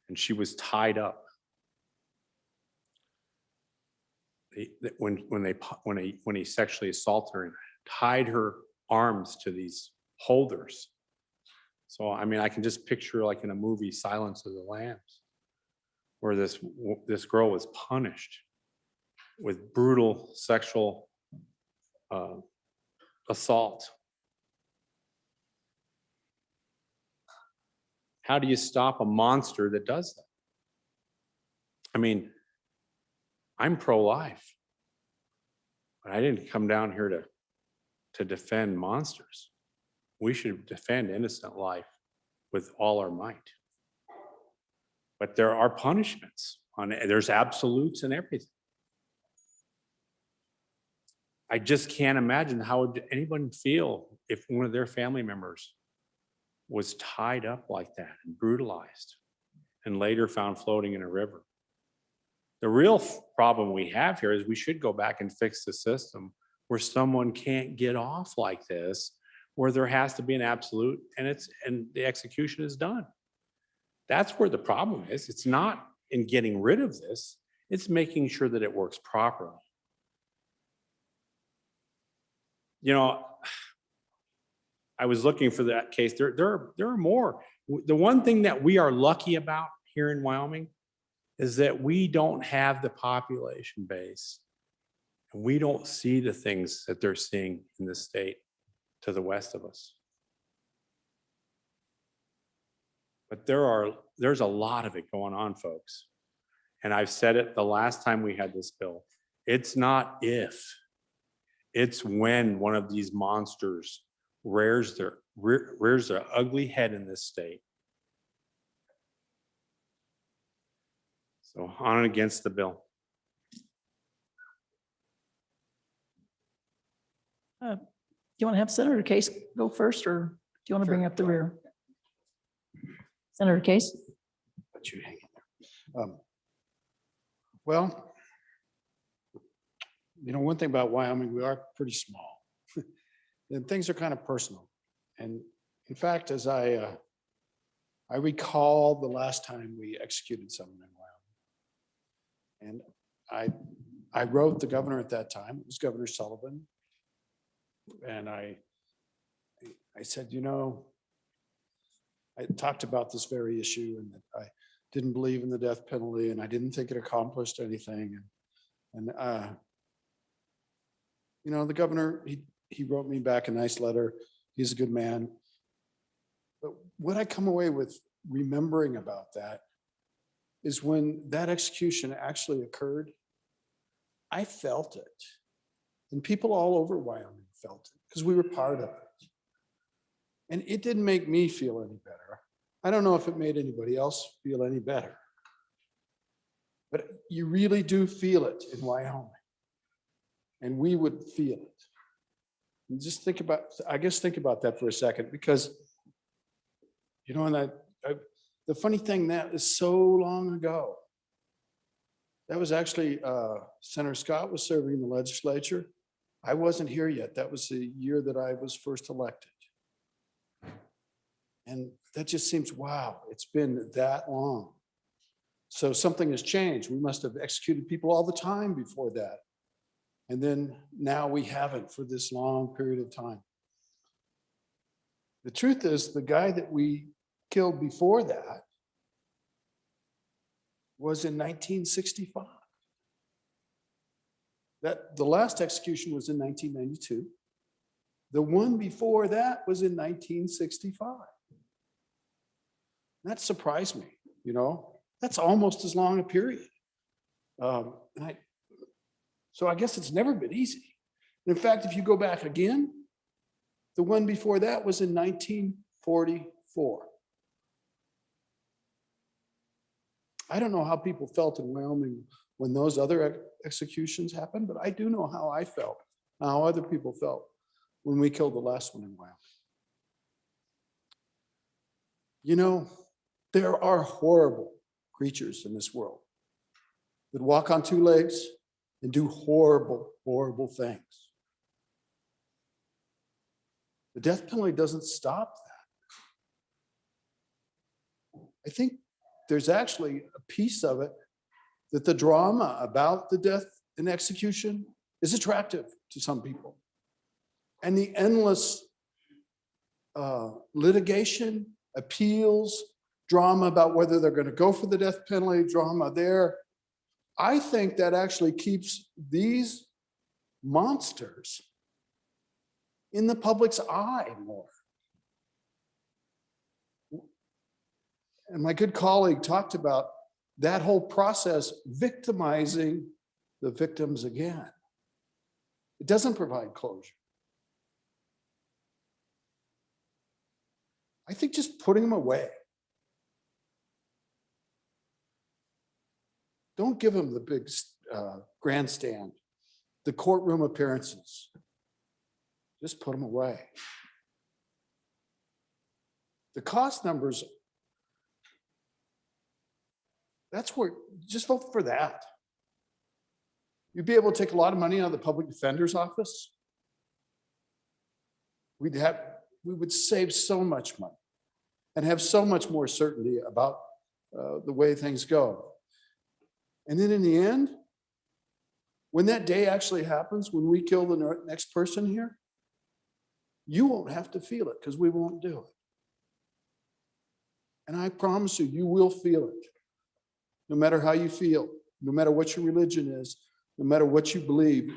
And she was tied up. When he sexually assaulted her and tied her arms to these holders. So, I mean, I can just picture, like in a movie, Silence of the Lambs, where this girl was punished with brutal sexual assault. How do you stop a monster that does that? I mean, I'm pro-life, but I didn't come down here to defend monsters. We should defend innocent life with all our might. But there are punishments there's absolutes and everything. I just can't imagine how would anyone feel if one of their family members was tied up like that and brutalized and later found floating in a river. The real problem we have here is we should go back and fix the system where someone can't get off like this, where there has to be an absolute and the execution is done. That's where the problem is. It's not in getting rid of this, it's making sure that it works properly. You know, I was looking for that case. There are more. The one thing that we are lucky about here in Wyoming is that we don't have the population base, and we don't see the things that they're seeing in the state to the west of us. But there's a lot of it going on, folks. And I've said it the last time we had this bill. It's not if, it's when one of these monsters rears their ugly head in this state. So on and against the bill. Do you want to have Senator Case go first, or do you want to bring up the rear? Senator Case? Let you hang in there. Well, you know, one thing about Wyoming, we are pretty small. And things are kind of personal. And in fact, as I recall the last time we executed someone in Wyoming, and I wrote the governor at that time, it was Governor Sullivan. And I said, you know, I talked about this very issue and that I didn't believe in the death penalty and I didn't think it accomplished anything. And you know, the governor, he wrote me back a nice letter. He's a good man. But what I come away with remembering about that is when that execution actually occurred, I felt it. And people all over Wyoming felt it because we were part of it. And it didn't make me feel any better. I don't know if it made anybody else feel any better. But you really do feel it in Wyoming. And we would feel it. And just think about, I guess think about that for a second, because, you know, and the funny thing, that is so long ago. That was actually, Senator Scott was serving in the legislature. I wasn't here yet. That was the year that I was first elected. And that just seems, wow, it's been that long. So something has changed. We must have executed people all the time before that. And then now we haven't for this long period of time. The truth is, the guy that we killed before that was in 1965. That the last execution was in 1992. The one before that was in 1965. That surprised me, you know, that's almost as long a period. And so I guess it's never been easy. In fact, if you go back again, the one before that was in 1944. I don't know how people felt in Wyoming when those other executions happened, but I do know how I felt, how other people felt when we killed the last one in Wyoming. You know, there are horrible creatures in this world that walk on two legs and do horrible, horrible things. The death penalty doesn't stop that. I think there's actually a piece of it that the drama about the death and execution is attractive to some people. And the endless litigation, appeals, drama about whether they're going to go for the death penalty, drama there. I think that actually keeps these monsters in the public's eye more. And my good colleague talked about that whole process victimizing the victims again. It doesn't provide closure. I think just putting them away. Don't give them the big grandstand, the courtroom appearances. Just put them away. The cost numbers, that's where, just vote for that. You'd be able to take a lot of money out of the public defender's office. We would save so much money and have so much more certainty about the way things go. And then in the end, when that day actually happens, when we kill the next person here, you won't have to feel it because we won't do it. And I promise you, you will feel it. No matter how you feel, no matter what your religion is, no matter what you believe,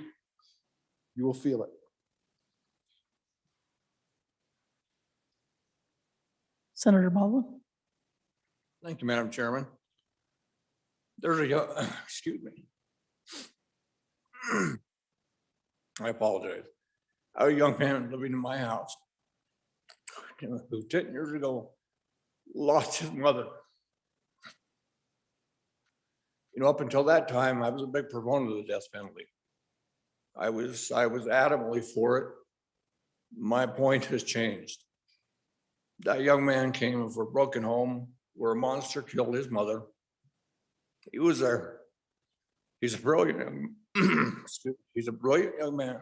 you will feel it. Senator Baldwin. Thank you, Madam Chairman. There's a, excuse me. I apologize. I was a young man living in my house who 10 years ago lost his mother. You know, up until that time, I was a big proponent of the death penalty. I was adamantly for it. My point has changed. That young man came from a broken home where a monster killed his mother. He was there. He's a brilliant young man.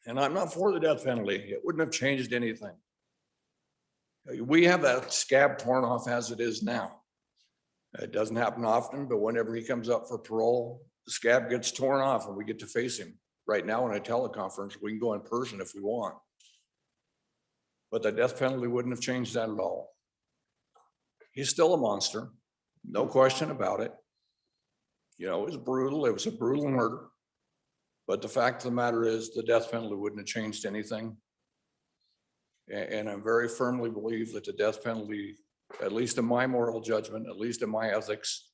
And I'm not for the death penalty. It wouldn't have changed anything. We have that scab torn off as it is now. It doesn't happen often, but whenever he comes up for parole, the scab gets torn off and we get to face him. Right now in a teleconference, we can go in person if we want. But the death penalty wouldn't have changed that at all. He's still a monster, no question about it. You know, it was brutal. It was a brutal murder. But the fact of the matter is the death penalty wouldn't have changed anything. And I very firmly believe that the death penalty, at least in my moral judgment, at least in my ethics,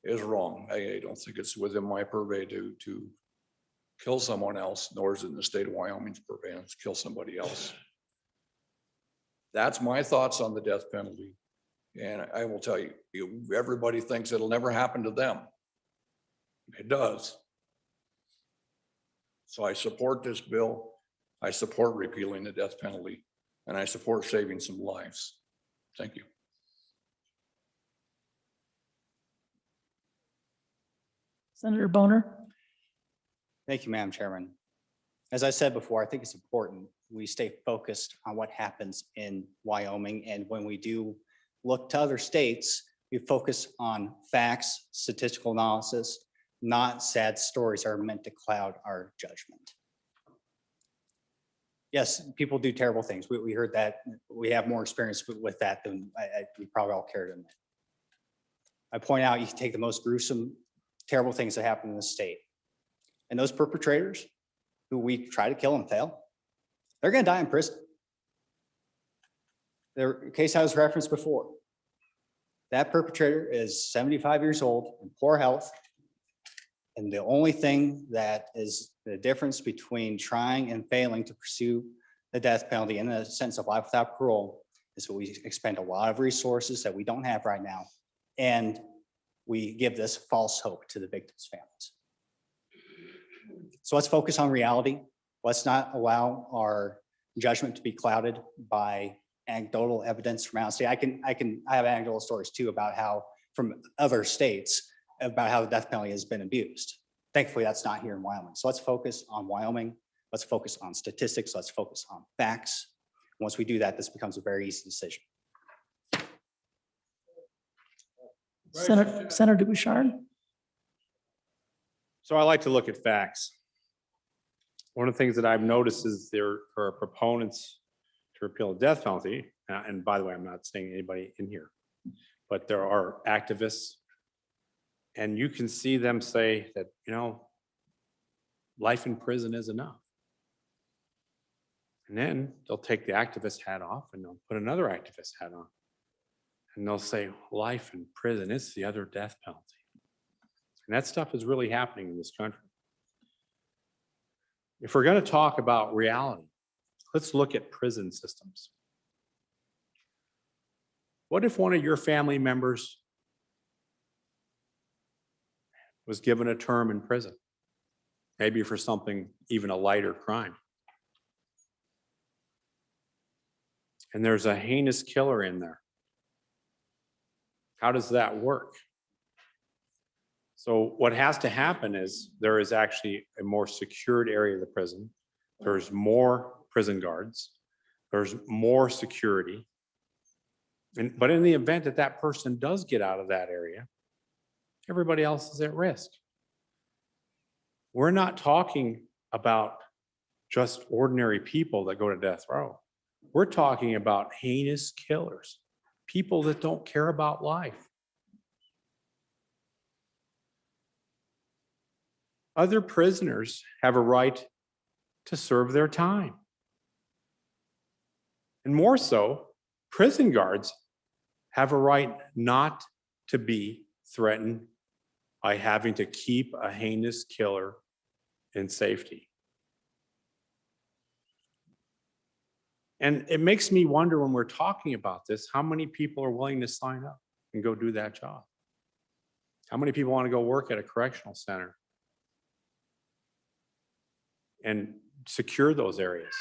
is wrong. I don't think it's within my purvey to kill someone else, nor is it in the state of Wyoming's purvey to kill somebody else. That's my thoughts on the death penalty. And I will tell you, everybody thinks it'll never happen to them. It does. So I support this bill. I support repealing the death penalty, and I support saving some lives. Thank you. Senator Boner. Thank you, Madam Chairman. As I said before, I think it's important we stay focused on what happens in Wyoming. And when we do look to other states, we focus on facts, statistical analysis, not sad stories that are meant to cloud our judgment. Yes, people do terrible things. We heard that. We have more experience with that than we probably all care to admit. I point out, you can take the most gruesome, terrible things that happen in the state. And those perpetrators who we try to kill and fail, they're going to die in prison. The case I was referenced before. That perpetrator is 75 years old in poor health. And the only thing that is the difference between trying and failing to pursue the death penalty in a sense of life without parole is that we expend a lot of resources that we don't have right now. And we give this false hope to the victims' families. So let's focus on reality. Let's not allow our judgment to be clouded by anecdotal evidence from out of state. I have anecdotal stories too about how from other states about how the death penalty has been abused. Thankfully, that's not here in Wyoming. So let's focus on Wyoming. Let's focus on statistics. Let's focus on facts. Once we do that, this becomes a very easy decision. Senator Bouchard. So I like to look at facts. One of the things that I've noticed is there are proponents to repeal the death penalty. And by the way, I'm not saying anybody in here, but there are activists. And you can see them say that, you know, life in prison is enough. And then they'll take the activist hat off and they'll put another activist hat on. And they'll say, life in prison is the other death penalty. And that stuff is really happening in this country. If we're going to talk about reality, let's look at prison systems. What if one of your family members was given a term in prison, maybe for something, even a lighter crime? And there's a heinous killer in there. How does that work? So what has to happen is there is actually a more secured area of the prison. There's more prison guards. There's more security. But in the event that that person does get out of that area, everybody else is at risk. We're not talking about just ordinary people that go to death row. We're talking about heinous killers, people that don't care about life. Other prisoners have a right to serve their time. And more so, prison guards have a right not to be threatened by having to keep a heinous killer in safety. And it makes me wonder when we're talking about this, how many people are willing to sign up and go do that job? How many people want to go work at a correctional center and secure those areas?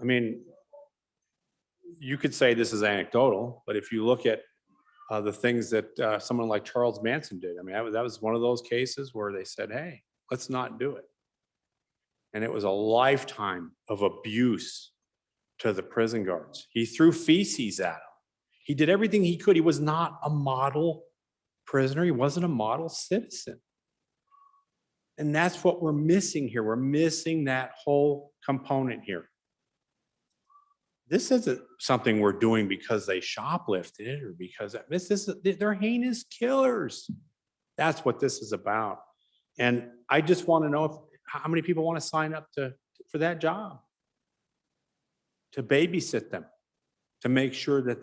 I mean, you could say this is anecdotal, but if you look at the things that someone like Charles Manson did, I mean, that was one of those cases where they said, hey, let's not do it. And it was a lifetime of abuse to the prison guards. He threw feces at them. He did everything he could. He was not a model prisoner. He wasn't a model citizen. And that's what we're missing here. We're missing that whole component here. This isn't something we're doing because they shoplifted or because they're heinous killers. That's what this is about. And I just want to know how many people want to sign up for that job, to babysit them, to make sure that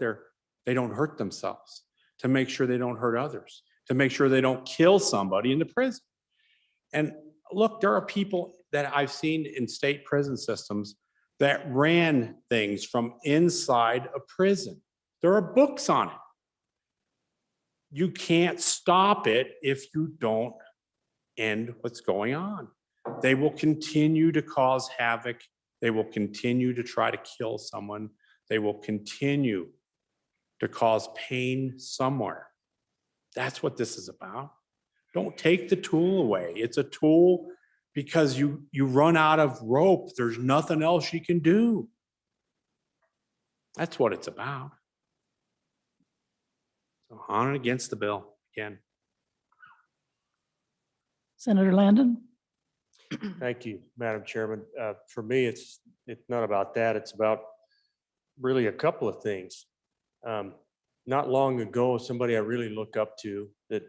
they don't hurt themselves, to make sure they don't hurt others, to make sure they don't kill somebody in the prison. And look, there are people that I've seen in state prison systems that ran things from inside a prison. There are books on it. You can't stop it if you don't end what's going on. They will continue to cause havoc. They will continue to try to kill someone. They will continue to cause pain somewhere. That's what this is about. Don't take the tool away. It's a tool because you run out of rope. There's nothing else you can do. That's what it's about. So on and against the bill again. Senator Landon. Thank you, Madam Chairman. For me, it's not about that. It's about really a couple of things. Not long ago, somebody I really look up to that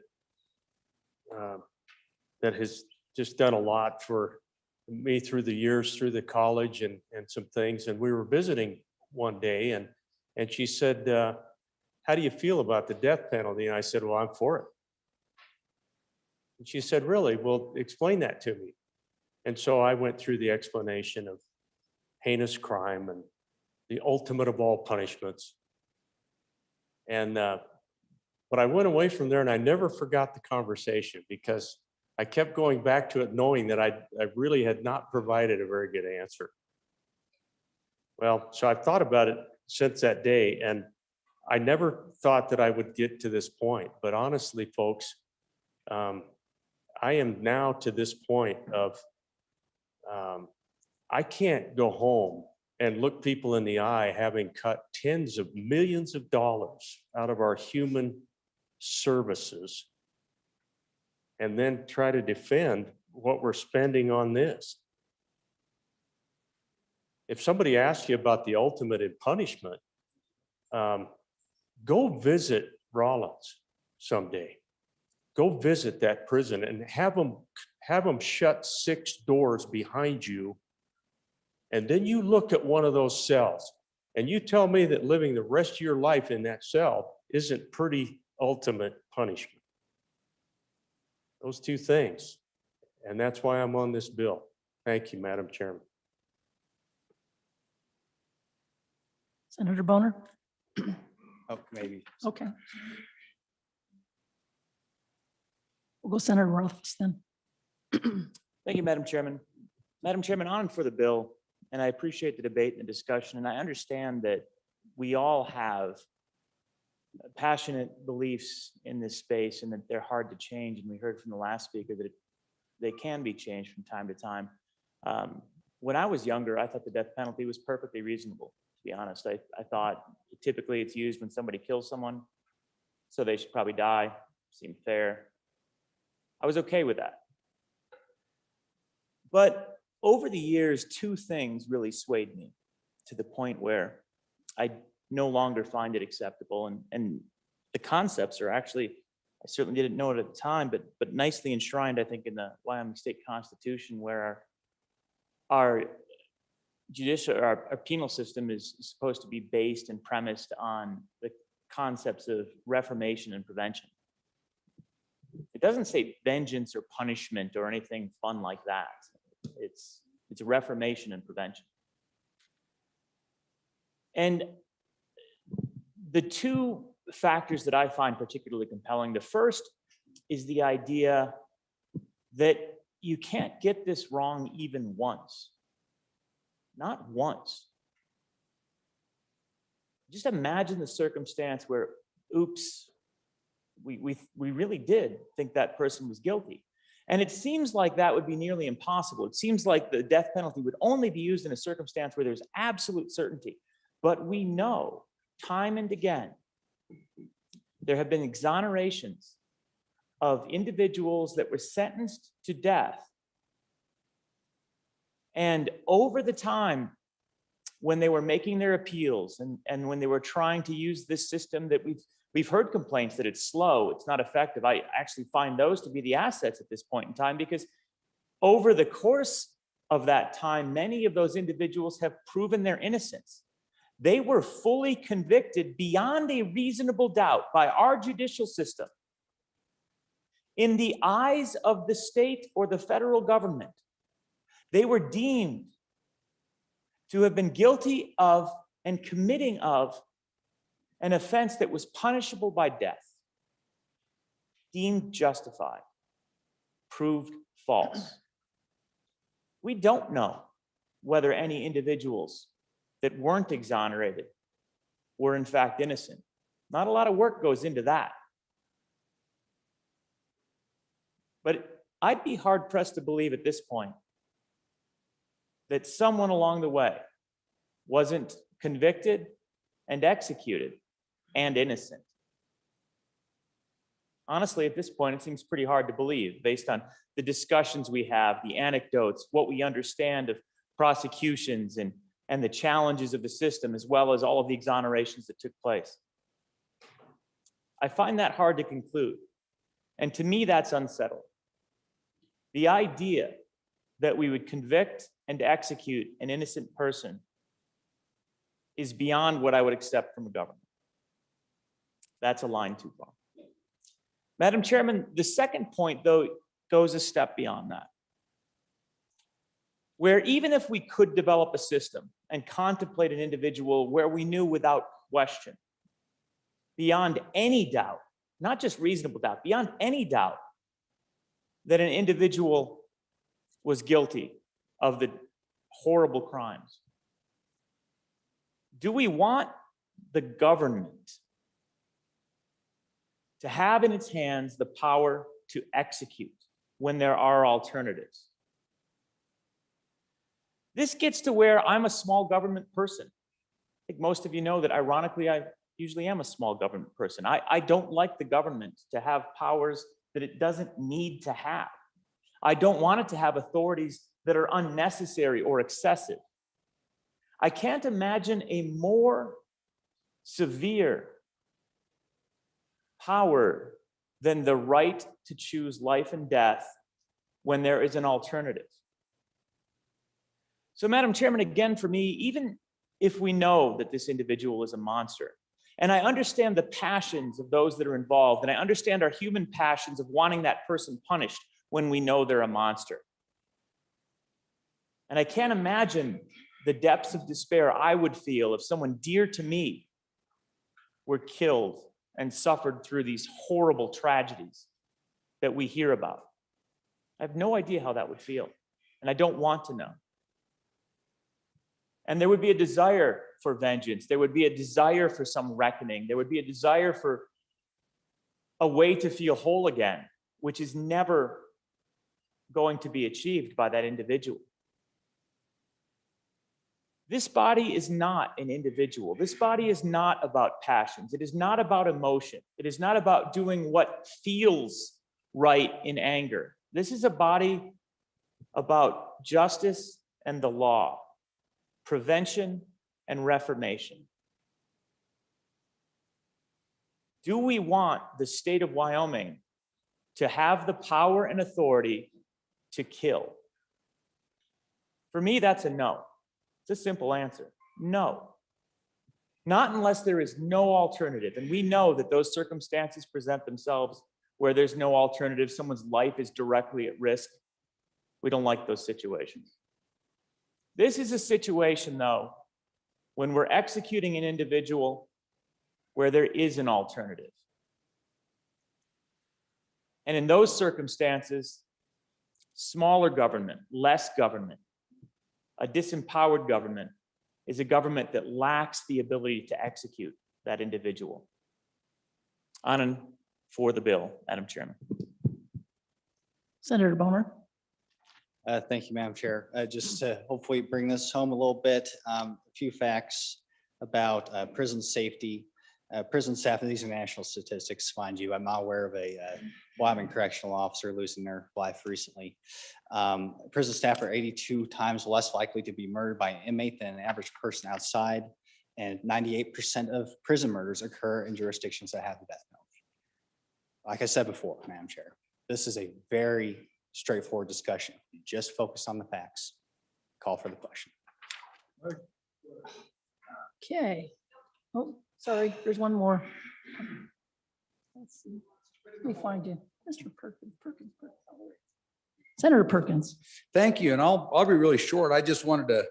has just done a lot for me through the years, through the college and some things. And we were visiting one day and she said, how do you feel about the death penalty? And I said, well, I'm for it. And she said, really? Well, explain that to me. And so I went through the explanation of heinous crime and the ultimate of all punishments. And, but I went away from there and I never forgot the conversation because I kept going back to it knowing that I really had not provided a very good answer. Well, so I've thought about it since that day, and I never thought that I would get to this point. But honestly, folks, I am now to this point of I can't go home and look people in the eye having cut tens of millions of dollars out of our human services and then try to defend what we're spending on this. If somebody asks you about the ultimate in punishment, go visit Rollins someday. Go visit that prison and have them shut 6 doors behind you. And then you look at one of those cells and you tell me that living the rest of your life in that cell isn't pretty ultimate punishment. Those two things. And that's why I'm on this bill. Thank you, Madam Chairman. Senator Boner? Oh, maybe. Okay. We'll go Senator Rothfuss then. Thank you, Madam Chairman. Madam Chairman, on and for the bill, and I appreciate the debate and the discussion, and I understand that we all have passionate beliefs in this space and that they're hard to change, and we heard from the last speaker that they can be changed from time to time. When I was younger, I thought the death penalty was perfectly reasonable, to be honest. I thought typically it's used when somebody kills someone, so they should probably die, seemed fair. I was okay with that. But over the years, 2 things really swayed me to the point where I no longer find it acceptable. And the concepts are actually, I certainly didn't know it at the time, but nicely enshrined, I think, in the Wyoming State Constitution, where our judicial, our penal system is supposed to be based and premised on the concepts of reformation and prevention. It doesn't say vengeance or punishment or anything fun like that. It's reformation and prevention. And the 2 factors that I find particularly compelling, the first is the idea that you can't get this wrong even once. Not once. Just imagine the circumstance where, oops, we really did think that person was guilty. And it seems like that would be nearly impossible. It seems like the death penalty would only be used in a circumstance where there's absolute certainty. But we know time and again, there have been exonerations of individuals that were sentenced to death. And over the time, when they were making their appeals and when they were trying to use this system that we've heard complaints that it's slow, it's not effective. I actually find those to be the assets at this point in time, because over the course of that time, many of those individuals have proven their innocence. They were fully convicted beyond a reasonable doubt by our judicial system. In the eyes of the state or the federal government, they were deemed to have been guilty of and committing of an offense that was punishable by death, deemed justified, proved false. We don't know whether any individuals that weren't exonerated were in fact innocent. Not a lot of work goes into that. But I'd be hard pressed to believe at this point that someone along the way wasn't convicted and executed and innocent. Honestly, at this point, it seems pretty hard to believe based on the discussions we have, the anecdotes, what we understand of prosecutions and the challenges of the system, as well as all of the exonerations that took place. I find that hard to conclude. And to me, that's unsettling. The idea that we would convict and execute an innocent person is beyond what I would accept from a government. That's a line too far. Madam Chairman, the second point, though, goes a step beyond that, where even if we could develop a system and contemplate an individual where we knew without question, beyond any doubt, not just reasonable doubt, beyond any doubt, that an individual was guilty of the horrible crimes, do we want the government to have in its hands the power to execute when there are alternatives? This gets to where I'm a small government person. I think most of you know that, ironically, I usually am a small government person. I don't like the government to have powers that it doesn't need to have. I don't want it to have authorities that are unnecessary or excessive. I can't imagine a more severe power than the right to choose life and death when there is an alternative. So, Madam Chairman, again, for me, even if we know that this individual is a monster, and I understand the passions of those that are involved, and I understand our human passions of wanting that person punished when we know they're a monster. And I can't imagine the depths of despair I would feel if someone dear to me were killed and suffered through these horrible tragedies that we hear about. I have no idea how that would feel, and I don't want to know. And there would be a desire for vengeance. There would be a desire for some reckoning. There would be a desire for a way to feel whole again, which is never going to be achieved by that individual. This body is not an individual. This body is not about passions. It is not about emotion. It is not about doing what feels right in anger. This is a body about justice and the law, prevention and reformation. Do we want the state of Wyoming to have the power and authority to kill? For me, that's a no. It's a simple answer. No. Not unless there is no alternative. And we know that those circumstances present themselves where there's no alternative. Someone's life is directly at risk. We don't like those situations. This is a situation, though, when we're executing an individual where there is an alternative. And in those circumstances, smaller government, less government, a disempowered government is a government that lacks the ability to execute that individual. On and for the bill, Madam Chairman. Senator Boner. Thank you, Madam Chair. Just to hopefully bring this home a little bit, a few facts about prison safety. Prison staff, and these are national statistics, mind you. I'm not aware of a Wyoming correctional officer losing their life recently. Prison staff are 82 times less likely to be murdered by an inmate than an average person outside, and 98% of prison murders occur in jurisdictions that have the death penalty. Like I said before, Madam Chair, this is a very straightforward discussion. You just focus on the facts. Call for the question. Okay. Oh, sorry, there's one more. Let's see. Let me find you. Mr. Perkins. Senator Perkins. Thank you, and I'll be really short. I just wanted to,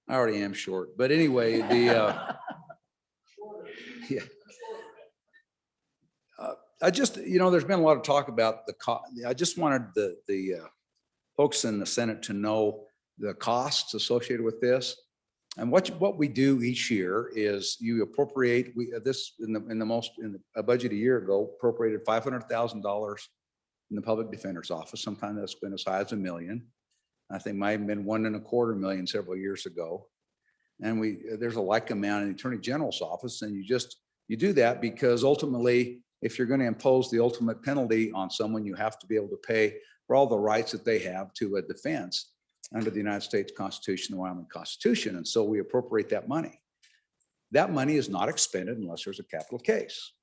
I already am short, but anyway, yeah. I just, there's been a lot of talk about the cost. I just wanted the folks in the Senate to know the costs associated with this. And what we do each year is you appropriate, in a budget a year ago, appropriated $500,000 in the public defender's office. Sometimes that's been as high as $1 million. I think might have been $1.25 million several years ago. And there's a like amount in the Attorney General's office. And you do that because ultimately, if you're going to impose the ultimate penalty on someone, you have to be able to pay for all the rights that they have to a defense under the United States Constitution, the Wyoming Constitution. And so we appropriate that money. That money is not expended unless there's a capital case.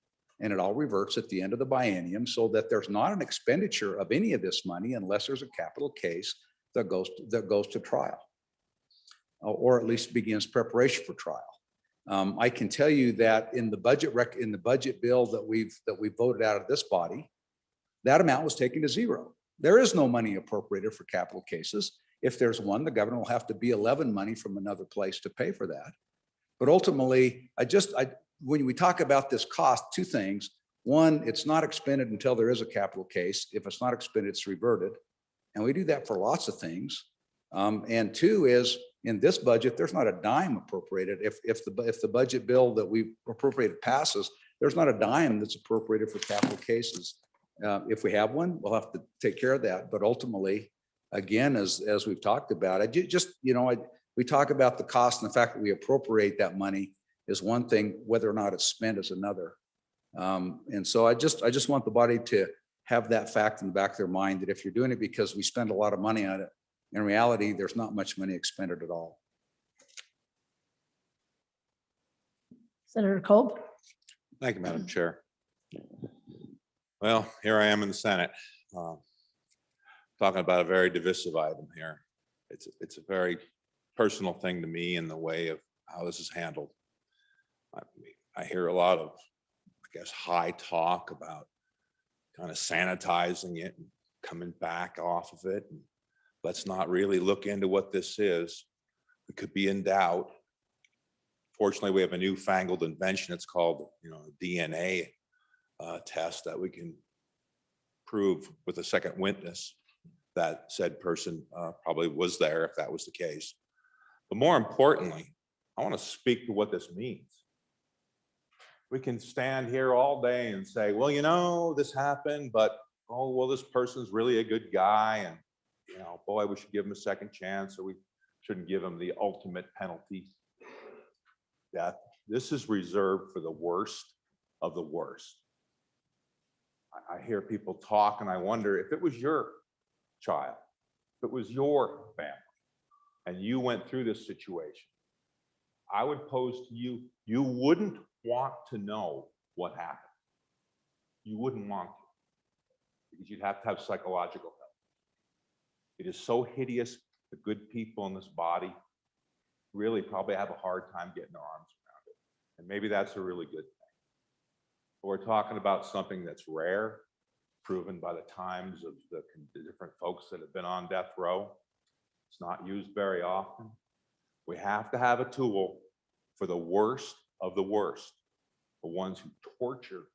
And it all reverts at the end of the biennium so that there's not an expenditure of any of this money unless there's a capital case that goes to trial, or at least begins preparation for trial. I can tell you that in the budget bill that we voted out of this body, that amount was taken to zero. There is no money appropriated for capital cases. If there's one, the governor will have to B11 money from another place to pay for that. But ultimately, when we talk about this cost, two things. One, it's not expended until there is a capital case. If it's not expended, it's reverted. And we do that for lots of things. And two is, in this budget, there's not a dime appropriated. If the budget bill that we appropriated passes, there's not a dime that's appropriated for capital cases. If we have one, we'll have to take care of that. But ultimately, again, as we've talked about, we talk about the cost and the fact that we appropriate that money is one thing, whether or not it's spent is another. And so I just want the body to have that fact in the back of their mind that if you're doing it because we spend a lot of money on it, in reality, there's not much money expended at all. Senator Kolb. Thank you, Madam Chair. Well, here I am in the Senate, talking about a very divisive item here. It's a very personal thing to me in the way of how this is handled. I hear a lot of, I guess, high talk about kind of sanitizing it and coming back off of it. And let's not really look into what this is. We could be in doubt. Fortunately, we have a newfangled invention. It's called, DNA test that we can prove with a second witness that said person probably was there if that was the case. But more importantly, I want to speak to what this means. We can stand here all day and say, well, this happened, but, oh, well, this person's really a good guy. And, boy, we should give him a second chance, or we shouldn't give him the ultimate penalty. Death. This is reserved for the worst of the worst. I hear people talk and I wonder if it was your child, if it was your family, and you went through this situation, I would pose to you, you wouldn't want to know what happened. You wouldn't want to, because you'd have to have psychological help. It is so hideous. The good people in this body really probably have a hard time getting their arms around it. And maybe that's a really good thing. But we're talking about something that's rare, proven by the times of the different folks that have been on death row. It's not used very often. We have to have a tool for the worst of the worst, the ones who torture,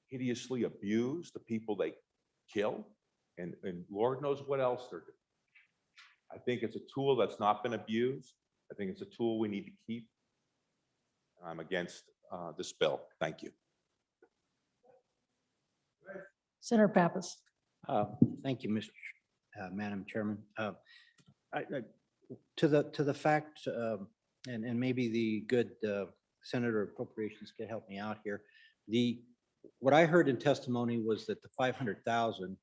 hideously abuse the people they kill, and Lord knows what else they're doing. I think it's a tool that's not been abused. I think it's a tool we need to keep. I'm against this bill. Thank you. Senator Pappas. Thank you, Madam Chairman. To the fact, and maybe the good Senator Appropriations can help me out here. What I heard in testimony was that the 500,000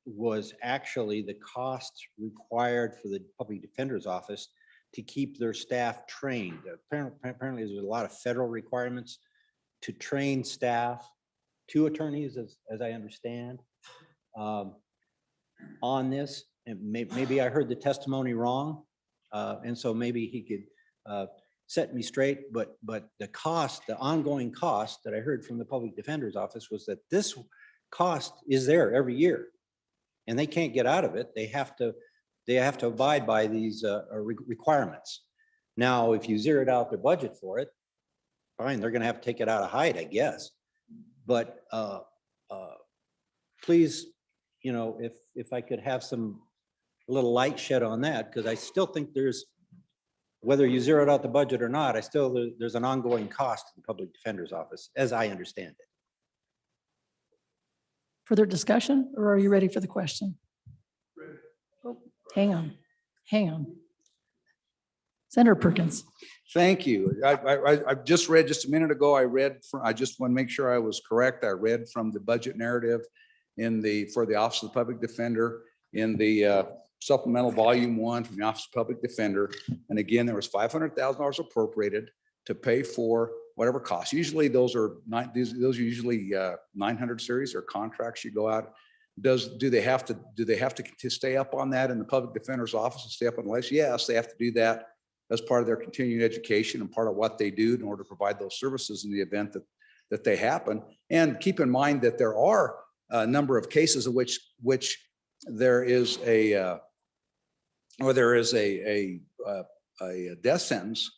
was actually the cost required for the Public Defender's Office to keep their staff trained. Apparently, there's a lot of federal requirements to train staff, 2 attorneys, as I understand, on this. And maybe I heard the testimony wrong, and so maybe he could set me straight. But the cost, the ongoing cost that I heard from the Public Defender's Office was that this cost is there every year, and they can't get out of it. They have to abide by these requirements. Now, if you zeroed out their budget for it, fine, they're going to have to take it out of height, I guess. But please, if I could have a little light shed on that, because I still think whether you zeroed out the budget or not, there's an ongoing cost to the Public Defender's Office, as I understand it. Further discussion, or are you ready for the question? Oh, hang on. Senator Perkins. Thank you. I just read just a minute ago. I just want to make sure I was correct. I read from the budget narrative for the Office of the Public Defender in the supplemental volume 1 from the Office of Public Defender. And again, there was $500,000 appropriated to pay for whatever costs. Usually those are usually 900 series or contracts you go out. do they have to stay up on that in the public defender's office and stay up on the list? Yes, they have to do that as part of their continuing education and part of what they do in order to provide those services in the event that they happen. And keep in mind that there are a number of cases of which there is a death sentence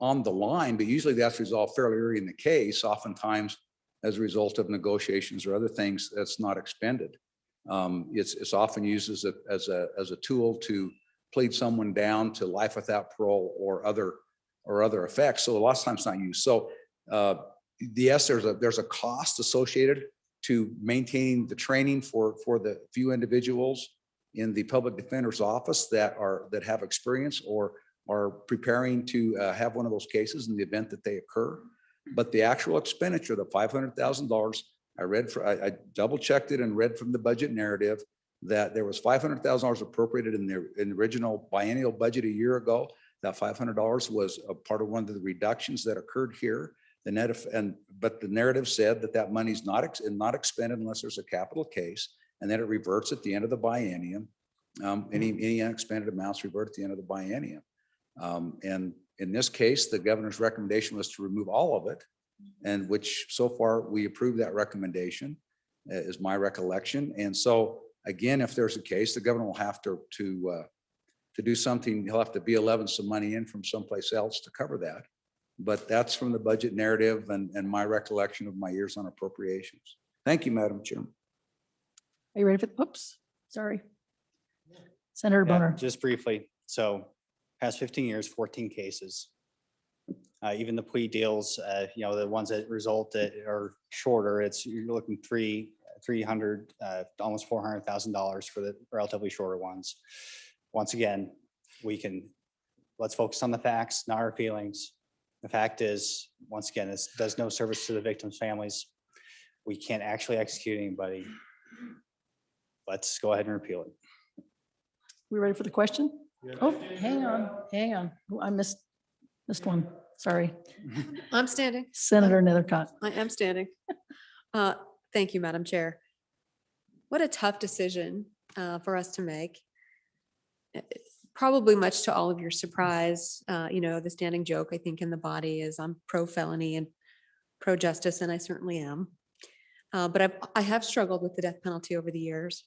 on the line, but usually that's resolved fairly early in the case, oftentimes as a result of negotiations or other things that's not expended. It's often used as a tool to plead someone down to life without parole or other effects. So a lot of times not used. So yes, there's a cost associated to maintaining the training for the few individuals in the public defender's office that have experience or are preparing to have one of those cases in the event that they occur. But the actual expenditure, the $500,000, I double checked it and read from the budget narrative that there was $500,000 appropriated in the original biennial budget a year ago. That $500 was a part of one of the reductions that occurred here. But the narrative said that money's not expended unless there's a capital case, and then it reverts at the end of the biennium. Any unexpended amounts revert at the end of the biennium. And in this case, the governor's recommendation was to remove all of it, and which so far we approve that recommendation, is my recollection. And so again, if there's a case, the governor will have to do something. He'll have to B11 some money in from someplace else to cover that. But that's from the budget narrative and my recollection of my years on appropriations. Thank you, Madam Chairman. Are you ready for the, oops, sorry. Senator Bonner. Just briefly. So past 15 years, 14 cases. Even the plea deals, the ones that result that are shorter, you're looking 300, almost $400,000 for the relatively shorter ones. Once again, let's focus on the facts, not our feelings. The fact is, once again, this does no service to the victims' families. We can't actually execute anybody. Let's go ahead and repeal it. We ready for the question? Oh, hang on. Oh, I missed one. Sorry. I'm standing. Senator Nethercott. I am standing. Thank you, Madam Chair. What a tough decision for us to make. Probably much to all of your surprise, the standing joke, I think, in the body is I'm pro-felony and pro-justice, and I certainly am. But I have struggled with the death penalty over the years.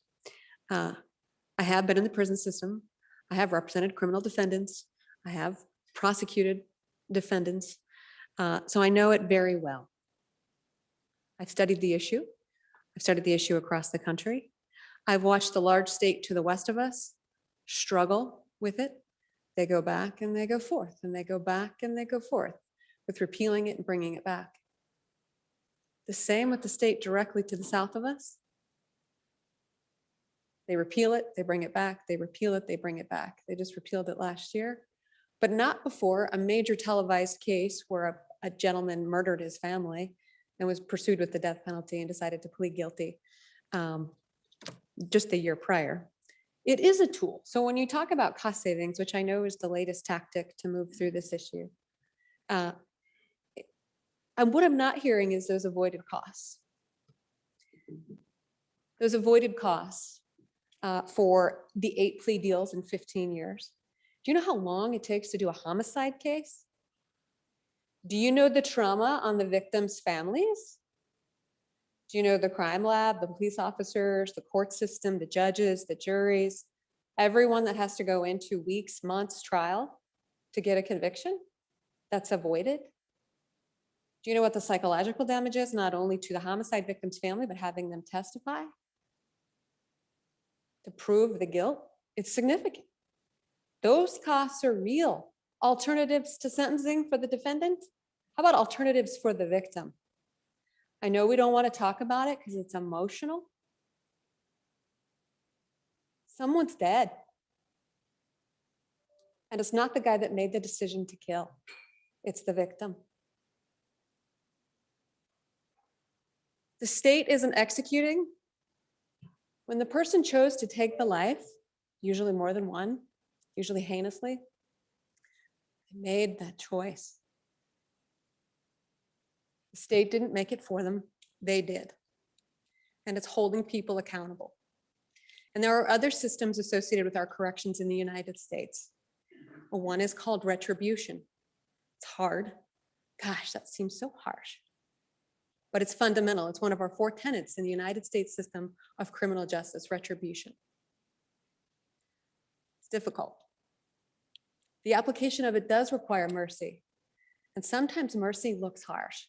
I have been in the prison system. I have represented criminal defendants. I have prosecuted defendants. So I know it very well. I've studied the issue. I've studied the issue across the country. I've watched the large state to the west of us struggle with it. They go back and they go forth, and they go back and they go forth with repealing it and bringing it back. The same with the state directly to the south of us. They repeal it, they bring it back, they repeal it, they bring it back. They just repealed it last year, but not before a major televised case where a gentleman murdered his family and was pursued with the death penalty and decided to plead guilty just the year prior. It is a tool. So when you talk about cost savings, which I know is the latest tactic to move through this issue, and what I'm not hearing is those avoided costs. Those avoided costs for the 8 plea deals in 15 years. Do you know how long it takes to do a homicide case? Do you know the trauma on the victims' families? Do you know the crime lab, the police officers, the court system, the judges, the juries, everyone that has to go into weeks, months trial to get a conviction that's avoided? Do you know what the psychological damage is, not only to the homicide victim's family, but having them testify to prove the guilt? It's significant. Those costs are real. Alternatives to sentencing for the defendant? How about alternatives for the victim? I know we don't want to talk about it because it's emotional. Someone's dead. And it's not the guy that made the decision to kill. It's the victim. The state isn't executing. When the person chose to take the life, usually more than one, usually heinously, they made that choice. The state didn't make it for them, they did. And it's holding people accountable. And there are other systems associated with our corrections in the United States. One is called retribution. It's hard. Gosh, that seems so harsh. But it's fundamental. It's one of our 4 tenets in the United States system of criminal justice, retribution. It's difficult. The application of it does require mercy. And sometimes mercy looks harsh.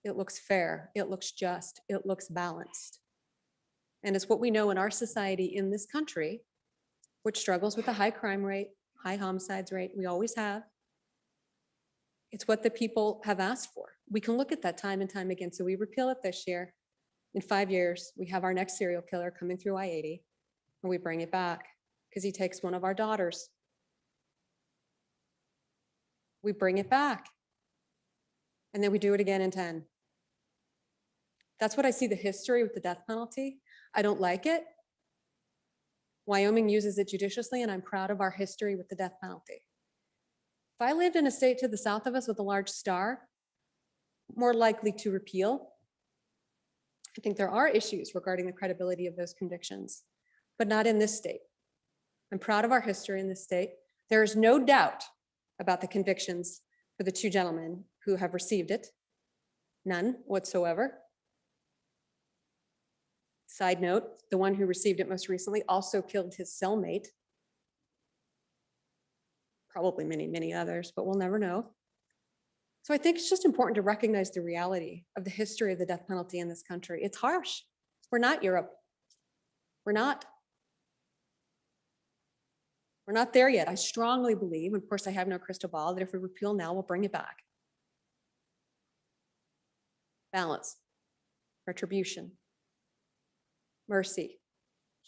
It looks fair. It looks just. It looks balanced. And it's what we know in our society in this country, which struggles with a high crime rate, high homicides rate. We always have. It's what the people have asked for. We can look at that time and time again. So we repeal it this year. In 5 years, we have our next serial killer coming through I-80, and we bring it back because he takes one of our daughters. We bring it back. And then we do it again in 10. That's what I see the history with the death penalty. I don't like it. Wyoming uses it judiciously, and I'm proud of our history with the death penalty. If I lived in a state to the south of us with a large star, more likely to repeal. I think there are issues regarding the credibility of those convictions, but not in this state. I'm proud of our history in this state. There is no doubt about the convictions for the 2 gentlemen who have received it. None whatsoever. Side note, the one who received it most recently also killed his cellmate. Probably many, many others, but we'll never know. So I think it's just important to recognize the reality of the history of the death penalty in this country. It's harsh. We're not Europe. We're not. We're not there yet. I strongly believe, of course I have no crystal ball, that if we repeal now, we'll bring it back. Balance, retribution, mercy,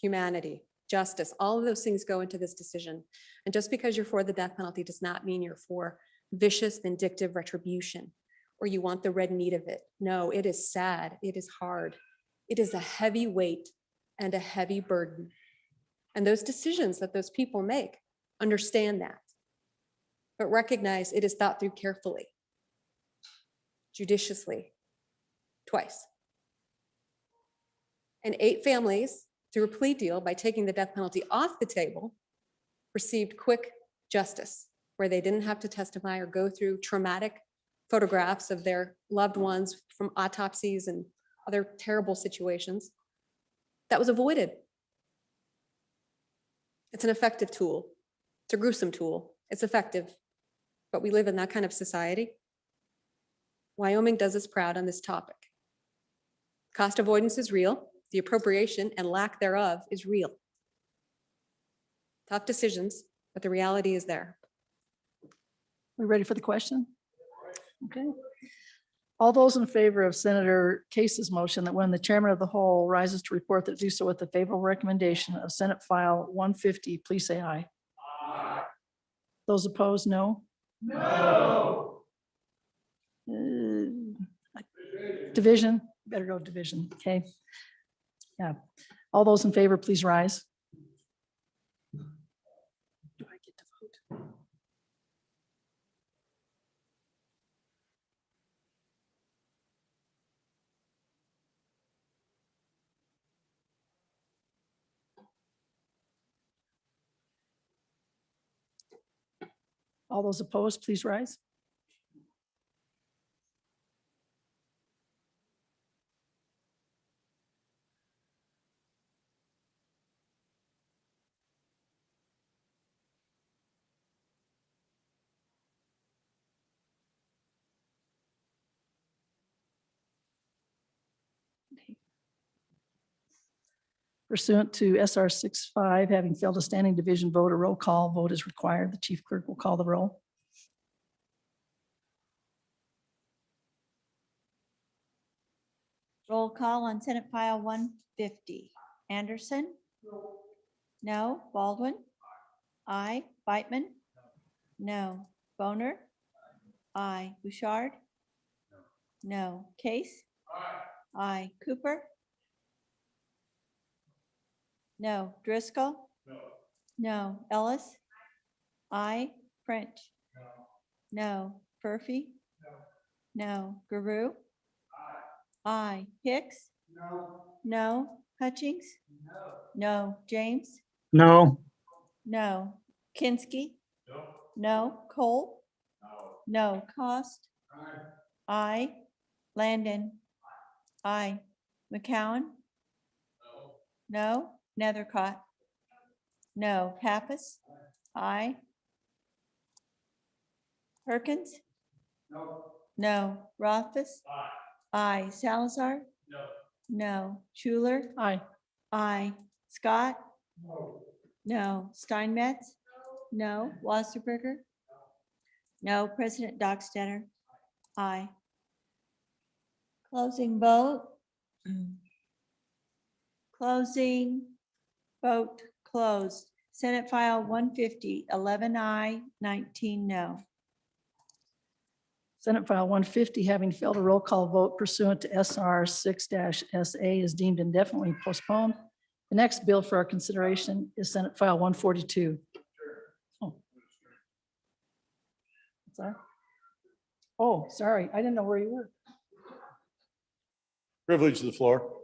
humanity, justice, all of those things go into this decision. And just because you're for the death penalty does not mean you're for vicious, vindictive retribution, or you want the red meat of it. No, it is sad. It is hard. It is a heavy weight and a heavy burden. And those decisions that those people make, understand that, but recognize it is thought through carefully, judiciously, twice. And 8 families, through a plea deal, by taking the death penalty off the table, received quick justice, where they didn't have to testify or go through traumatic photographs of their loved ones from autopsies and other terrible situations. That was avoided. It's an effective tool. It's a gruesome tool. It's effective, but we live in that kind of society. Wyoming does us proud on this topic. Cost avoidance is real. The appropriation and lack thereof is real. Tough decisions, but the reality is there. We ready for the question? Okay. All those in favor of Senator Case's motion that when the chairman of the whole rises to report that do so with the favorable recommendation of Senate File 150, please say aye. Aye. Those opposed, no? No. Division, better go division, okay. Yeah. All those in favor, please rise. Do I get to vote? All those opposed, please rise. Pursuant to SR 65, having failed a standing division vote, a roll call vote is required. The chief clerk will call the roll. Roll call on Senate File 150. Anderson? No. Baldwin? Aye. Beitman? No. Boner? Aye. Bouchard? No. Case? Aye. Cooper? No. Driscoll? No. Ellis? Aye. French? No. Furphy? No. Guru? Aye. Hicks? No. Hutchings? No. James? No. No. Kinsky? No. Cole? No. Cost? Aye. Landon? Aye. McCowen? No. Nethercott? No. Pappas? Aye. Perkins? No. Rothfuss? Aye. Salazar? No. Schuler? Aye. Aye. Scott? No. Steinmetz? No. Wasserberger? No. President Dockstader? Aye. Closing vote. Closing vote closed. Senate File 150, 11 aye, 19 no. Senate File 150, having failed a roll call vote pursuant to SR 6-SA is deemed indefinitely postponed. The next bill for our consideration is Senate File 142. Oh. Sorry. Oh, sorry. I didn't know where you were. Privilege of the floor.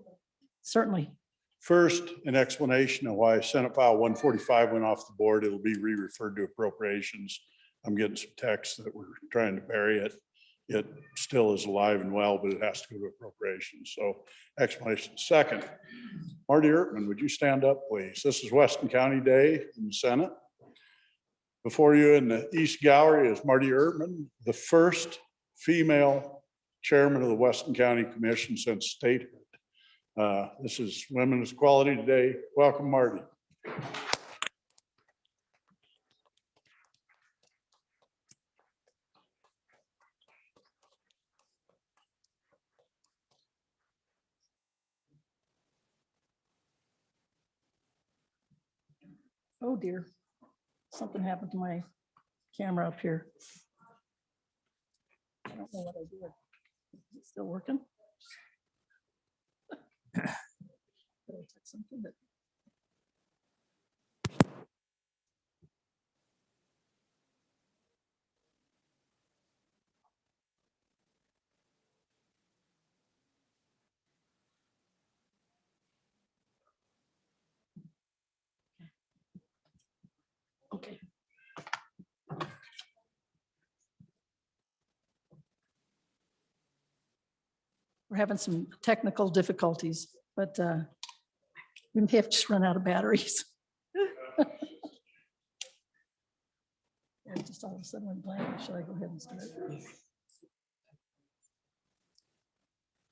Certainly. First, an explanation of why Senate File 145 went off the board. It'll be re-referred to appropriations. I'm getting some text that we're trying to bury it. It still is alive and well, but it has to go to appropriations. So explanation. Second, Marty Ertman, would you stand up, please? This is Weston County Day in the Senate. Before you in the East Gallery is Marty Ertman, the first female chairman of the Weston County Commission since statehood. This is Women's Equality Today. Welcome, Marty. Oh dear. Something happened to my camera up here. I don't know what I did. Is it still working? Did I touch something that- Okay. We're having some technical difficulties, but we may have just run out of batteries. Yeah, it just all of a sudden went blank. Should I go ahead and start?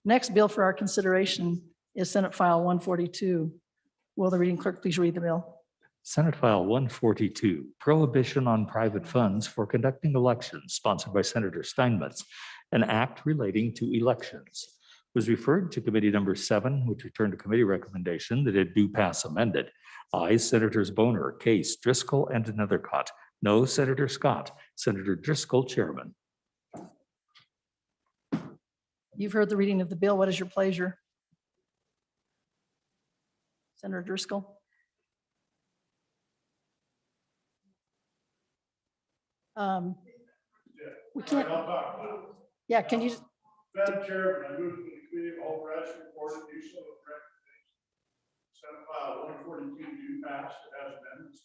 Next bill for our consideration is Senate File 142. Will the reading clerk please read the bill? Senate File 142, Prohibition on Private Funds for Conducting Elections, sponsored by Senator Steinmetz, an act relating to elections, was referred to Committee Number 7, which returned a committee recommendation that it do pass amended. Ayes Senators Boner, Case, Driscoll, and Nethercott. No, Senator Scott. Senator Driscoll, Chairman. You've heard the reading of the bill. What is your pleasure? Senator Driscoll? We can't. Yeah, can you? Madam Chairman, I move for the committee of all rest report and do so with recommendation. Senate File 142 do pass as amendments.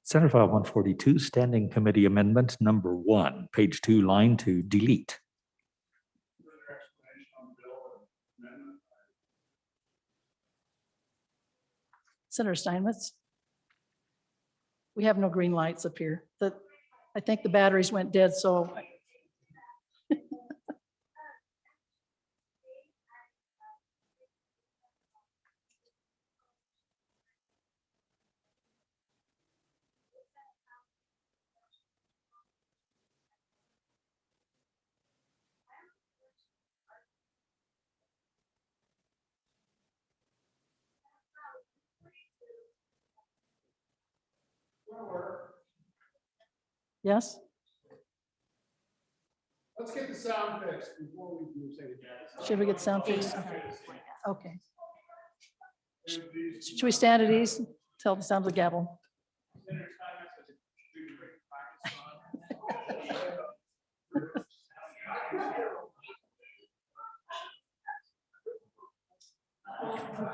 Senate File 142, Standing Committee Amendment Number 1, page 2, line 2, delete. Senator Steinmetz? We have no green lights up here. I think the batteries went dead, so. Yes? Let's get the sound fixed before we do say that. Should we get sound fixed? Okay. Should we stand at ease till the sound of the gavel? You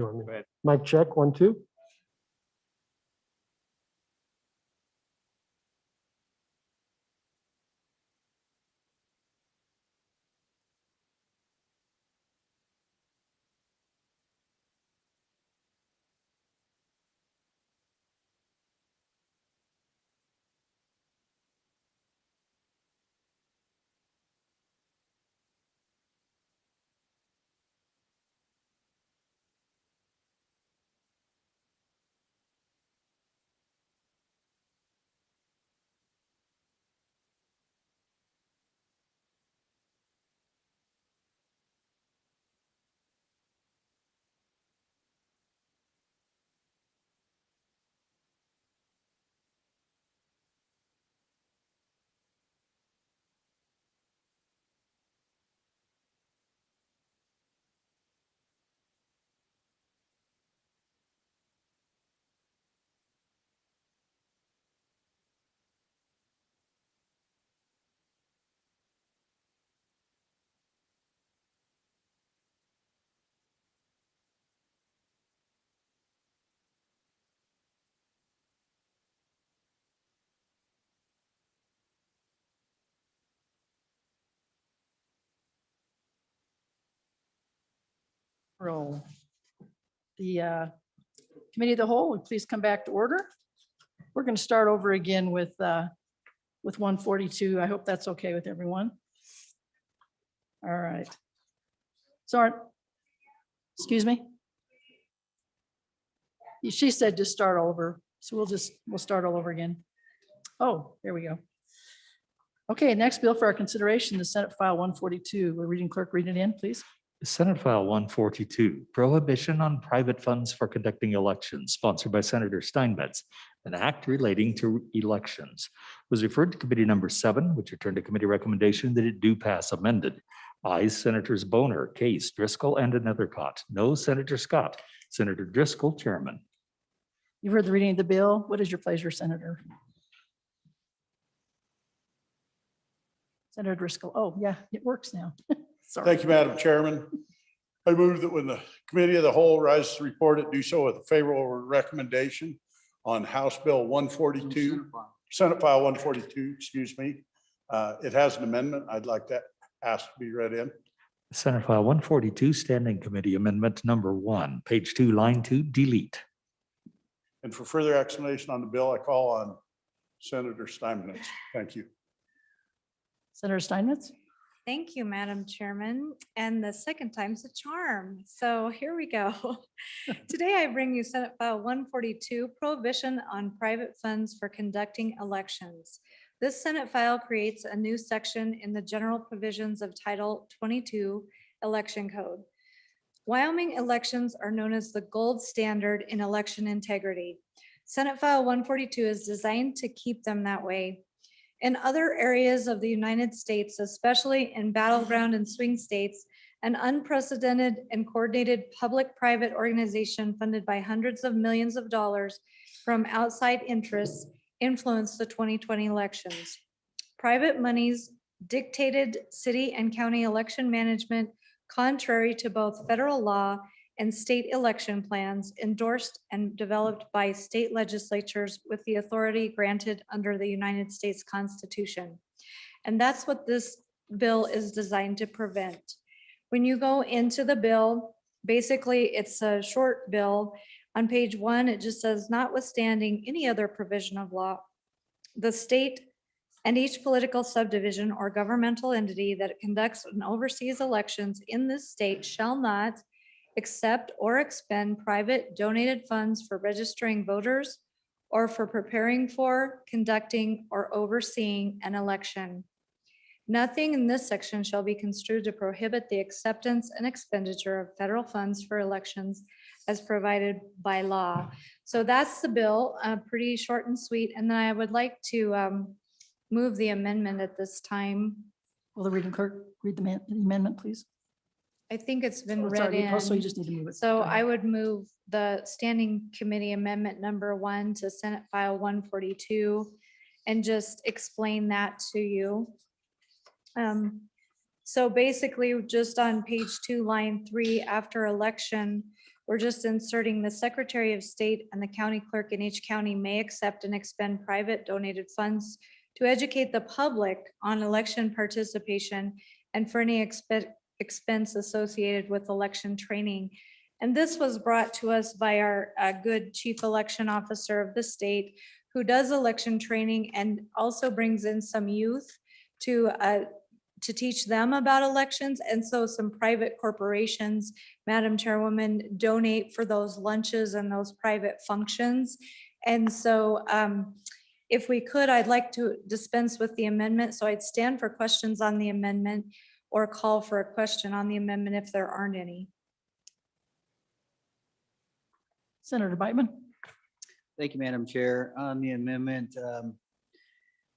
want me? Mic check, 1, 2. Roll. The Committee of the Whole, would please come back to order. We're going to start over again with 142. I hope that's okay with everyone. All right. Sorry. Excuse me. She said just start over. So we'll start all over again. Oh, there we go. Okay, next bill for our consideration, the Senate File 142. We're reading, clerk, read it in, please. Senate File 142, Prohibition on Private Funds for Conducting Elections, sponsored by Senator Steinmetz, an act relating to elections, was referred to Committee Number 7, which returned to committee recommendation that it do pass amended. Ayes Senators Boner, Case, Driscoll, and Nethercott. No Senator Scott. Senator Driscoll, Chairman. You've heard the reading of the bill. What is your pleasure, Senator? Senator Driscoll. Oh, yeah, it works now. Sorry. Thank you, Madam Chairman. I move that when the Committee of the Whole rises to report it, do so with a favorable recommendation on House Bill 142, Senate File 142, excuse me. It has an amendment. I'd like that asked to be read in. Senate File 142, Standing Committee Amendment Number 1, page 2, line 2, delete. And for further explanation on the bill, I call on Senator Steinmetz. Thank you. Senator Steinmetz. Thank you, Madam Chairman. And the second time's a charm. So here we go. Today I bring you Senate File 142, Prohibition on Private Funds for Conducting Elections. This Senate file creates a new section in the general provisions of Title 22 Election Code. Wyoming elections are known as the gold standard in election integrity. Senate File 142 is designed to keep them that way. In other areas of the United States, especially in battleground and swing states, an unprecedented and coordinated public-private organization funded by hundreds of millions of dollars from outside interests influenced the 2020 elections. Private monies dictated city and county election management contrary to both federal law and state election plans endorsed and developed by state legislatures with the authority granted under the United States Constitution. And that's what this bill is designed to prevent. When you go into the bill, basically it's a short bill. On page 1, it just says, notwithstanding any other provision of law, the state and each political subdivision or governmental entity that conducts and oversees elections in this state shall not accept or expend private donated funds for registering voters or for preparing for, conducting, or overseeing an election. Nothing in this section shall be construed to prohibit the acceptance and expenditure of federal funds for elections as provided by law. So that's the bill, pretty short and sweet. And then I would like to move the amendment at this time. Will the reading clerk read the amendment, please? I think it's been Oh, it's read already in. posted, so you just need to move it. So Go ahead. I would move the Standing Committee Amendment Number 1 to Senate File 142 and just explain that to you. So basically, just on page 2, line 3, after election, we're just inserting the Secretary of State and the county clerk in each county may accept and expend private donated funds to educate the public on election participation and for any expense associated with election training. And this was brought to us by our good chief election officer of the state who does election training and also brings in some youth to teach them about elections. And so some private corporations, Madam Chairwoman, donate for those lunches and those private functions. And so if we could, I'd like to dispense with the amendment. So I'd stand for questions on the amendment or call for a question on the amendment if there aren't any. Senator Beitman. Thank you, Madam Chair. On the amendment,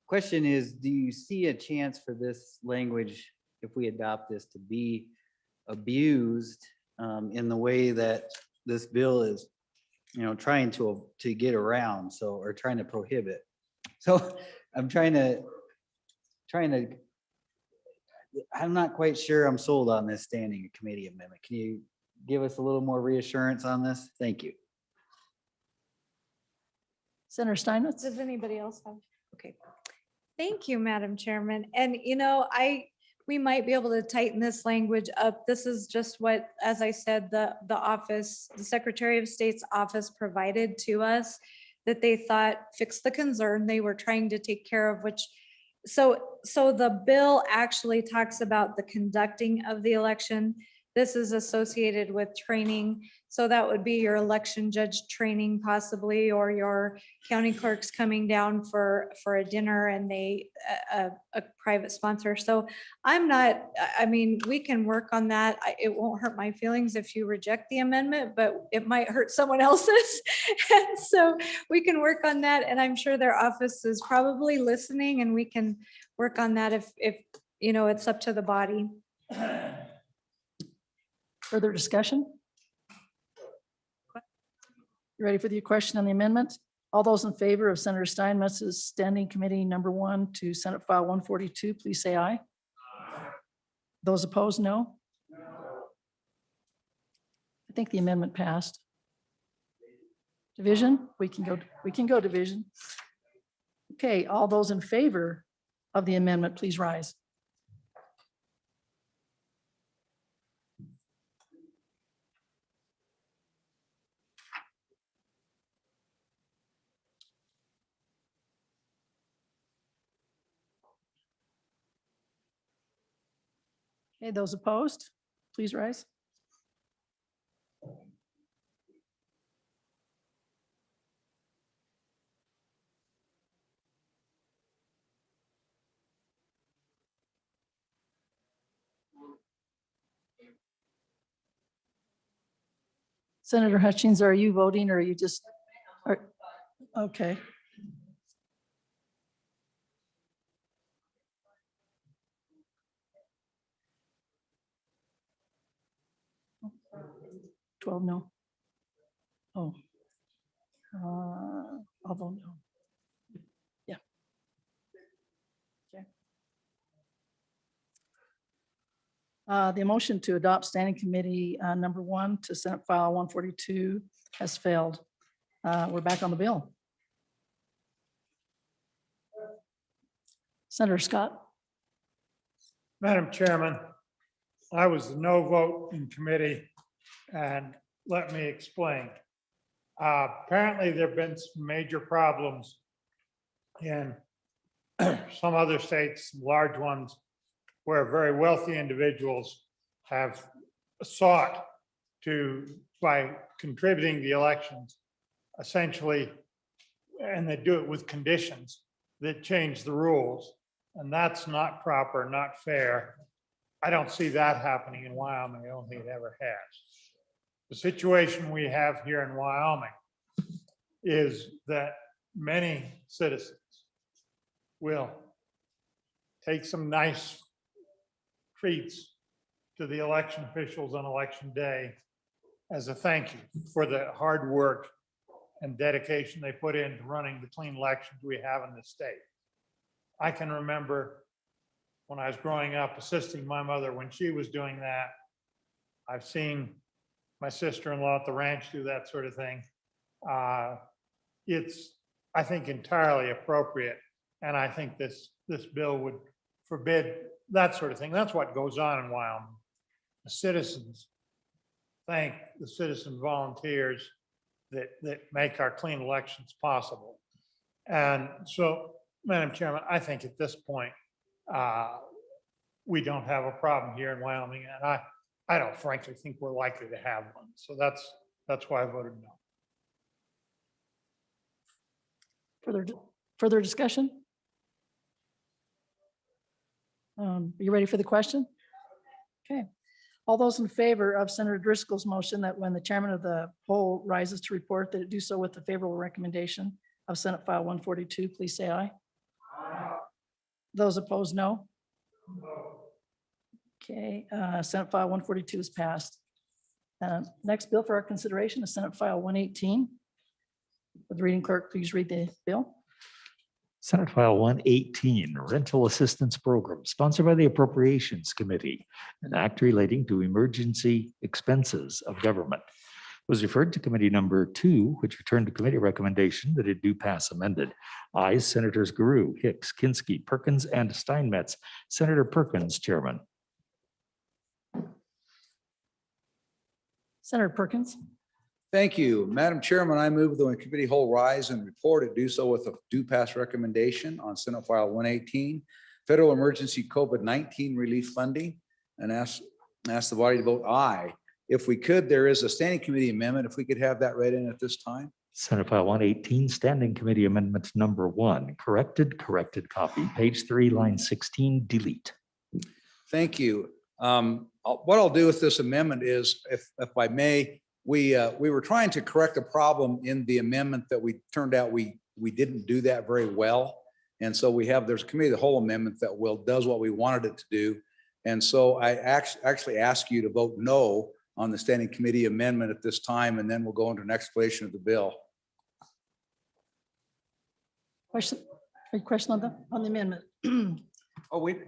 question is, do you see a chance for this language, if we adopt this, to be abused in the way that this bill is, trying to get around, or trying to prohibit? So I'm trying to, I'm not quite sure I'm sold on this standing committee amendment. Can you give us a little more reassurance on this? Thank you. Senator Steinmetz. Does anybody else have? Okay. Thank you, Madam Chairman. And we might be able to tighten this language up. This is just what, as I said, the office, the Secretary of State's office provided to us that they thought fixed the concern they were trying to take care of, which, so the bill actually talks about the conducting of the election. This is associated with training. So that would be your election judge training possibly, or your county clerks coming down for a dinner and they, a private sponsor. So I'm not, I mean, we can work on that. It won't hurt my feelings if you reject the amendment, but it might hurt someone else's. And so we can work on that. And I'm sure their office is probably listening and we can work on that if you know, it's up to the body. Further discussion? You ready for the question on the amendment? All those in favor of Senator Steinmetz's standing committee number 1 to Senate File 142, please say aye. Those opposed, no. I think the amendment passed. Division, we can go division. Okay, all those in favor of the amendment, please rise. Okay, those opposed, please rise. Senator Hutchins, are you voting or are you just? Okay. $12 no. Oh. I'll vote no. Yeah. Okay. The motion to adopt standing committee number 1 to Senate File 142 has failed. We're back on the bill. Senator Scott. Madam Chairman, I was the no vote in committee, and let me explain. Apparently, there have been some major problems in some other states, large ones, where very wealthy individuals have sought to, by contributing the elections, essentially, and they do it with conditions that change the rules. And that's not proper, not fair. I don't see that happening in Wyoming. I don't think it ever has. The situation we have here in Wyoming is that many citizens will take some nice treats to the election officials on election day as a thank you for the hard work and dedication they put into running the clean elections we have in the state. I can remember when I was growing up assisting my mother when she was doing that. I've seen my sister-in-law at the ranch do that sort of thing. It's, I think, entirely appropriate. And I think this bill would forbid that sort of thing. That's what goes on in Wyoming. The citizens thank the citizen volunteers that make our clean elections possible. And so, Madam Chairman, I think at this point, we don't have a problem here in Wyoming. And I don't frankly think we're likely to have one. So that's why I voted no. Further discussion? Are you ready for the question? Okay. All those in favor of Senator Driscoll's motion that when the chairman of the poll rises to report that it do so with the favorable recommendation of Senate File 142, please say aye. Aye. Those opposed, no. Okay, Senate File 142 is passed. Next bill for our consideration is Senate File 118. Would the reading clerk please read the bill? Senate File 118, Rental Assistance Program, sponsored by the Appropriations Committee, an act relating to emergency expenses of government. was referred to committee number 2, which returned to committee recommendation that it do pass amended. Ayes, Senators Guru, Hicks, Kinsky, Perkins, and Steinmetz. Senator Perkins, Chairman. Senator Perkins. Thank you. Madam Chairman, I move that when committee whole rise and report it do so with a due pass recommendation on Senate File 118, federal emergency COVID-19 relief funding, and ask the body to vote aye. If we could, there is a standing committee amendment. If we could have that read in at this time. Senate File 118, Standing Committee Amendment number 1, corrected copy, page 3, line 16, delete. Thank you. What I'll do with this amendment is, if I may, we were trying to correct a problem in the amendment that we turned out we didn't do that very well. And so there's a committee of the whole amendment that does what we wanted it to do. And so I actually ask you to vote no on the standing committee amendment at this time, and then we'll go into an explanation of the bill. Question on the amendment. Oh, wait.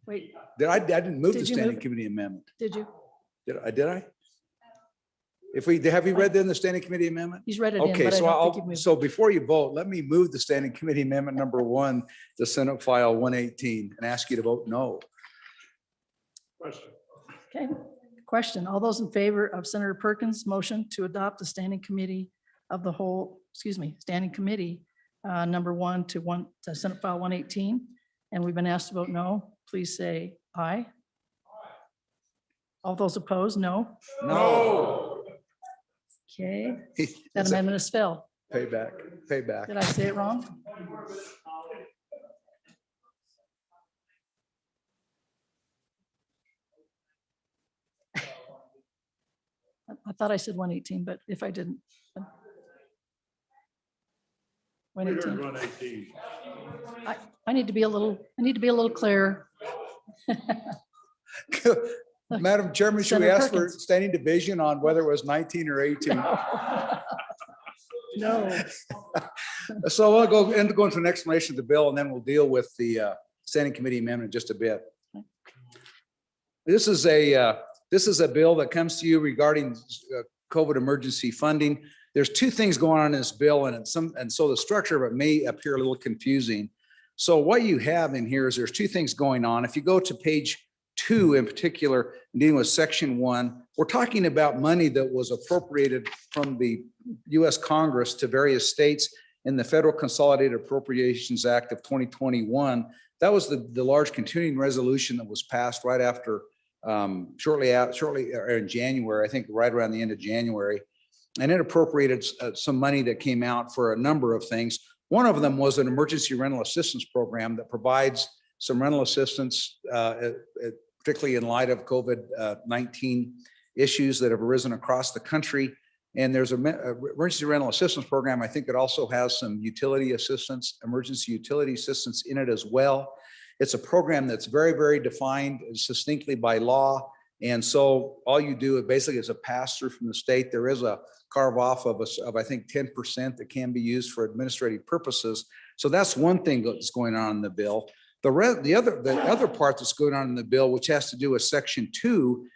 I didn't move the Did you standing move it? committee amendment. Did you? Did I? Have you read in the standing committee amendment? He's read it in, Okay, but I so don't think you've moved. so before you vote, let me move the standing committee amendment number 1 to Senate File 118 and ask you to vote no. Okay, question. All those in favor of Senator Perkins' motion to adopt the standing committee of the whole, standing committee number 1 to Senate File 118, and we've been asked to vote no, please say aye. All those opposed, no. No. Okay, that amendment is failed. Payback. Did I say it wrong? I thought I said 118, but if I didn't. 118. I need to be a little clearer. Madam Chairman, should we Senator ask for Perkins. standing division on whether it was 19 or 18? No. So we'll go into an explanation of the bill, and then we'll deal with the standing committee amendment in just a bit. This is a bill that comes to you regarding COVID emergency funding. There's 2 things going on in this bill, and so the structure of it may appear a little confusing. So what you have in here is there's 2 things going on. If you go to page 2 in particular, dealing with section 1, we're talking about money that was appropriated from the U.S. Congress to various states in the Federal Consolidated Appropriations Act of 2021. That was the large continuing resolution that was passed right after, shortly in January, I think right around the end of January. And it appropriated some money that came out for a number of things. One of them was an emergency rental assistance program that provides some rental assistance, particularly in light of COVID-19 issues that have arisen across the country. And there's an emergency rental assistance program. I think it also has some utility assistance, emergency utility assistance in it as well. It's a program that's very, very defined succinctly by law. And so all you do basically is a pass through from the state. There is a carve off of I think 10% that can be used for administrative purposes. So that's one thing that's going on in the bill. The other part that's going on in the bill, which has to do with section 2,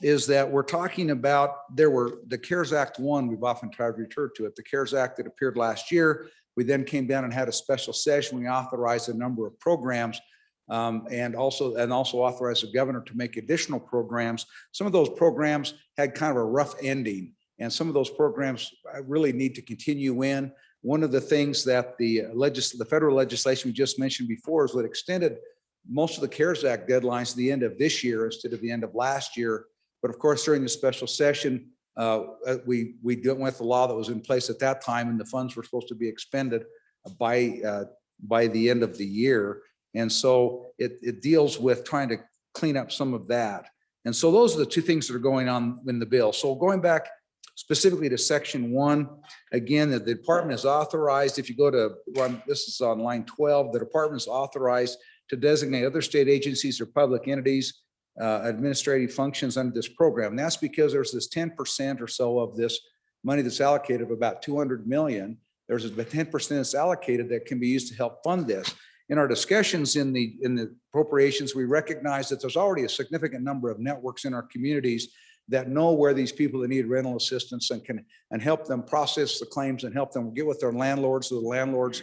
is that we're talking about, the CARES Act 1, we've often tried to refer to it, the CARES Act that appeared last year. We then came down and had a special session. We authorized a number of programs and also authorized the governor to make additional programs. Some of those programs had kind of a rough ending, and some of those programs really need to continue in. One of the things that the federal legislation we just mentioned before is what extended most of the CARES Act deadlines to the end of this year instead of the end of last year. But of course, during the special session, we went with the law that was in place at that time, and the funds were supposed to be expended by the end of the year. And so it deals with trying to clean up some of that. And so those are the 2 things that are going on in the bill. So going back specifically to section 1, again, the department is authorized, if you go to, this is on line 12, the department is authorized to designate other state agencies or public entities, administrative functions under this program. And that's because there's this 10% or so of this money that's allocated of about 200 million. There's a 10% that's allocated that can be used to help fund this. In our discussions in the appropriations, we recognize that there's already a significant number of networks in our communities that know where these people that need rental assistance and help them process the claims and help them get with their landlords, so the landlords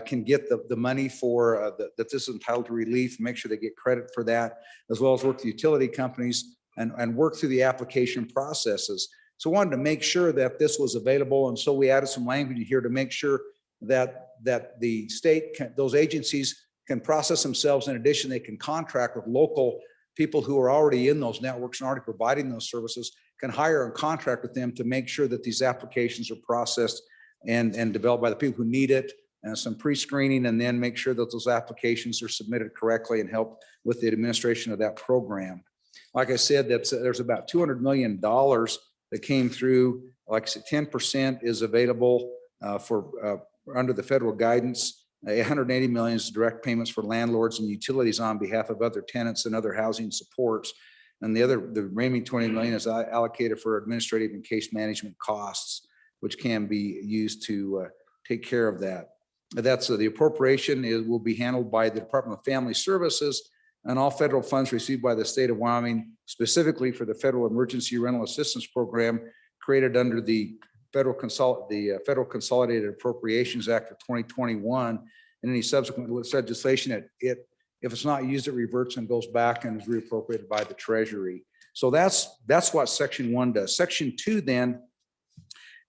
can get the money for that this is entitled to relief, make sure they get credit for that, as well as work with utility companies and work through the application processes. So I wanted to make sure that this was available. And so we added some language here to make sure that the state, those agencies can process themselves. In addition, they can contract with local people who are already in those networks and already providing those services, can hire and contract with them to make sure that these applications are processed and developed by the people who need it, and some pre-screening, and then make sure that those applications are submitted correctly and help with the administration of that program. Like I said, there's about $200 million that came through. Like I said, 10% is available for under the federal guidance. 180 million is direct payments for landlords and utilities on behalf of other tenants and other housing supports. And the remaining 20 million is allocated for administrative and case management costs, which can be used to take care of that. That's the appropriation will be handled by the Department of Family Services, and all federal funds received by the state of Wyoming, specifically for the Federal Emergency Rental Assistance Program created under the Federal Consolidated Appropriations Act of 2021, and any subsequent legislation, if it's not used, it reverts and goes back and is reappropriated by the Treasury. So that's what Section 1 does. Section 2 then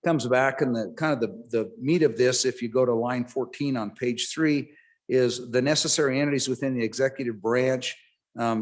comes back, and the meat of this, if you go to line 14 on page 3, is the necessary entities within the executive branch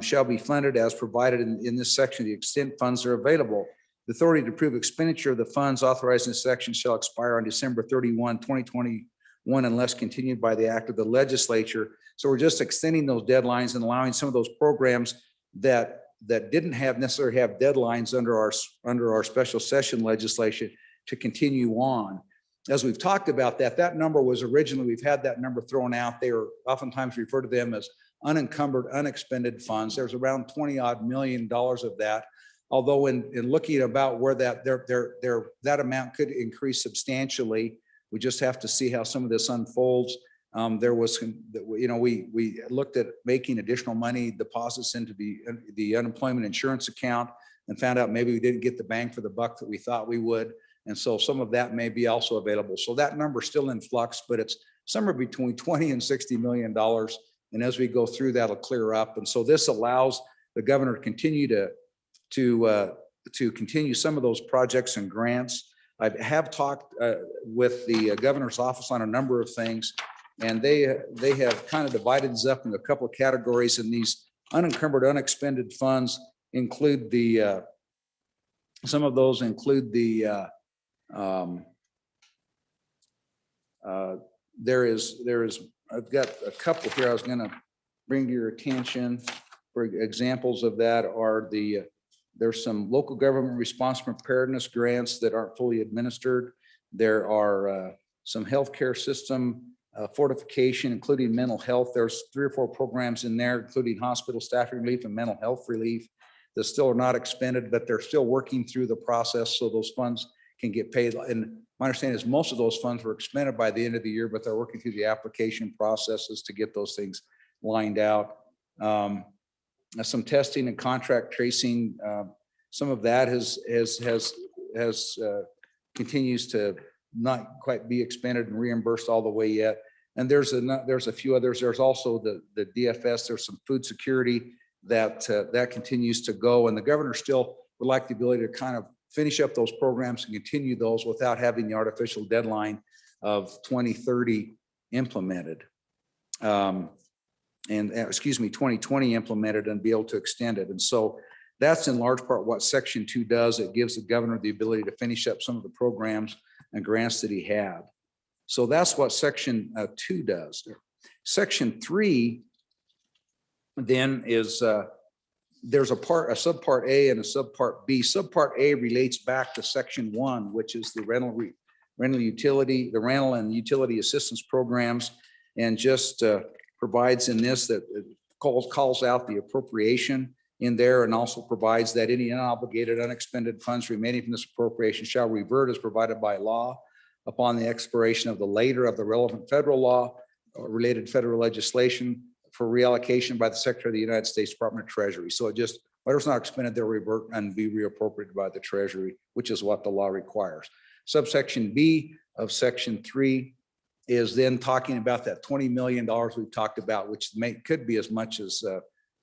shall be funded as provided in this section to the extent funds are available. The authority to approve expenditure of the funds authorized in this section shall expire on December 31, 2021, unless continued by the act of the legislature. So we're just extending those deadlines and allowing some of those programs that didn't necessarily have deadlines under our special session legislation to continue on. As we've talked about that number was originally, we've had that number thrown out. They are oftentimes referred to them as unencumbered, unexpended funds. There's around $20 million of that. Although in looking about where that amount could increase substantially, we just have to see how some of this unfolds. We looked at making additional money deposits into the unemployment insurance account and found out maybe we didn't get the bang for the buck that we thought we would. And so some of that may be also available. So that number is still in flux, but it's somewhere between 20 and $60 million. And as we go through, that'll clear up. And so this allows the governor to continue to continue some of those projects and grants. I have talked with the governor's office on a number of things, and they have kind of divided this up into a couple of categories. And these unencumbered, unexpended funds include some of those include I've got a couple here I was going to bring to your attention. For examples of that are there's some local government response preparedness grants that aren't fully administered. There are some healthcare system fortification, including mental health. There's 3 or 4 programs in there, including hospital staff relief and mental health relief, that still are not expended, but they're still working through the process so those funds can get paid. And my understanding is most of those funds were expended by the end of the year, but they're working through the application processes to get those things lined out. Some testing and contract tracing, some of that continues to not quite be expended and reimbursed all the way yet. And there's a few others. There's also the DFS. There's some food security that continues to go, and the governor still would like the ability to kind of finish up those programs and continue those without having the artificial deadline of 2030 implemented. 2020 implemented and be able to extend it. And so that's in large part what Section 2 does. It gives the governor the ability to finish up some of the programs and grants that he had. So that's what Section 2 does. Section 3 then is there's a subpart A and a subpart B. Subpart A relates back to Section 1, which is the rental and utility assistance programs, and just provides in this that it calls out the appropriation in there, and also provides that any unobligated unexpended funds remaining from this appropriation shall revert as provided by law upon the expiration of the later of the relevant federal law or related federal legislation for reallocation by the Secretary of the United States Department of Treasury. So it just Whatever's not expended, they'll revert and be reappropriated by the Treasury, which is what the law requires. Subsection B of Section 3 is then talking about that $20 million we've talked about, which could be as much as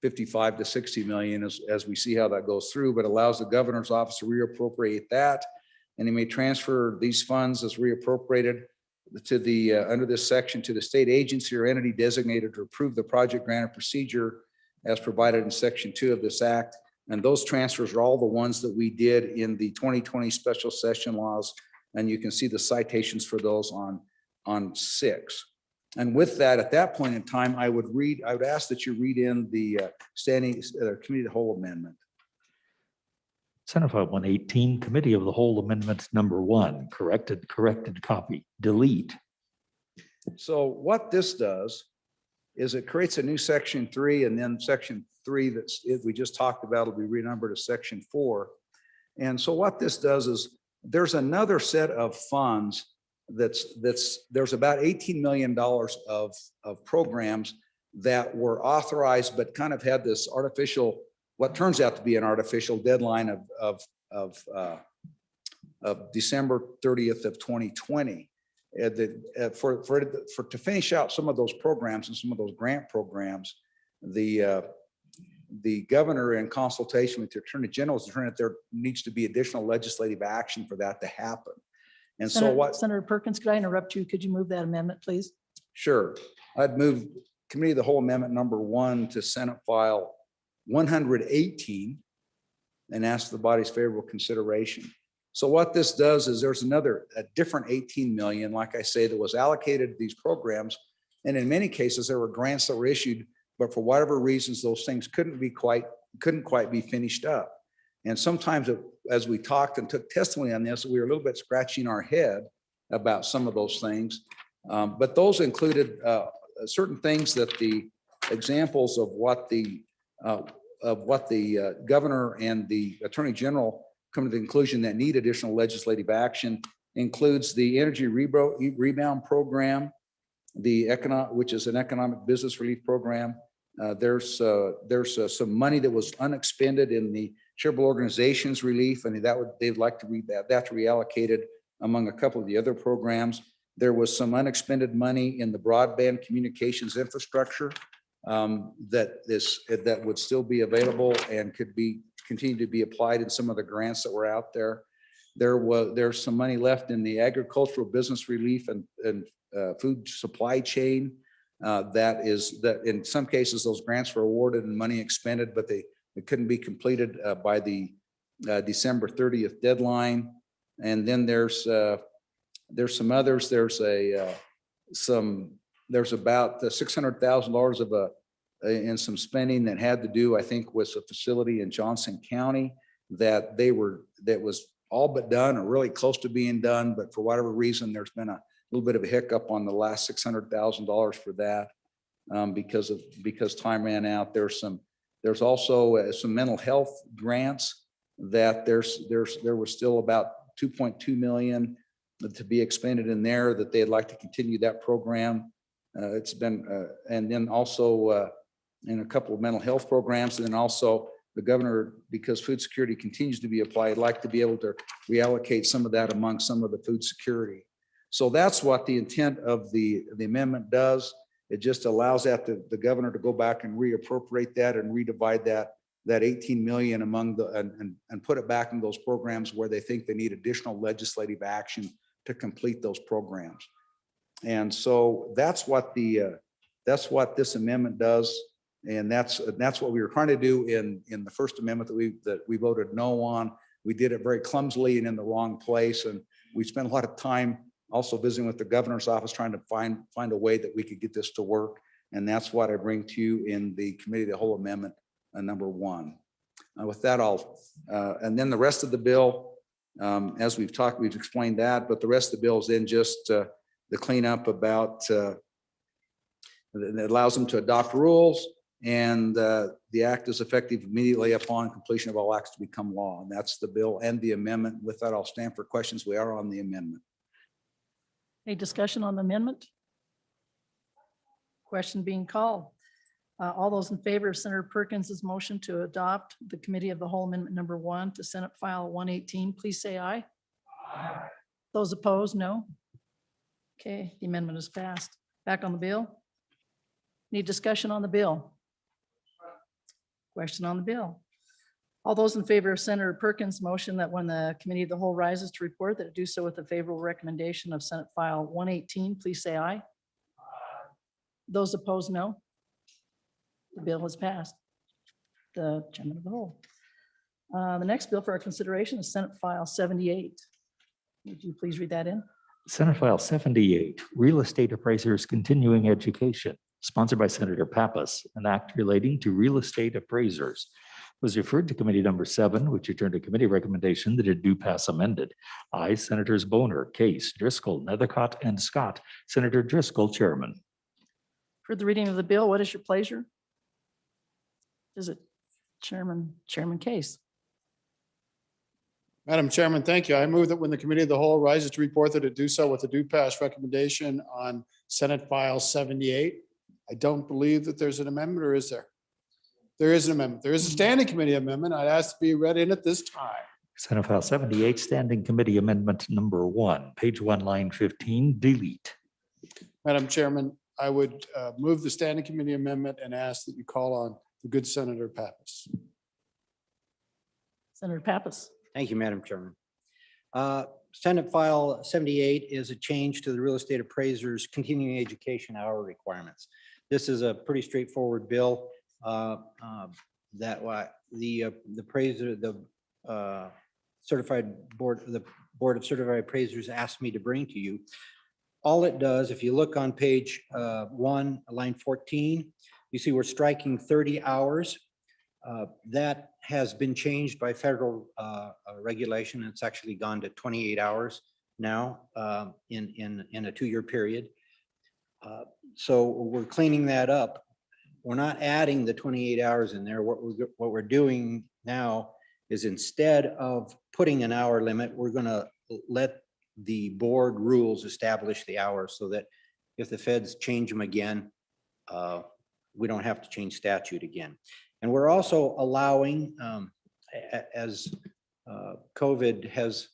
55 to 60 million as we see how that goes through, but allows the governor's office to reappropriate that. And he may transfer these funds as reappropriated to the, under this section, to the state agency or entity designated to approve the project grant or procedure as provided in Section 2 of this act. And those transfers are all the ones that we did in the 2020 special session laws. And you can see the citations for those on 6. And with that, at that point in time, I would ask that you read in the standing committee of the whole amendment. Senate File 118, Committee of the Whole Amendment Number 1, corrected copy, delete. So what this does is it creates a new Section 3, and then Section 3 that's we just talked about will be renumbered to Section 4. And so what this does is there's another set of funds there's about $18 million of programs that were authorized, but kind of had this artificial, what turns out to be an artificial deadline of December 30th of 2020. To finish out some of those programs and some of those grant programs, the governor, in consultation with the attorney general, is determined that there needs to be additional legislative action for that to happen. And so what? Senator Perkins, could I interrupt you? Could you move that amendment, please? Sure. I'd move Committee of the Whole Amendment Number 1 to Senate File 118 and ask the body's favorable consideration. So what this does is there's a different 18 million, like I say, that was allocated to these programs. And in many cases, there were grants that were issued, but for whatever reasons, those things couldn't quite be finished up. And sometimes as we talked and took testimony on this, we were a little bit scratching our head about some of those things. But those included certain things that the examples of what the governor and the attorney general come to the conclusion that need additional legislative action includes the energy rebound program, which is an economic business relief program. There's some money that was unexpended in the charitable organizations relief, and they'd like to read that's reallocated among a couple of the other programs. There was some unexpended money in the broadband communications infrastructure that would still be available and could continue to be applied in some of the grants that were out there. There's some money left in the agricultural business relief and food supply chain. That in some cases those grants were awarded and money expended, but they couldn't be completed by the December 30th deadline. And then there's some others. There's about $600,000 in some spending that had to do, I think, with a facility in Johnson County that was all but done or really close to being done, but for whatever reason, there's been a little bit of a hiccup on the last $600,000 for that because time ran out. There's also some mental health grants that there was still about 2.2 million to be expended in there that they'd like to continue that program. It's been, and then also in a couple of mental health programs, and then also the governor, because food security continues to be applied, like to be able to reallocate some of that among some of the food security. So that's what the intent of the amendment does. It just allows the governor to go back and reappropriate that and redivide that 18 million among and put it back in those programs where they think they need additional legislative action to complete those programs. And so that's what this amendment does. And that's what we were trying to do in the first amendment that we voted no on. We did it very clumsily and in the wrong place. And we spent a lot of time also visiting with the governor's office, trying to find a way that we could get this to work. And that's what I bring to you in the committee of the whole amendment number 1. With that, and then the rest of the bill, as we've explained that, but the rest of the bill is then just the cleanup about, it allows them to adopt rules, and the act is effective immediately upon completion of all acts to become law. And that's the bill and the amendment. With that, I'll stand for questions. We are on the amendment. Any discussion on the amendment? Question being called. All those in favor of Senator Perkins's motion to adopt the Committee of the Whole Amendment number 1 to Senate File 118, please say aye. Aye. Those opposed, no. Okay, the amendment is passed. Back on the bill. Need discussion on the bill? Question on the bill. All those in favor of Senator Perkins' motion that when the Committee of the Whole rises to report that it do so with a favorable recommendation of Senate File 118, please say aye. Aye. Those opposed, no. The bill has passed. The Chairman of the Whole. The next bill for our consideration is Senate File 78. Would you please read that in? Senate File 78, Real Estate Appraisers Continuing Education, sponsored by Senator Pappas, an act relating to real estate appraisers, was referred to Committee number 7, which returned to committee recommendation that it do pass amended. I, Senators Boner, Case, Driscoll, Nethercott, and Scott. Senator Driscoll, Chairman. For the reading of the bill, what is your pleasure? Is it Chairman Case? Madam Chairman, thank you. I move that when the Committee of the Whole rises to report that it do so with a due pass recommendation on Senate File 78. I don't believe that there's an amendment, or is there? There is an amendment. There is a standing committee amendment. I'd ask to be read in at this time. Senate File 78, Standing Committee Amendment number 1, page 1, line 15, delete. Madam Chairman, I would move the standing committee amendment and ask that you call on the good Senator Pappas. Senator Pappas. Thank you, Madam Chairman. Senate File 78 is a change to the real estate appraisers continuing education hour requirements. This is a pretty straightforward bill that the appraiser, the certified board, the Board of Certified Appraisers asked me to bring to you. All it does, if you look on page 1, line 14, you see we're striking 30 hours. That has been changed by federal regulation. It's actually gone to 28 hours now in a 2-year period. So we're cleaning that up. We're not adding the 28 hours in there. What we're doing now is, instead of putting an hour limit, we're going to let the board rules establish the hours, so that if the feds change them again, we don't have to change statute again. And we're also allowing, as COVID has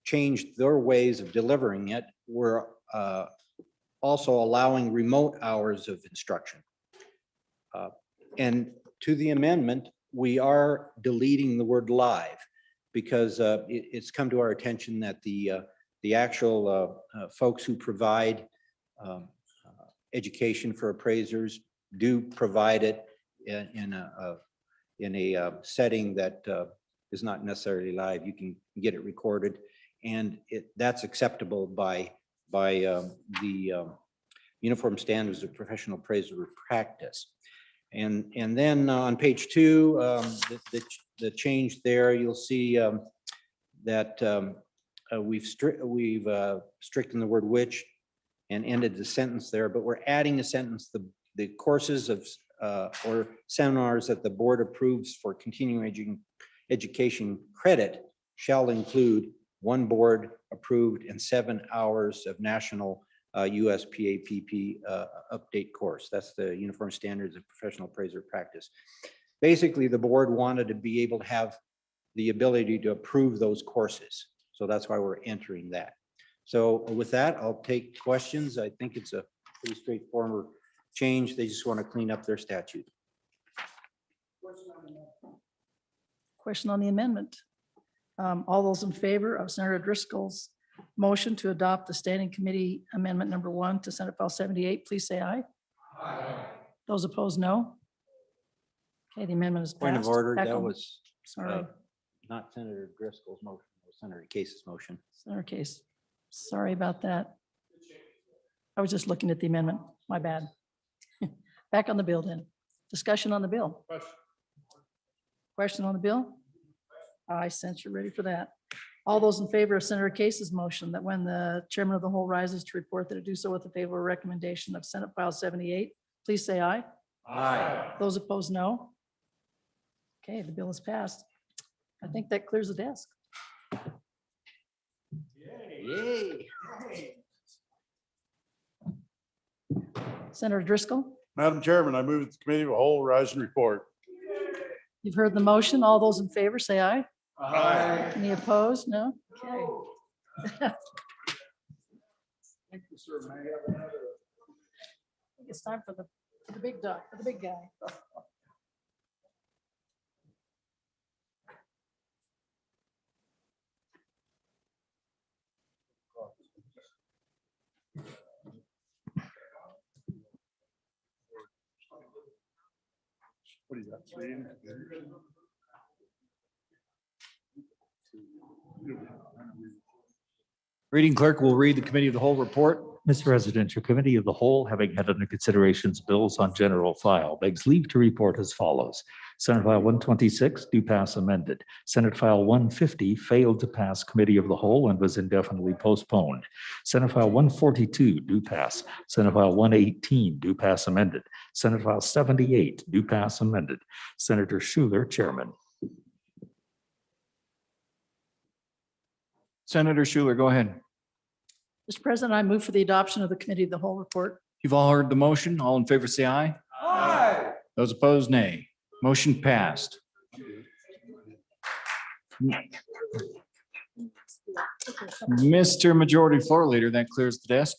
changed their ways of delivering it, we're also allowing remote hours of instruction. And to the amendment, we are deleting the word live, because it's come to our attention that the actual folks who provide education for appraisers do provide it in a setting that is not necessarily live. You can get it recorded, and that's acceptable by the Uniform Standards of Professional Appraiser Practice. And then on page 2, the change there, you'll see that we've strictened the word which and ended the sentence there, but we're adding a sentence: the courses of or seminars that the board approves for continuing education credit shall include 1 board approved and 7 hours of national USPAPP update course. That's the Uniform Standards of Professional Appraiser Practice. Basically, the board wanted to be able to have the ability to approve those courses. So that's why we're entering that. So with that, I'll take questions. I think it's a pretty straightforward change. They just want to clean up their statute. Question on the amendment. All those in favor of Senator Driscoll's motion to adopt the Standing Committee Amendment number 1 to Senate File 78, please say aye. Aye. Those opposed, no. Okay, the amendment is passed. Point of order, Back that on- was Sorry, not Senator Driscoll's motion, it was Senator Case's motion. Senator Case. Sorry about that. I was just looking at the amendment. My bad. Back on the bill then. Discussion on the bill. Question on the bill? I sense you're ready for that. All those in favor of Senator Case's motion that when the Chairman of the Whole rises to report that it do so with a favorable recommendation of Senate File 78, please say aye. Aye. Those opposed, no. Okay, the bill is passed. I think that clears the desk. Yay. Senator Driscoll? Madam Chairman, I move that the committee of the whole rise and report. You've heard the motion. All those in favor, say aye. Aye. Any opposed? No? Okay. Thank you, sir. May I have another? I think it's time for the big dog, for the big guy. What do you got? 3 in? Reading clerk will read the committee of the whole report. Mr. President, your committee of the whole, having had under considerations bills on general file, begs leave to report as follows. Senate File 126, do pass amended. Senate File 150 failed to pass committee of the whole and was indefinitely postponed. Senate File 142, do pass. Senate File 118, do pass amended. Senate File 78, do pass amended. Senator Schuler, Chairman. Senator Schuler, go ahead. Mr. President, I move for the adoption of the committee of the whole report. You've all heard the motion. All in favor, say aye. Aye. Those opposed, nay. Motion passed. Mr. Majority Floor Leader, that clears the desk.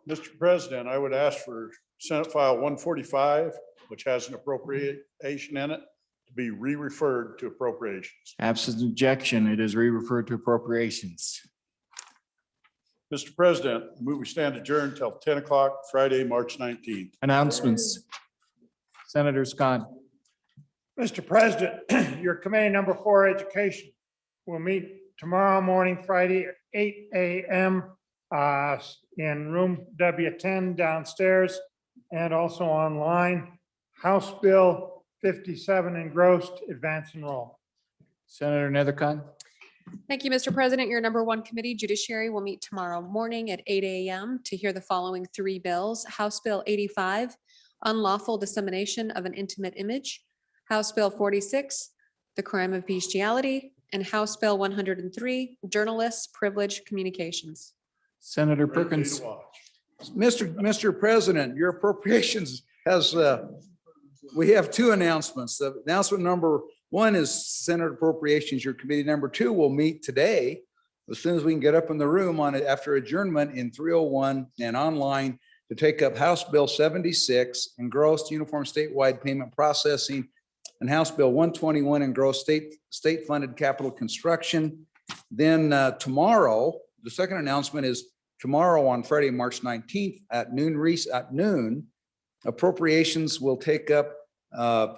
Mr. President, I would ask for Senate File 145, which has an appropriation in it, to be re-referred to appropriations. Absent objection, it is re-referred to appropriations. Mr. President, I move we stand adjourned until 10 o'clock, Friday, March 19th. Announcements. Senator Scott. Mr. President, your committee number 4, education, will meet tomorrow morning, Friday at 8 a.m. In room W10 downstairs and also online. House Bill 57 engrossed, advance enrollment. Senator Nethercott. Thank you, Mr. President. Your number 1 committee, Judiciary, will meet tomorrow morning at 8 a.m. to hear the following 3 bills. House Bill 85, unlawful dissemination of an intimate image. House Bill 46, the crime of bestiality, and House Bill 103, journalists' privileged communications. Senator Perkins. Mr. President, your appropriations has, we have 2 announcements. The announcement number 1 is Senate Appropriations. Your committee number 2 will meet today as soon as we can get up in the room on it after adjournment in 301 and online to take up House Bill 76, engrossed uniform statewide payment processing, and House Bill 121, engrossed state-funded capital construction. Then tomorrow, the second announcement is tomorrow on Friday, March 19th at noon, appropriations will take up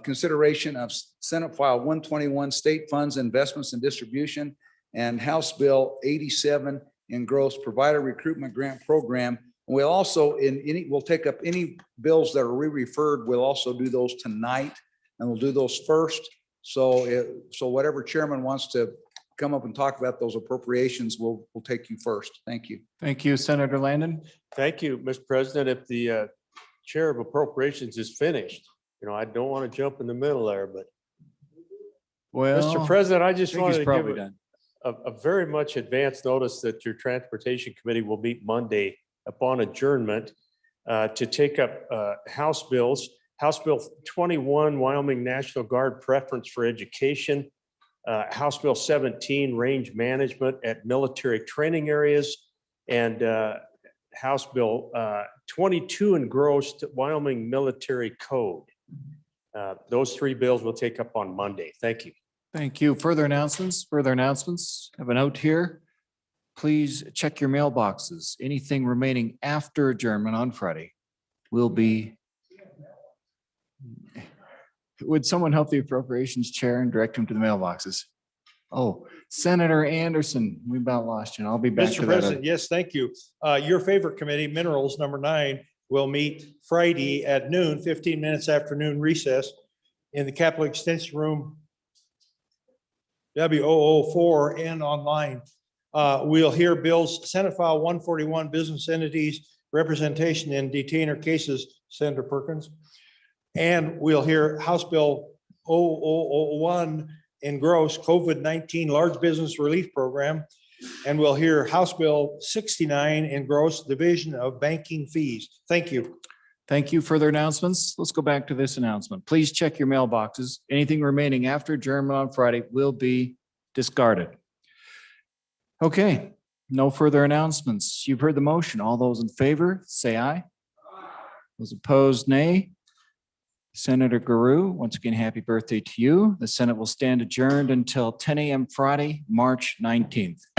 consideration of Senate File 121, state funds, investments and distribution, and House Bill 87, engrossed provider recruitment grant program. We'll also we'll take up any bills that are re-referred. We'll also do those tonight, and we'll do those first. So whatever chairman wants to come up and talk about those appropriations, we'll take you first. Thank you. Thank you, Senator Landon. Thank you, Mr. President. If the chair of appropriations is finished, I don't want to jump in the middle there, but well, Mr. President, I just think wanted he's to probably give done. a very much advanced notice that your Transportation Committee will meet Monday upon adjournment to take up House bills. House Bill 21, Wyoming National Guard preference for education. House Bill 17, range management at military training areas. And House Bill 22, engrossed Wyoming military code. Those 3 bills we'll take up on Monday. Thank you. Thank you. Further announcements? Have a note here. Please check your mailboxes. Anything remaining after adjournment on Friday will be. Would someone help the appropriations chair and direct him to the mailboxes? Oh, Senator Anderson, we about lost you. And I'll be back to Mr. that. President, yes, thank you. Your favorite committee, Minerals, number 9, will meet Friday at noon, 15 minutes after noon recess in the Capital Extension Room W004 and online. We'll hear bills, Senate File 141, business entities, representation in detainer cases, Senator Perkins. And we'll hear House Bill 0001, engrossed COVID-19 large business relief program. And we'll hear House Bill 69, engrossed division of banking fees. Thank you. Thank you. Further announcements? Let's go back to this announcement. Please check your mailboxes. Anything remaining after adjournment on Friday will be discarded. Okay, no further announcements. You've heard the motion. All those in favor, say aye. Those opposed, nay. Senator Guru, once again, happy birthday to you. The Senate will stand adjourned until 10 a.m. Friday, March 19th.